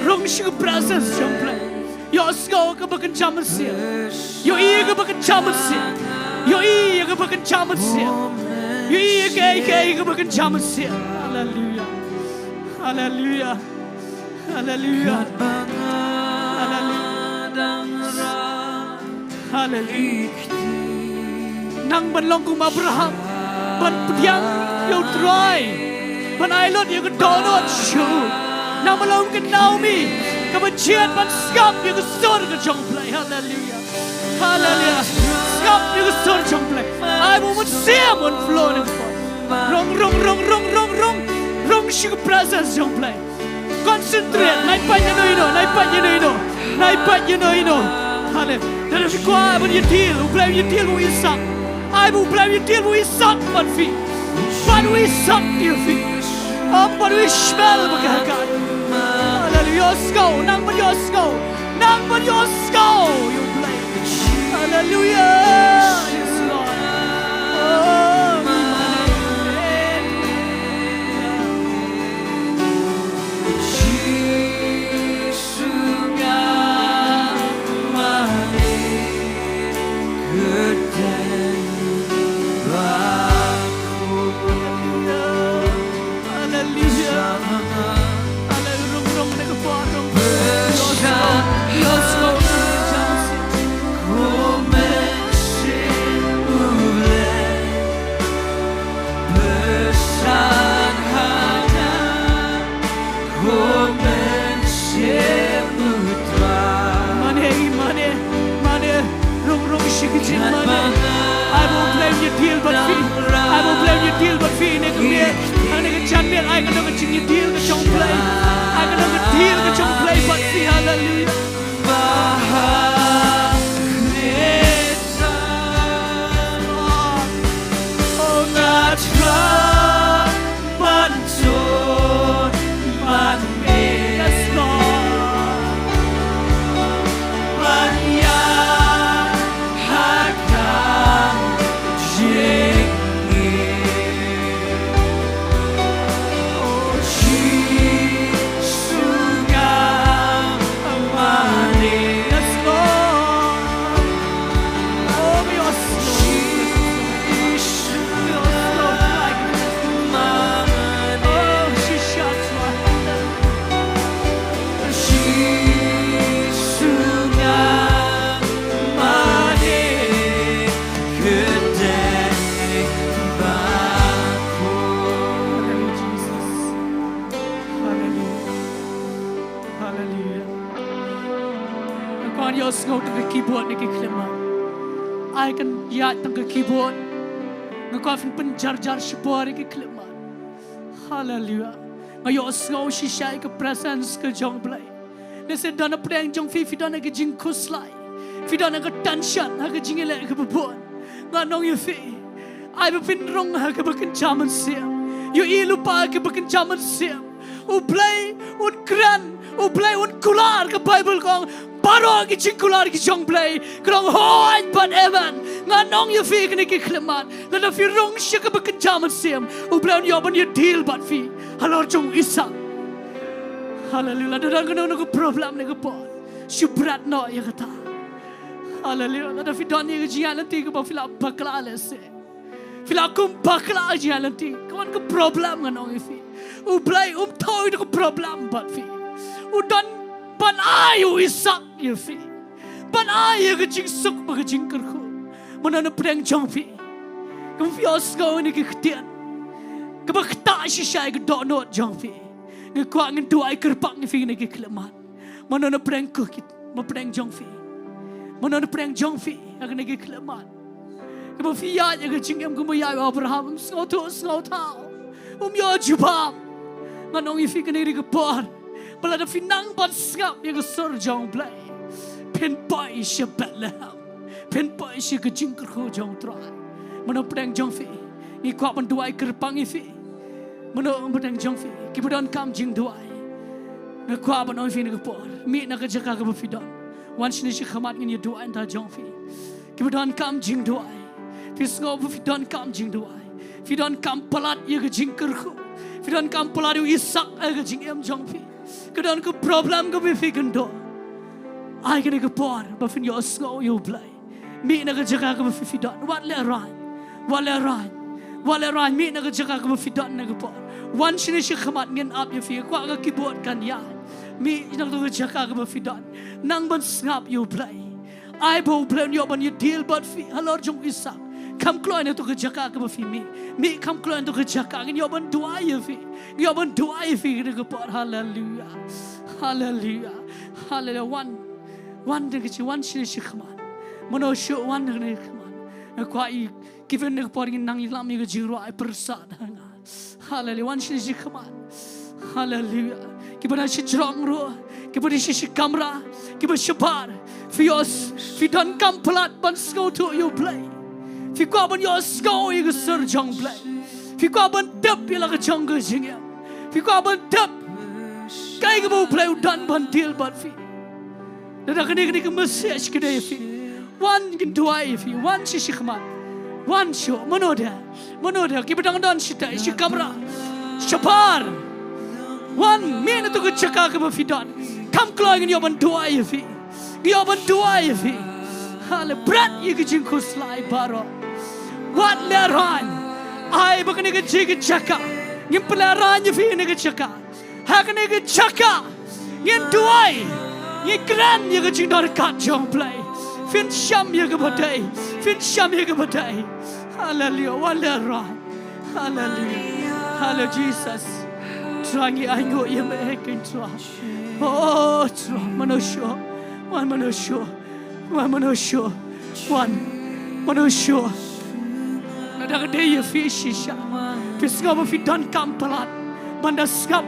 rong shi presence Jong Blei yo sko ke bakan jaman sia yo iya ke bakan jaman sia yo iya ke bakan jaman sia yo iya ke bakan jaman sia hallelujah hallelujah hallelujah hallelujah nang ban long kum Abraham ban pediang yo try ban ailot yo ke donor show nang ban long ke Naomi kebencian ban Sngap ye ke sur ke Jong Blei hallelujah hallelujah Sngap ye ke sur Jong Blei I will siam on floor rong shi ke presence Jong Blei concentrate nai pa you know hallelujah dan if you I will you deal with Isak I will blame you deal with Isak but we suck you feet but we smell bagagan Yosko, nang ban Yosko, you play. Hallelujah, yes Lord. Oh, I will blame you deal but fee ne kemir ane ke chanmir I can never ching you deal ke Jong Blei I can never deal ke Jong Blei but fee hallelujah oh that's right bantu yes Lord Mania Ngau tang keyboard ni kiklema I can yat tang keyboard ngau fin penjar-jar shibor kiklema hallelujah ngayo ngau shisha ke presence ke Jong Blei nese dana preng jong fi dana ke jingkyrkhu slai fi dana ke tension ha ke jingile ke bebon nganong you fi I be fin rong ha ke bakan jaman siam you I lupa ke bakan jaman siam u Blei un kran u Blei un kular ke Bible kong Baro ki cingkular ki Jong Blei krong hoai pan evan nganong you fi kene ki kleman la fi rong shi ke bakan jaman siam u Blei on yoban you deal but fi halor jong Isak hallelujah dadang kena no problem ne ke pon shubrat no ya kata hallelujah la fi don ye jian nanti ke ba fila bakla lese fila kum bakla jian nanti kawan ke problem nganong you fi u Blei toy ke problem but fi u don pan ayu Isak you fi ban ai ke jing suk ba ke jingkyrkhu mana preng jong fi kum fi osgo ni ke ktien ke ba kta shisha ke do not jong fi nge kwa ngin tu ai kerpak ni fi ni ke kleman mana preng ku kit ma preng jong fi mana preng jong fi ak ni ke kleman ke ba fi ya ke jingem ku ma ya Abraham so to so tao yo jubam nganong ifi ke ni ke por bala da finang ban Sngap ye ke sur Jong Blei pen pai she Bethlehem pen pai she ke jingkyrkhu jong trai mana preng jong fi ni kwa ban duai kerpang ifi mana preng jong fi ki bodon kam Jingduwai na kwa ban oi fi ni ke por mi na ke Jaka ke ba fi don Wanshnong she khamat ngin ye duai ta jong fi ki bodon kam Jingduwai fi Sngap fi don kam Jingduwai fi don kam palat ye ke jingkyrkhu fi don kam palat isak ke jingem jong fi ke don ke problem ke fi kynduh ai ke ni ke por ba fin yo Sngap U Blei mi na ke Jaka ke ba fi don wat le ran mi na ke Jaka ke ba fi don na ke por Wanshnong she khamat ngin ap ye fi kwa ke keyboard kan ya mi na ke Jaka ke ba fi don nang ban Sngap U Blei ai bo blem yo ban ye deal but fi halor jong isak kam kloy na to ke Jaka ke ba fi mi kam kloy na to ke Jaka ngin yo ban duai ye fi yo ban duai fi ke por hallelujah one de ke one shi khaman mono sho one de khaman kwa I given ne por ngin nang lam ye ke jiro ai persat hallelujah one shi khaman hallelujah ki bana shi jrong ro ki bana shi kamera ki bana shapar fios fi don kam plat ban sko to U Blei fi kwa ban yo sko ye ke sur Jong Blei fi kwa ban dap ye la ke jong ke jingem fi kwa ban dap kai ke bo Blei dan ban deal but fi da kene ke message ke dai fi one Jingduwai fi one shi khman one show monoda ki bedang don shi tai shi kamera shapar one min to ke Jaka ke ba fi don kam kloy ngin yo ban duai fi hale brat ye ke jingkhu slai baro what le ran ai ba ke Jaka ngin pla ran ye fi ne ke Jaka ha ke Jaka ngin duai ye gran ye ke jingdor kat Jong Blei fin sham ye ke badai hallelujah wala ran hallelujah Jesus trangi ango ye me ken tra oh tra manusho nada ke ye fi shisha fi Sngap fi don kam palat banda Sngap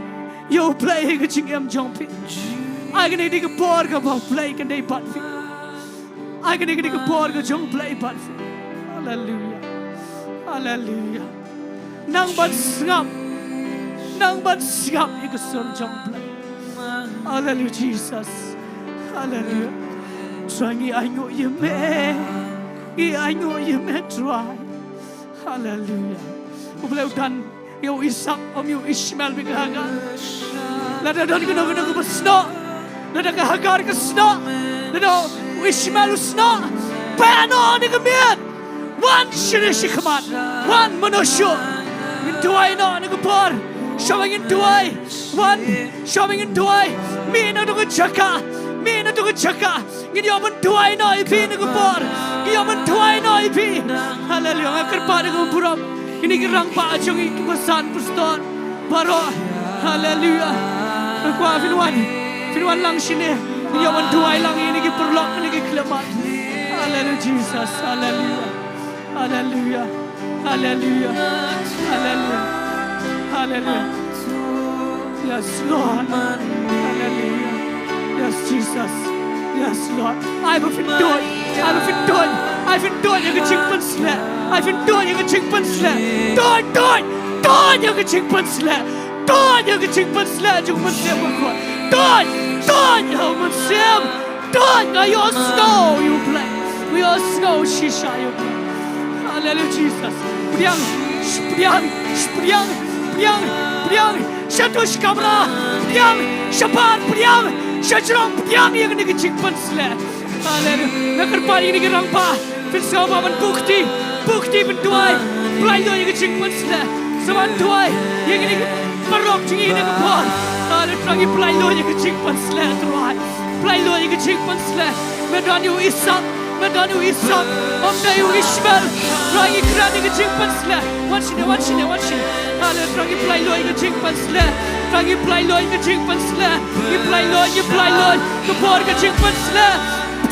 U Blei ke jingem jong fi ai ke ni ke por ke ba Blei ke dei pat fi ai ke ni ke por ke Jong Blei pat fi hallelujah nang ban Sngap ye ke sur Jong Blei hallelujah Jesus hallelujah trangi anyo ye me try hallelujah U Blei dan yo Isak om yo Ishmael bi haga la da don gino ke besno la da hagar ke sno la da Ishmael sno pano ni ke miet one shi khamat one manusho Duai no ni ke por showing in Duai one showing in Duai mi na to ke Jaka ngin yo ban duai no ipi ni ke por yo ban duai no ipi hallelujah ker pa ni ke puram ini ke rang pa ajong ke pesan pastor baro hallelujah kwa finwan lang sini yo ban duai lang ini ke perlok ni ke klemat hallelujah Jesus hallelujah yes Lord hallelujah yes Jesus yes Lord I've been doing you can ching pun slap I've been doing you can ching pun slap doing you can ching pun slap doing you can ching pun slap you can say what doing you can say doing you snow you play we are snow shisha you hallelujah Jesus priang shatush kamera priang shapar priang shajrong priang yang ni ke ching pun slap hallelujah nakar pa ni ke rang pa फिर सामान बुक्ति bentuai pelai yang kecil pensela zaman tuai yang ini perok tinggi nak buat ada lagi pelai yang kecil pensela tuai pelai yang kecil pensela Medan you Isak, medan you Isak, om da you Ishmael, rangi krani ke jingpan sle, wanshine. Ale rangi play loy ke jingpan sle, rangi play loy ke jingpan sle, you play loy, ke por ke jingpan sle.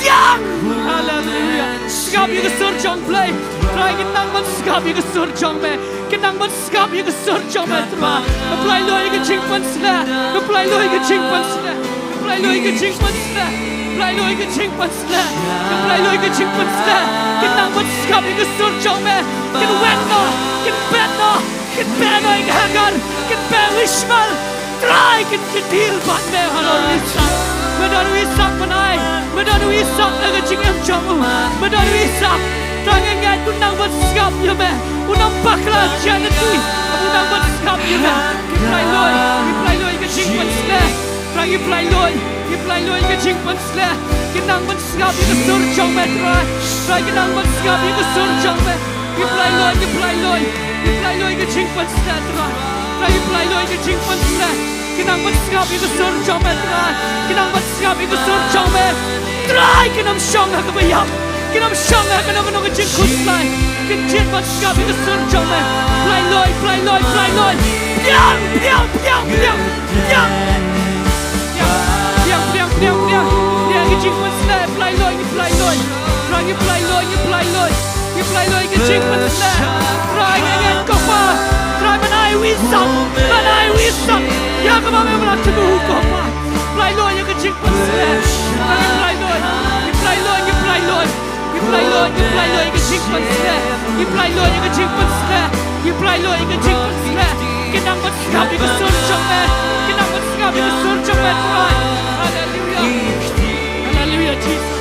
Yang, hallelujah. Sngap you ke sur Jong play, rangi nang man sngap you ke sur Jong me, ke nang man sngap you ke sur Jong me tra. Ke play loy ke jingpan sle, ke play loy ke jingpan sle, ke play loy ke jingpan sle. Play loy ke jingpan sle, ke play loy ke jingpan sle, ke nang man sngap you ke sur Jong me, ke wenno, ke benno, ke benno ik hagar, ke ben Ishmael. Try ke deal ban me halor Isak. Medan Isak manai, medan Isak naga jingam jamu, medan Isak tangan ngai ku nang ban sngap you me, ku nang bakla janati, ku nang ban sngap you me. Play loy ke jingpan sle, rangi play loy ke jingpan sle, ke nang ban sngap you ke sur Jong me try ke nang ban sngap you ke sur Jong me. Play loy ke jingpan sle try play loy ke jingpan sle, ke nang ban sngap you ke sur Jong me ke nang ban sngap you ke sur Jong me try ke nam shong ha ke bayam, ke nam shong ha ke nam ke jingkyrkhu slai, ke jit ban sngap you ke sur Jong me. Play loy, piang. Piang ke jingpan sle, play loy. Rangi play loy ke jingpan sle. Rangi ngai kapa, try manai wisam. Ya ke mame berat tebu kapa. Play loy ke jingpan sle. Rangi play loy ke jingpan sle. Play loy ke jingpan sle. Ke nang ban sngap you ke sur Jong me, ke nang ban sngap you ke sur Jong me try. Hallelujah Jesus.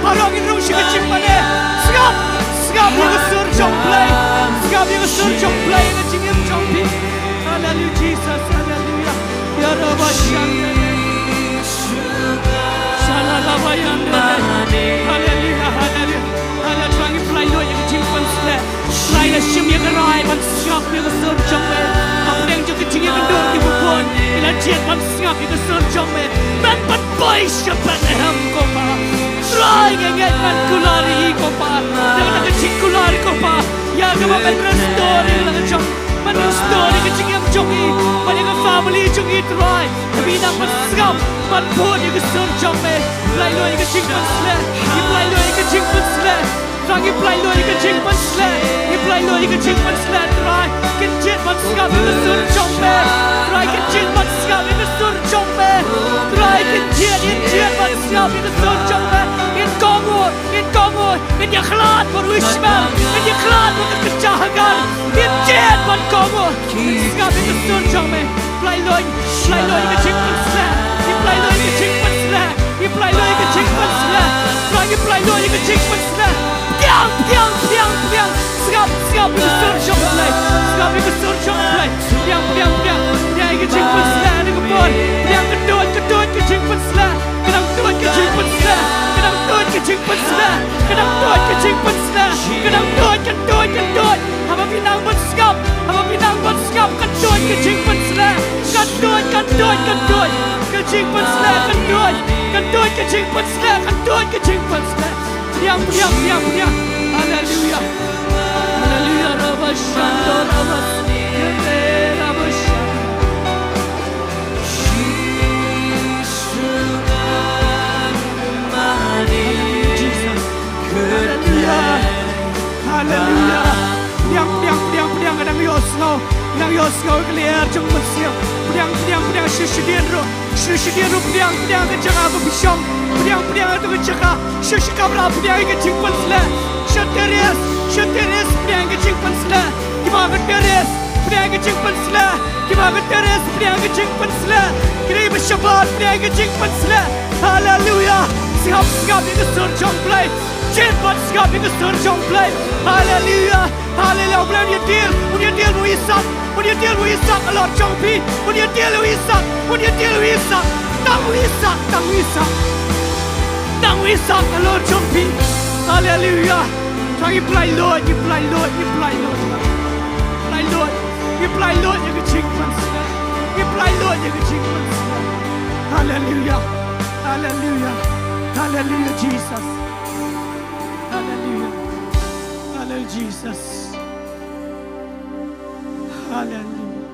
Balang in rung shika jingmane. Sngap you ke sur Jong play. Sngap you ke sur Jong play ke jingim Jong pi. Hallelujah Jesus, hallelujah. Ya Rabba shante. Shalala yande. Hallelujah. Rangi play loy ke jingpan sle. Play la shim you ke rai man sngap you ke sur Jong me. Apeng jo ke jingiaroh ki bupon. Ila jet man sngap you ke sur Jong me. Ben boy shapan ham ko pa. Try ngai man kulari ko pa. Dengan ke jingkulari ko pa. Ya ke man restore la ke Jong. Man restore ke jingiam Jong i. Man ke family Jong i try. Tapi nang man sngap man pon you ke sur Jong me. Play loy ke jingpan sle. Play loy ke jingpan sle. Rangi play loy ke jingpan sle. Play loy ke jingpan sle try. Ke jet man sngap you ke sur Jong me. Try ke jet man sngap you ke sur Jong me. Try ke jet man sngap you ke sur Jong me. In Kongo, in yaklat for Ishmael, in yaklat for the Kachahagan, in jet man Kongo. Sngap you ke sur Jong me. Play loy ke jingpan sle. Play loy ke jingpan sle. Play loy ke jingpan sle. Rangi play loy ke jingpan sle. Piang. Sngap you ke sur Jong play. Sngap you ke sur Jong play. Piang. Ya ke jingpan sle ni ke por. Piang kedot ke jingpan sle. Kenang kedot ke jingpan sle. Kenang kedot ke jingpan sle. Haba pinang ban sngap. Kedot ke jingpan sle. Kedot ke jingpan sle. Kedot ke jingpan sle. Piang. Hallelujah. Rabba shando rabba. Rabba shando. Hallelujah. Piang kadang yosngau clear jung masih. Piang shishdienro piang ke Jaka ke bishong. Piang tu ke Jaka. Shishkabra piang ke jingpan sle. Shateres piang ke jingpan sle. Kimaga teres piang ke jingpan sle. Kiri beshabat piang ke jingpan sle. Hallelujah. Sngap yang kesur Jong Blei. Jet buat Sngap yang kesur Jong Blei. Haleluya. Haleluya. Punya deal mu Isak. Punya deal mu Isak Lord Jong Pi. Punya deal mu Isak. Punya deal mu Isak. Tang mu Isak. Tang mu Isak Lord Jong Pi. Haleluya. Tang you play Lord. You play Lord. You play Lord. Play Lord. You play Lord. You kecingkan. You play Lord. You kecingkan. Haleluya. Hallelujah. Hallelujah, Jesus. Hallelujah. Hallelujah, Jesus. Hallelujah.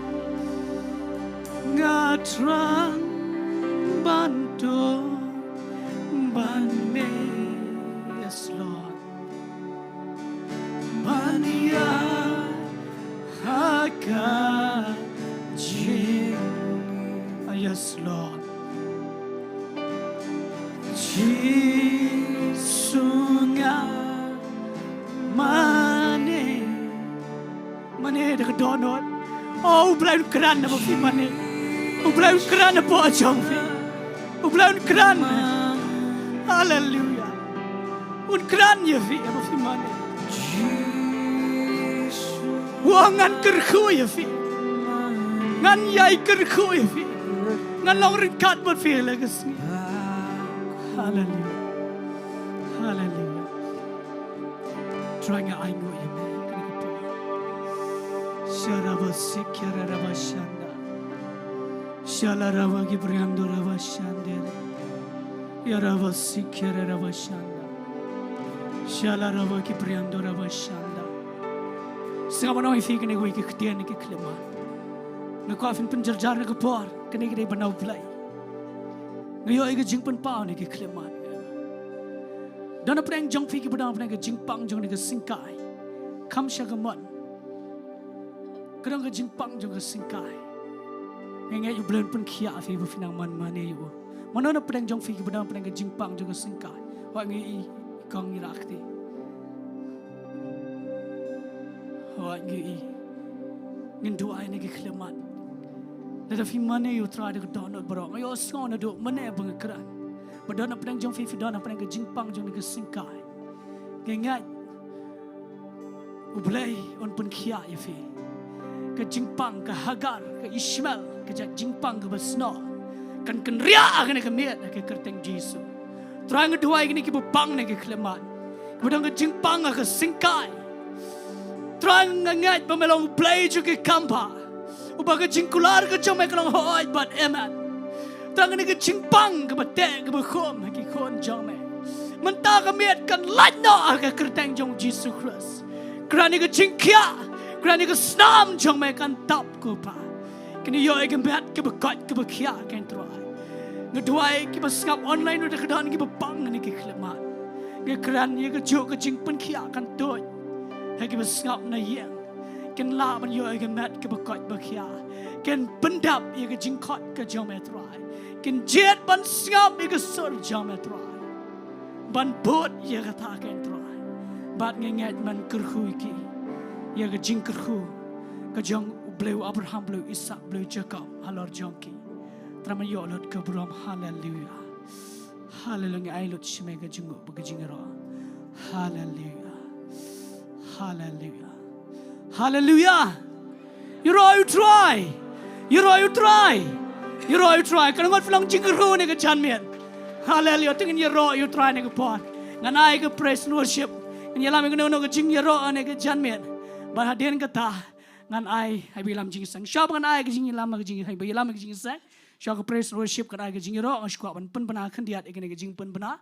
Ngatrang bantu banme, yes Lord. Bania haka jing, yes Lord. Sngap mane dekat donor. Oh, belum keran apa fi mane. Belum keran apa Jong fi. Belum keran. Haleluya. Keran ya fi apa fi mane. Wangan kyrkhu ya fi. Ngan yai kyrkhu ya fi. Ngan long ringkat buat fi lagi Sngi. Hallelujah. Hallelujah. Trying to I know you, man. Sharabasikyara Rabashanda. Shalarava Gibriando Rabashandere. Yarabasikyara Rabashanda. Shalarava Gibriando Rabashanda. Sngap ano ifikan ni gue Ktien ni Kleman. Nakafin penjarjar ni kapor. Kani kini Banau Blei. Ngayon ay jingpan pao ni Kleman. Dan apa yang Jong fikir pada apa yang jingpang Jong ni singkai. Kam syagaman. Kadang jingpang Jong singkai. Ngayon you belum pun kia afi berfinang man you. Mana apa yang Jong fikir pada apa yang jingpang Jong singkai. Wak ngayon kang irakti. Wak ngayon Jingiaroh ni Kleman. Tetapi mana you try to download barang. Ngayon sekarang ada mana bang keran. Padahal apa yang Jong fifi dan apa yang jingpang Jong ni singkai. Ingat U Blei on pun kia ya fi. Ke jingpang ke Hagar ke Ishmael ke jingpang ke Basno. Kan ria kan ke miat ke kerteng Jayson. Terang kedua ini ke bepang ni ke Kleman. Kemudian ke jingpang ke singkai. Terang ingat pemelong U Blei juga kampa. Ubah ke jingkular ke Jong ke long hoi but eman. Tangan ni ke jingpang ke batek ke berkhom ke kon Jong. Mentah kami kan lana ke kerteng Jong Yesus Kristus. Kerana ke jingkia, kerana ke senam Jong kan tap ke pa. Kini yo ke bet ke bekat ke bekia kan terai. Ngeduai ke Sngap online udah kedan ke bepang ni ke Kleman. Ke kerana ke jok ke jingpen kia kan toy. Ke Sngap na yang. Kan la ban yo ke bet ke bekat bekia. Kan pendap ye ke jingkot ke Jong terai. Kan jet ban Sngap ye ke sur Jong terai. Ban bot ye kata kan terai. Bat ngengat man kyrkhu iki. Ye ke jingkyrkhu. Ke Jong U Blei Abraham Blei Isak Blei Jaka halor Jongki. Trama yo lot ke brom haleluya. Haleluya ai lot shme ke jingu ke jingiaroh. Haleluya. Haleluya. Haleluya. You try. You try. You try. Kan ngot flang jingkyrkhu ni ke janmian. Haleluya. Tingin you try ni ke pon. Ngan ai ke praise and worship. Ngan yalam ke no ke jingiaroh ni ke janmian. Ba hadin kata ngan ai bilam jingisang. Syab ngan ai ke jingilam ke jingis hai bilam ke jingisang. Syab ke praise and worship kan ai ke jingiaroh ngskwa ban pen bana kan diat ke jing pen bana.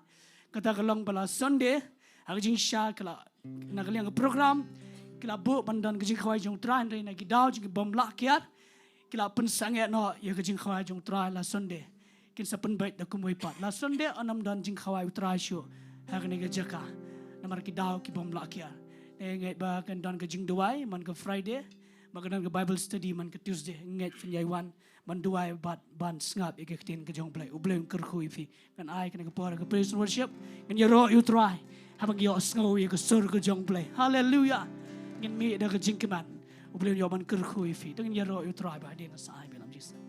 Kata ke long bala Sunday ak jing sha kala nak liang ke program kila bu bandan ke jing khawai jong tran re na ki daw jing bom lak kiat. Kila pen sangat no ya ke jing khawai jong tran la Sunday. Kin sa pen bait da kumoi pat. La Sunday anam dan jing khawai utrai shu. Hak ne ke Jaka. Namar ki daw ki bom lak kiat. Nget ba kan dan ke Jingduwai man ke Friday. Maganan ke Bible study man ke Tuesday. Nget Nyaiwan man duai ban Sngap ke Ktien ke Jong Blei. U Blei kyrkhu ifi. Kan ai kan ke por ke praise and worship. Kan you try. Habang yo sngo ke sur ke Jong Blei. Hallelujah. Ngin mi da ke jingkeman. U Blei yo man kyrkhu ifi. Dengan you try ba din sa ai bilam Jesus.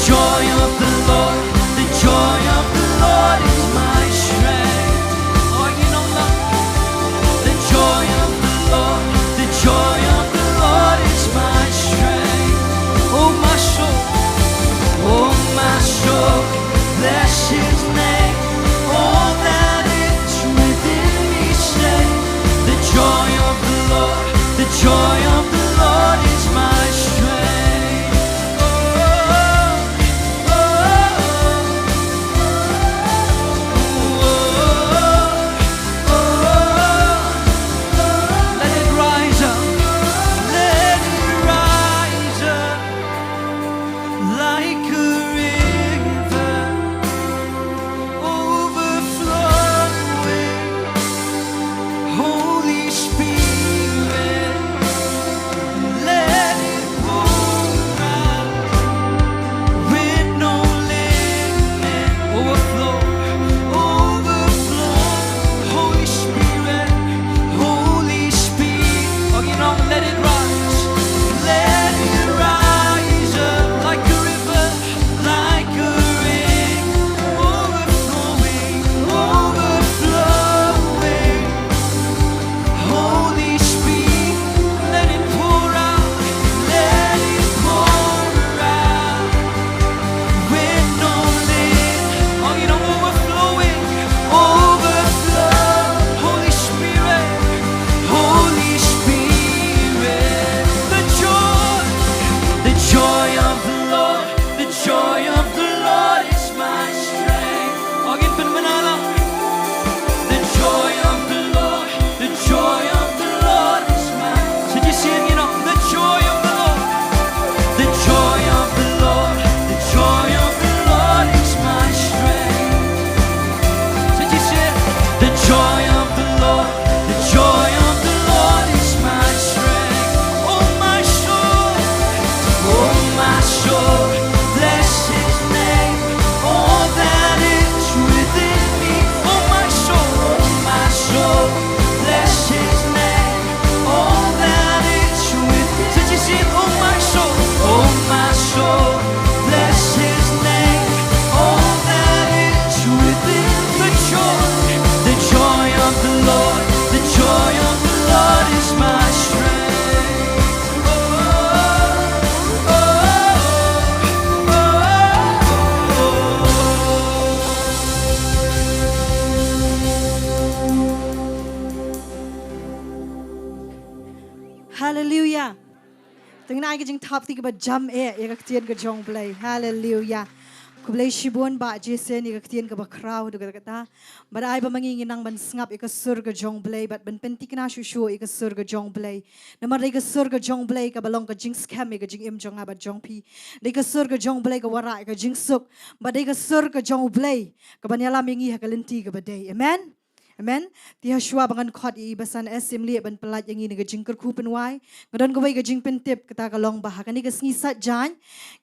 joy of the Lord, the joy of the Lord is my strength. Oh, you know love. The joy of the Lord, the joy of the Lord is my strength. Oh my soul, bless His name. All that is within me say, the joy of the Lord, the joy of the Lord is my strength. Let it rise up, let it rise up like a river overflowing. Holy Spirit, let it pour out with no limit. Overflow, overflow. Holy Spirit, Holy Spirit. Oh, you know, let it rise. Let it rise up like a river, like a ring. Overflowing, overflowing. Holy Spirit, let it pour out, let it pour out with no limit. Oh, you know, overflowing, overflow. Holy Spirit, Holy Spirit, the joy of the Lord, the joy of the Lord is my strength. Oh, give me manala. The joy of the Lord, the joy of the Lord is mine. So just sing, you know, the joy of the Lord, the joy of the Lord, the joy of the Lord is my strength. So just sing, the joy of the Lord, the joy of the Lord is my strength. Oh my soul, bless His name. All that is within me. Oh my soul, bless His name. All that is within. Did you see it? Oh my soul, bless His name. All that is within. The joy of the Lord, the joy of the Lord is my strength. Oh, oh, Hallelujah. Từng nay cái jing top thì cái bật jam cái Ktien cái Jong Blei. Hallelujah. Ku Blei shibun ba Jayson cái Ktien cái bật crowd cái kata. But ai ba mangingin nang ban Sngap cái sur cái Jong Blei. But ban pentik na shushu cái sur cái Jong Blei. Namar cái sur cái Jong Blei cái Balang cái jing Sngap cái jing Jong ba Jong pi. Cái sur cái Jong Blei cái wara cái jing suk. But cái sur cái Jong Blei cái ban yala mingi cái lenti cái badai. Amen. Amen. Ti haswa bangan khot I basan assembly ban pelat yang ini ke jingkyrkhu penwai. Ngadon gawai ke jing pentip kata ka long bah kani ke sngi sat jan.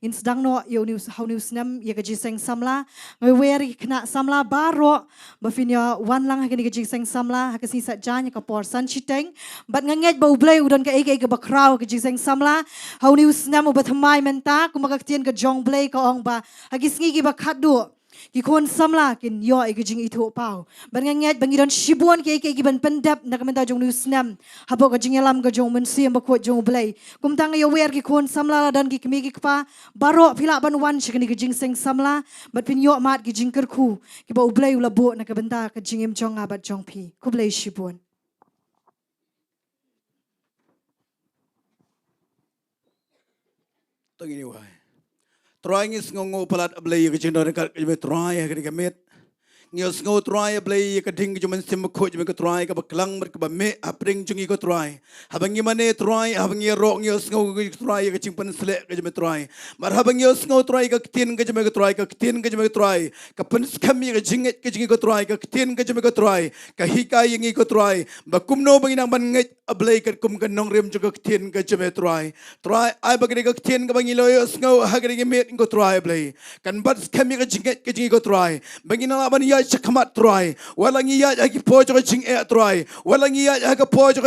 In sedang no yo news how news nam ya ke jiseng samla. Ngaweri kena samla baro bafinya wan lang kani ke jiseng samla ke sngi sat jan ka por san chiteng. Bat nganget bau blai udon ke ke bakrau ke jiseng samla. How news nam ubat hamai menta kumaka Ktien ke Jong Blei ka ong ba. Hagi sngi ki bakadu. Ki kon samla kin yo ay jing ito pau ban nganget bangidan shibuan ke ban pendap nakamenta jong news nam habo ka jingalam ka jong mensiam bakot Jong Blei kumtang yo wer ki kon samla dan ki kemi ki pa baro phila ban wan shikani ki jing seng samla bat pin yo mat ki jingkyrkhu ki ba Blei ulabo nakabenta ka jingim jong abat jong pi ku Blei shibuan. Jingduwai. Try ngis ngongo palat Blei ke Jingiaroh dekat ke try ke dekat ngis ngo try Blei ke ding ke men sim ko ke try ke baklang ber ke ba me apring jungi ko try habangi mane try habangi ro ngis ngo ke try ke chimpan selek ke try mar habangi ngis ngo try ke Ktien ke try ke Ktien ke try ke pen skami ke jinget ke jingi ko try ke Ktien ke try ke hikai ngi ko try bakum no banginang ban nget Blei ke kum ke nongrem juga Ktien ke try ai bagri ke Ktien ke bangi loyo ngo hagri ke met ko try Blei kan bat skami ke jinget ke jingi ko try bangina ban ya chakamat troy walang iya agi po jo jing troy walang iya agi po jo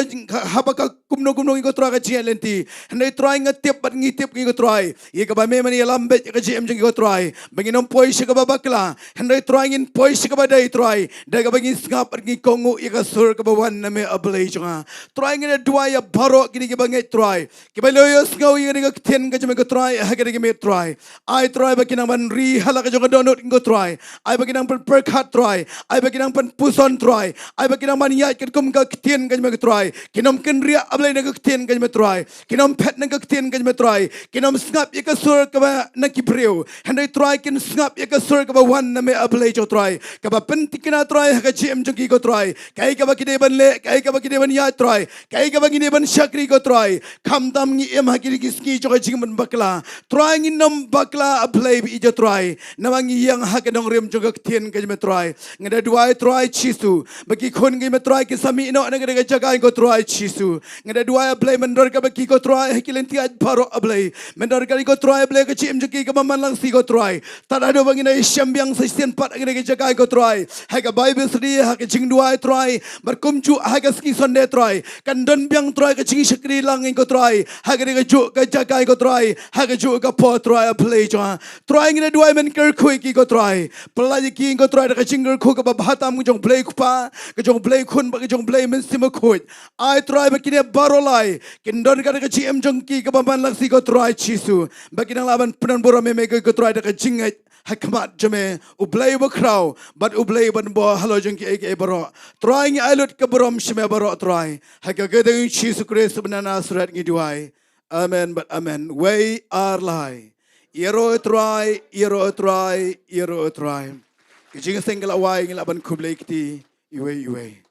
habaka kumno iko troy ka jing lenti handai troy ngatip bat ngitip iko troy ye ka ba me mani lambe ka jing iko troy banginom poi shi ka bakla handai troy ngin poi shi ka ba dai troy dai ka bangin Sngap ngi kongu ika sur ka ba wan na me ablei jonga troy ngin dua ya baro kini ka bangai troy ki ba loyo Sngau ngin ka Ktien ka jme ka troy ha ka me troy ai troy ba kinang ban ri hala ka jonga donut iko troy ai ba kinang pan perkat troy ai ba kinang pan puson troy ai ba kinang ban ya kum ka Ktien ka jme ka troy kinom ken ria ablei na ka Ktien ka jme troy kinom pet na ka Ktien ka jme troy kinom Sngap ika sur ka ba na ki breu handai troy kin Sngap ika sur ka ba wan na me ablei jo troy ka ba pentik na troy ha ka jim jong ko troy kai ka ba kide ban le kai ka ba kide ban ya troy kai ka ba kide ban shakri ko troy kham dam ngi em ha ki ski jo ka jing ban bakla troy ngi nom bakla ablei bi jo troy nawangi yang ha ka dong rem jo ka Ktien ka jme troy ngada duai troy chisu bagi khon ngi me troy ki sami no na ga jaga ko troy chisu ngada duai ablei mendor ka bagi ko troy ha ki lenti aj baro ablei mendor ka ko troy ablei ka chim jo ki ka man lang si ko troy tada do bangi na syambyang sa sien pat ngi ga jaga ko troy ha ka bible sri ha ka Jingduwai troy berkumju ha ka ski sonde troy kan don byang troy ka jingi shakri lang ko troy ha ka ga ju ka jaga ko troy ha ka ju ka po troy ablei jo troy ngi duai men kyrkhu ki ko troy pelai ki ko troy ka jingkyrkhu ka ba batam jong blei kupa ka jong blei khun ba ka jong blei men sim khut ai troy ba kine barolai kin don ka gm jong ki ka ba man lang si ko troy chisu ba kinang laban punan boro me ko troy ka jingai hakamat jame ublei bo kraw but ublei ban bo halo jong ki eke baro troy ngi ailut ka borom shime baro troy hakagedeng chisu Kristus benana surat ngi duai amen but amen we are lie Yero troy, yero troy, yero troy. Kijing single away ngil aban kublay kiti, iwe iwe.